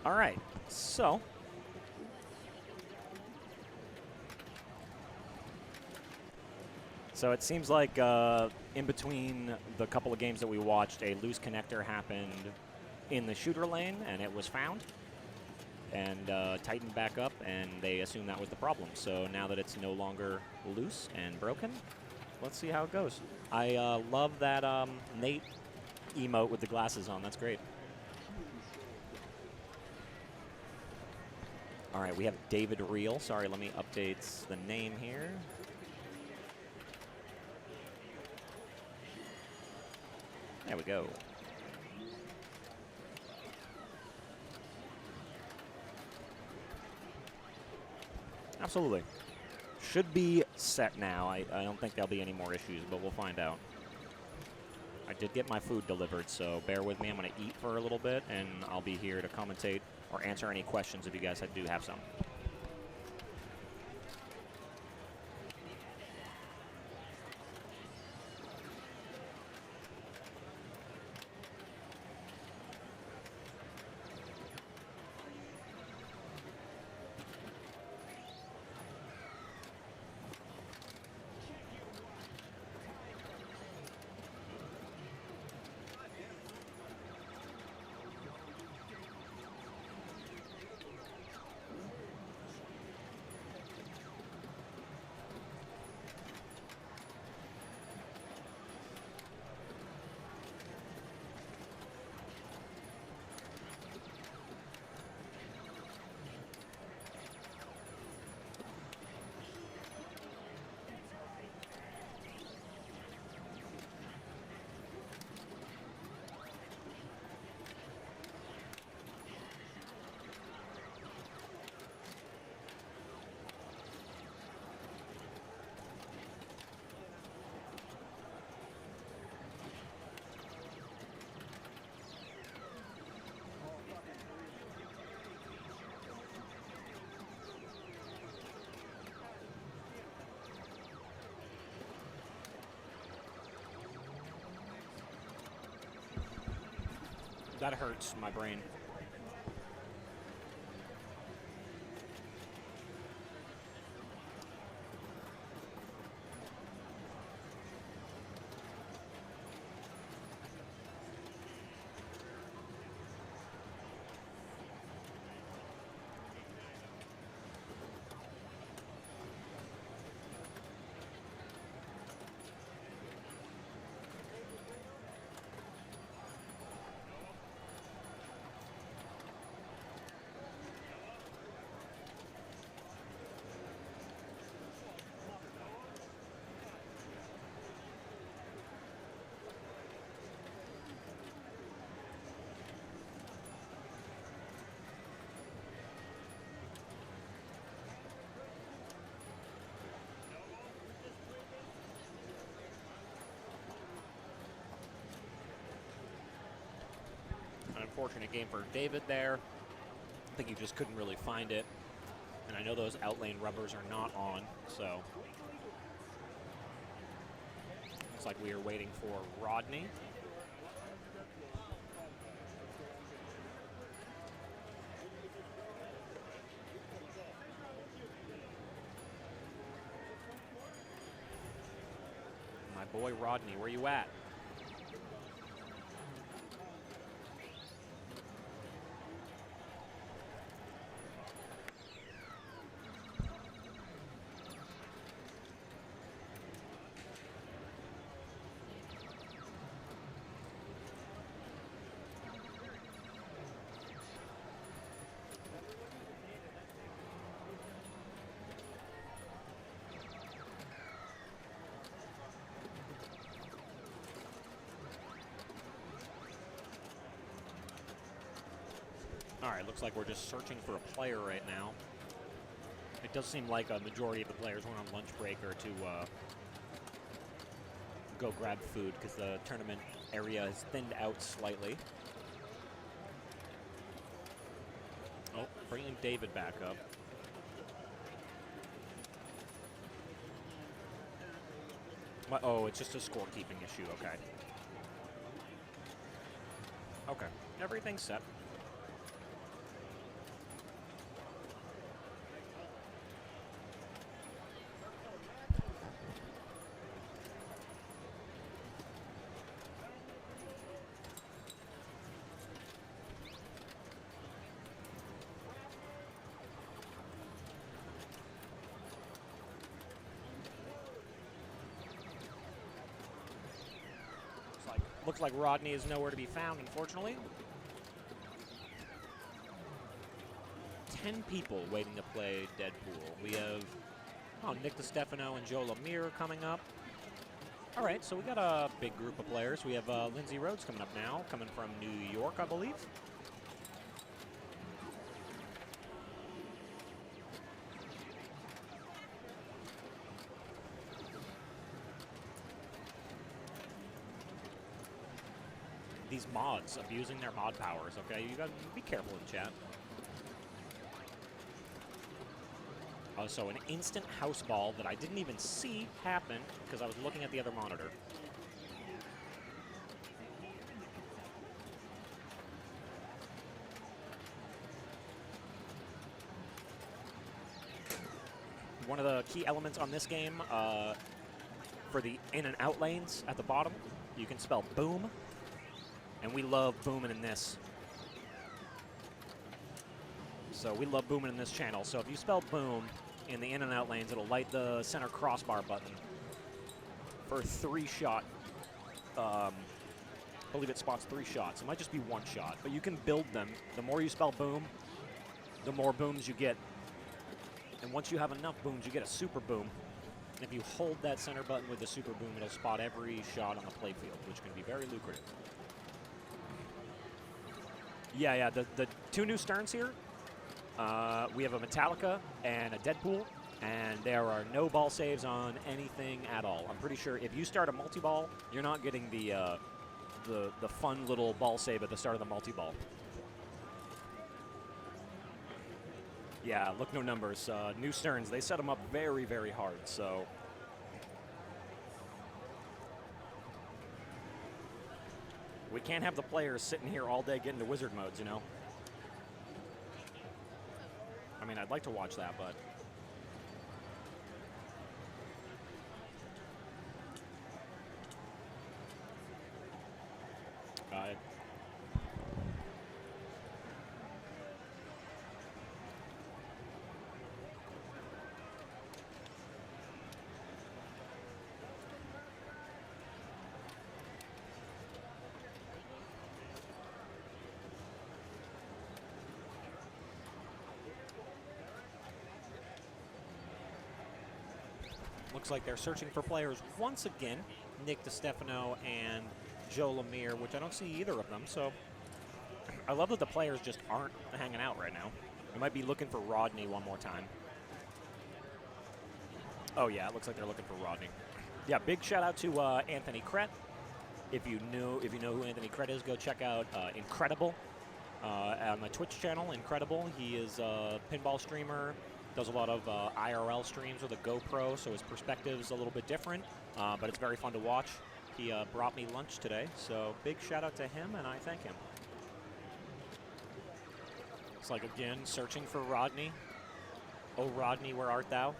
All right, so it seems like in between the couple of games that we watched, a loose connector happened in the shooter lane, and it was found and tightened back up, and they assumed that was the problem. So now that it's no longer loose and broken, let's see how it goes. I love that Nate emote with the glasses on. That's great. All right, we have David Reel. Sorry, let me update the name here. There we go. Absolutely. Should be set now. I don't think there'll be any more issues, but we'll find out. I did get my food delivered, so bear with me. I'm going to eat for a little bit, and I'll be here to commentate or answer any questions if you guys do have some. That hurts my brain. An unfortunate game for David there. I think he just couldn't really find it. And I know those outlane rubbers are not on, so looks like we are waiting for Rodney. My boy Rodney, where you at? All right, looks like we're just searching for a player right now. It does seem like a majority of the players went on lunch break or to go grab food because the tournament area is thinned out slightly. Oh, bringing David back up. Oh, it's just a scorekeeping issue, okay. Okay, everything's set. Looks like Rodney is nowhere to be found, unfortunately. 10 people waiting to play Deadpool. We have Nick DiStefano and Joe Lemire coming up. All right, so we got a big group of players. We have Lindsay Rhodes coming up now, coming from New York, I believe. These mods, abusing their mod powers, okay? You gotta be careful in chat. So an instant house ball that I didn't even see happen because I was looking at the other monitor. One of the key elements on this game, for the in and out lanes at the bottom, you can spell boom, and we love booming in this. So we love booming in this channel. So if you spell boom in the in and out lanes, it'll light the center crossbar button for 3-shot. I believe it spots 3 shots. It might just be 1 shot, but you can build them. The more you spell boom, the more booms you get. And once you have enough booms, you get a super boom. And if you hold that center button with the super boom, it'll spot every shot on the playfield, which can be very lucrative. Yeah, the 2 new Sterns here. We have a Metallica and a Deadpool, and there are no ball saves on anything at all. I'm pretty sure if you start a multi-ball, you're not getting the fun little ball save at the start of the multi-ball. Yeah, look, no numbers. New Sterns, they set them up very, very hard, so. We can't have the players sitting here all day getting to wizard modes, you know? I mean, I'd like to watch that, but. Looks like they're searching for players once again. Nick DiStefano and Joe Lemire, which I don't see either of them. So I love that the players just aren't hanging out right now. We might be looking for Rodney one more time. Oh yeah, it looks like they're looking for Rodney. Yeah, big shout out to Anthony Kret. If you know who Anthony Kret is, go check out Incredible on my Twitch channel. Incredible. He is a pinball streamer. Does a lot of IRL streams with a GoPro, so his perspective's a little bit different, but it's very fun to watch. He brought me lunch today, so big shout out to him, and I thank him. Looks like, again, searching for Rodney. Oh, Rodney, where art thou?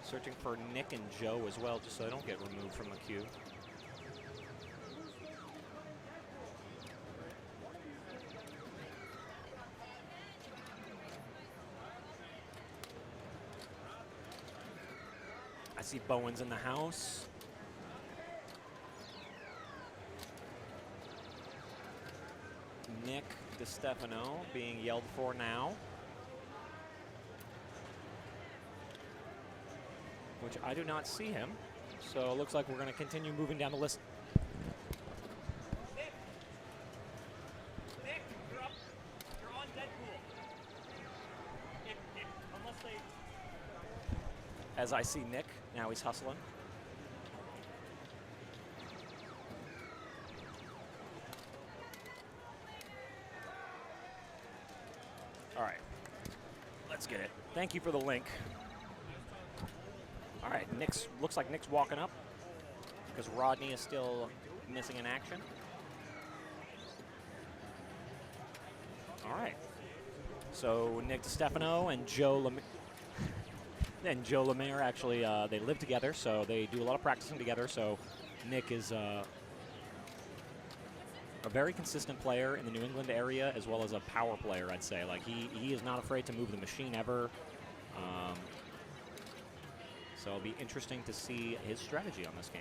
Searching for Nick and Joe as well, just so they don't get removed from the queue. I see Bowen's in the house. Nick DiStefano being yelled for now. Which I do not see him. So it looks like we're going to continue moving down the list. Nick, you're up. You're on Deadpool. Unless they... As I see Nick, now he's hustling. All right, let's get it. Thank you for the link. All right, looks like Nick's walking up because Rodney is still missing in action. All right, so Nick DiStefano and Joe Lemire actually, they live together, so they do a lot of practicing together. So Nick is a very consistent player in the New England area, as well as a power player, I'd say. Like, he is not afraid to move the machine ever. So it'll be interesting to see his strategy on this game.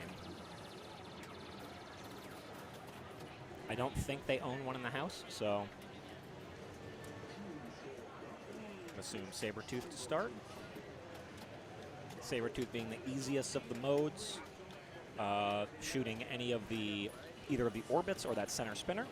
I don't think they own one in the house, so assume Sabretooth to start. Sabretooth being the easiest of the modes, shooting any of the, either of the orbits or that center spinner.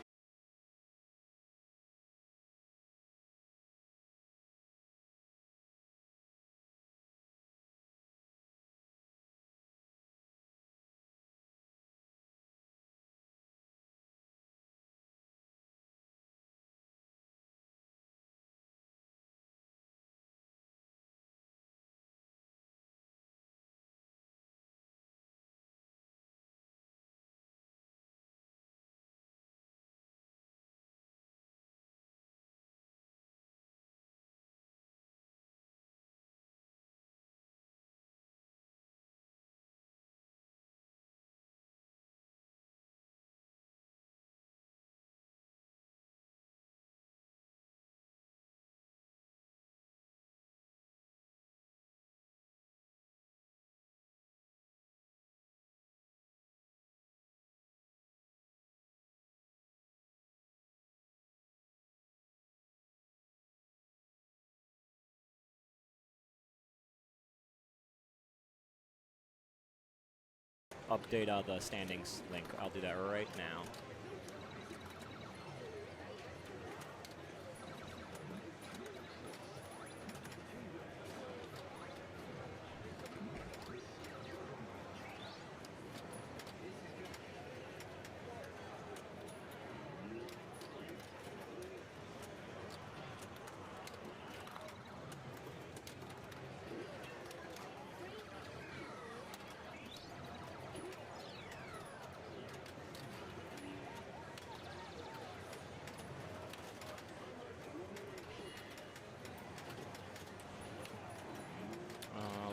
Update the standings link. I'll do that right now.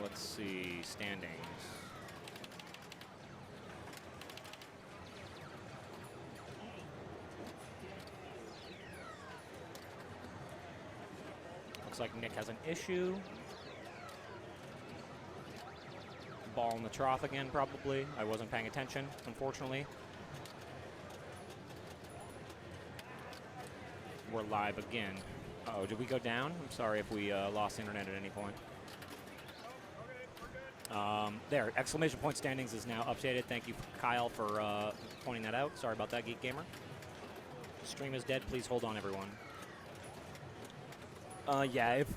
Let's see, standings. Looks like Nick has an issue. Ball in the trough again, probably. I wasn't paying attention, unfortunately. We're live again. Uh-oh, did we go down? I'm sorry if we lost internet at any point. There, exclamation point standings is now updated. Thank you, Kyle, for pointing that out. Sorry about that, Geek Gamer. Stream is dead. Please hold on, everyone. Yeah, if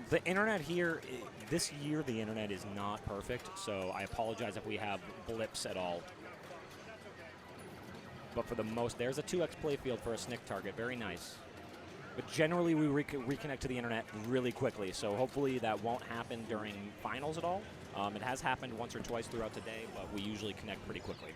the internet here, this year the internet is not perfect, so I apologize if we have blips at all. But for the most, there's a 2x playfield for a snick target. Very nice. But generally, we reconnect to the internet really quickly, so hopefully that won't happen during finals at all. It has happened once or twice throughout the day, but we usually connect pretty quickly.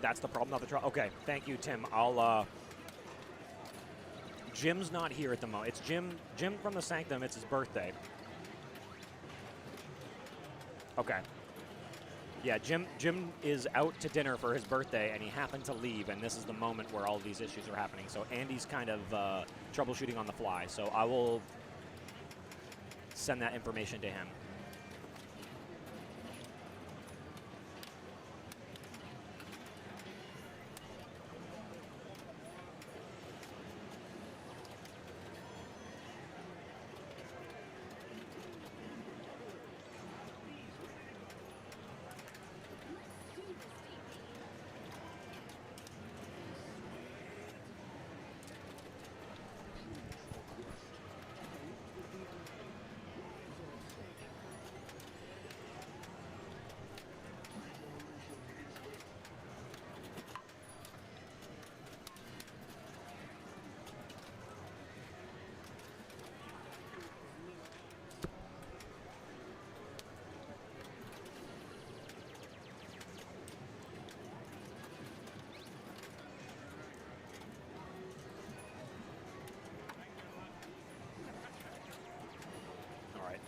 That's the problem, not the trial. Okay, thank you, Tim. I'll, Jim's not here at the moment. It's Jim from the Sanctum. It's his birthday. Okay. Yeah, Jim is out to dinner for his birthday, and he happened to leave, and this is the moment where all of these issues are happening. So Andy's kind of troubleshooting on the fly. So I will send that information to him.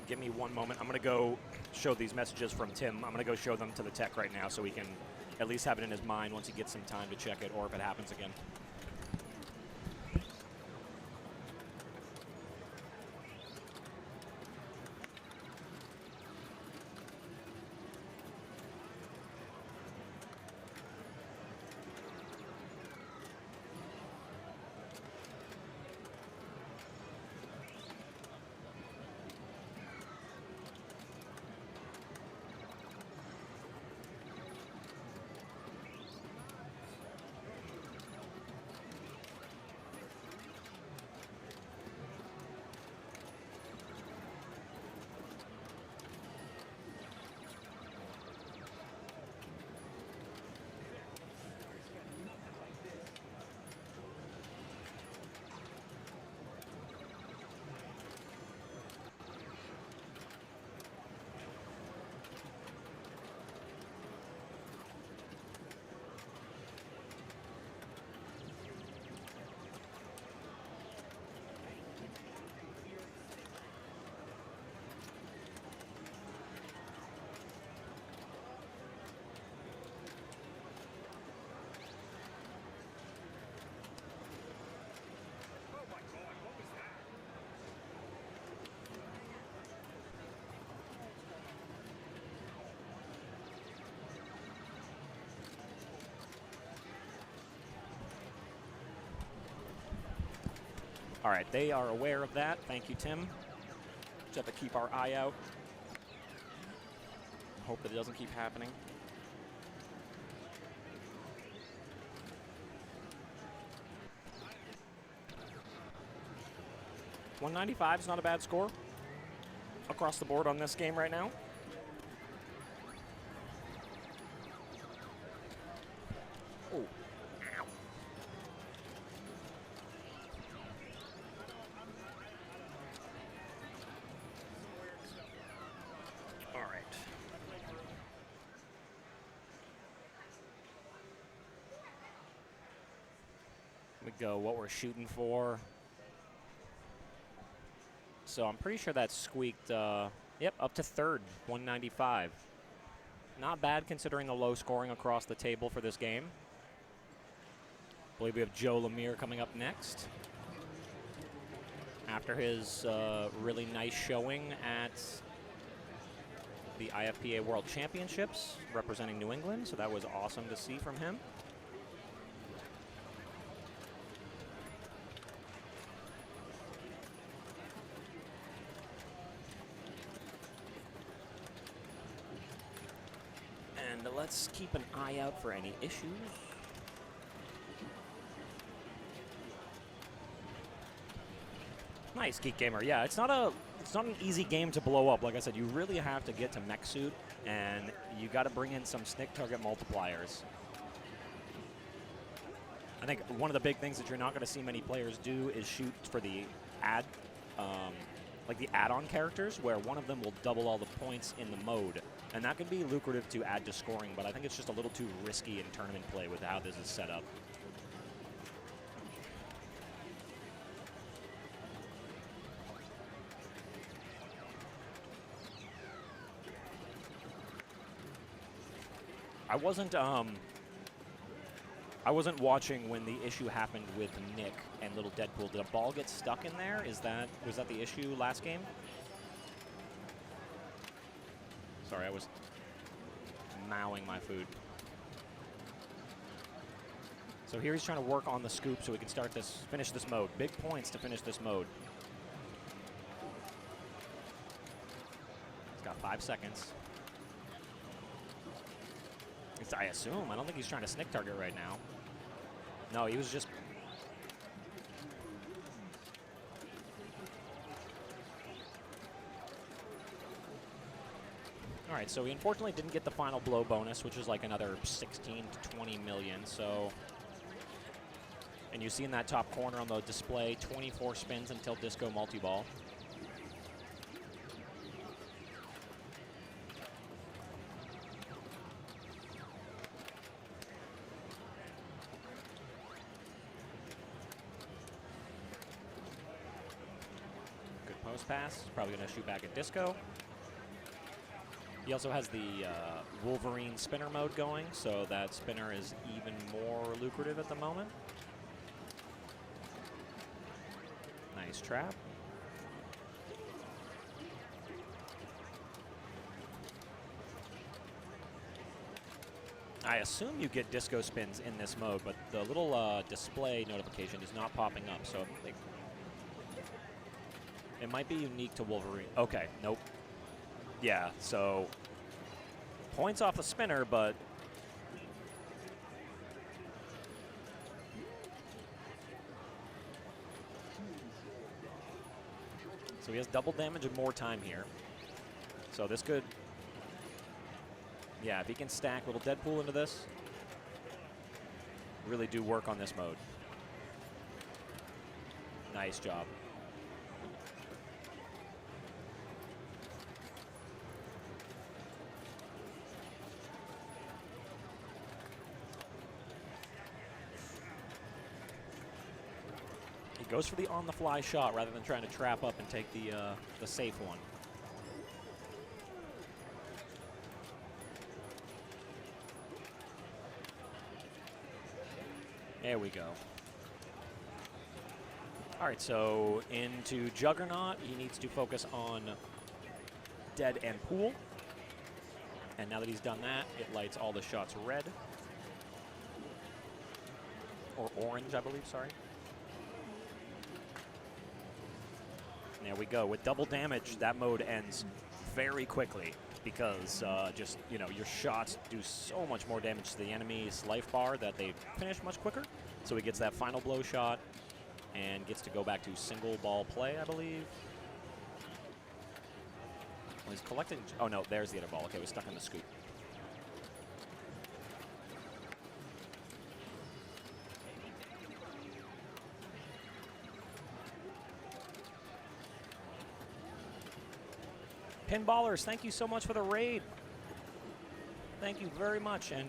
Give me one moment. I'm going to go show these messages from Tim. I'm going to go show them to the tech right now so he can at least have it in his mind once he gets some time to check it or if it happens again. All right, they are aware of that. Thank you, Tim. Just have to keep our eye out. Hope that it doesn't keep happening. $195 is not a bad score across the board on this game right now. Oh. Ow. All right. We go what we're shooting for. So I'm pretty sure that squeaked, yep, up to third, 195. Not bad considering the low scoring across the table for this game. I believe we have Joe Lemire coming up next. After his really nice showing at the IFPA World Championships representing New England, so that was awesome to see from him. And let's keep an eye out for any issues. Nice, Geek Gamer. Yeah, it's not an easy game to blow up. Like I said, you really have to get to mech suit, and you got to bring in some snick target multipliers. I think one of the big things that you're not going to see many players do is shoot for the like the add-on characters, where one of them will double all the points in the mode, and that can be lucrative to add to scoring. But I think it's just a little too risky in tournament play with how this is set up. I wasn't watching when the issue happened with Nick and Little Deadpool. Did a ball get stuck in there? Was that the issue last game? Sorry, I was mowing my food. So here he's trying to work on the scoop so we can finish this mode. Big points to finish this mode. He's got 5 seconds. I assume. I don't think he's trying to snick target right now. No, he was just... All right, so he unfortunately didn't get the final blow bonus, which is like another 16 to 20 million, so... And you see in that top corner on the display, 24 spins until Disco Multi-Ball. pass. He's probably going to shoot back at Disco. He also has the Wolverine spinner mode going, so that spinner is even more lucrative at the moment. Nice trap. I assume you get disco spins in this mode, but the little display notification is not popping up, so it might be unique to Wolverine. Okay, nope. Yeah, so points off the spinner, but so he has double damage and more time here. So this could, yeah, if he can stack little Deadpool into this, really do work on this mode. Nice job. He goes for the on-the-fly shot rather than trying to trap up and take the safe one. There we go. All right, so into Juggernaut, he needs to focus on Dead and Pool. And now that he's done that, it lights all the shots red. Or orange, I believe, sorry. There we go. With double damage, that mode ends very quickly because just, you know, your shots do so much more damage to the enemy's life bar that they finish much quicker. So he gets that final blow shot and gets to go back to single ball play, I believe. Well, he's collecting. Oh, no, there's the other ball. Okay, we're stuck in the scoop. Pinballers, thank you so much for the raid. Thank you very much. And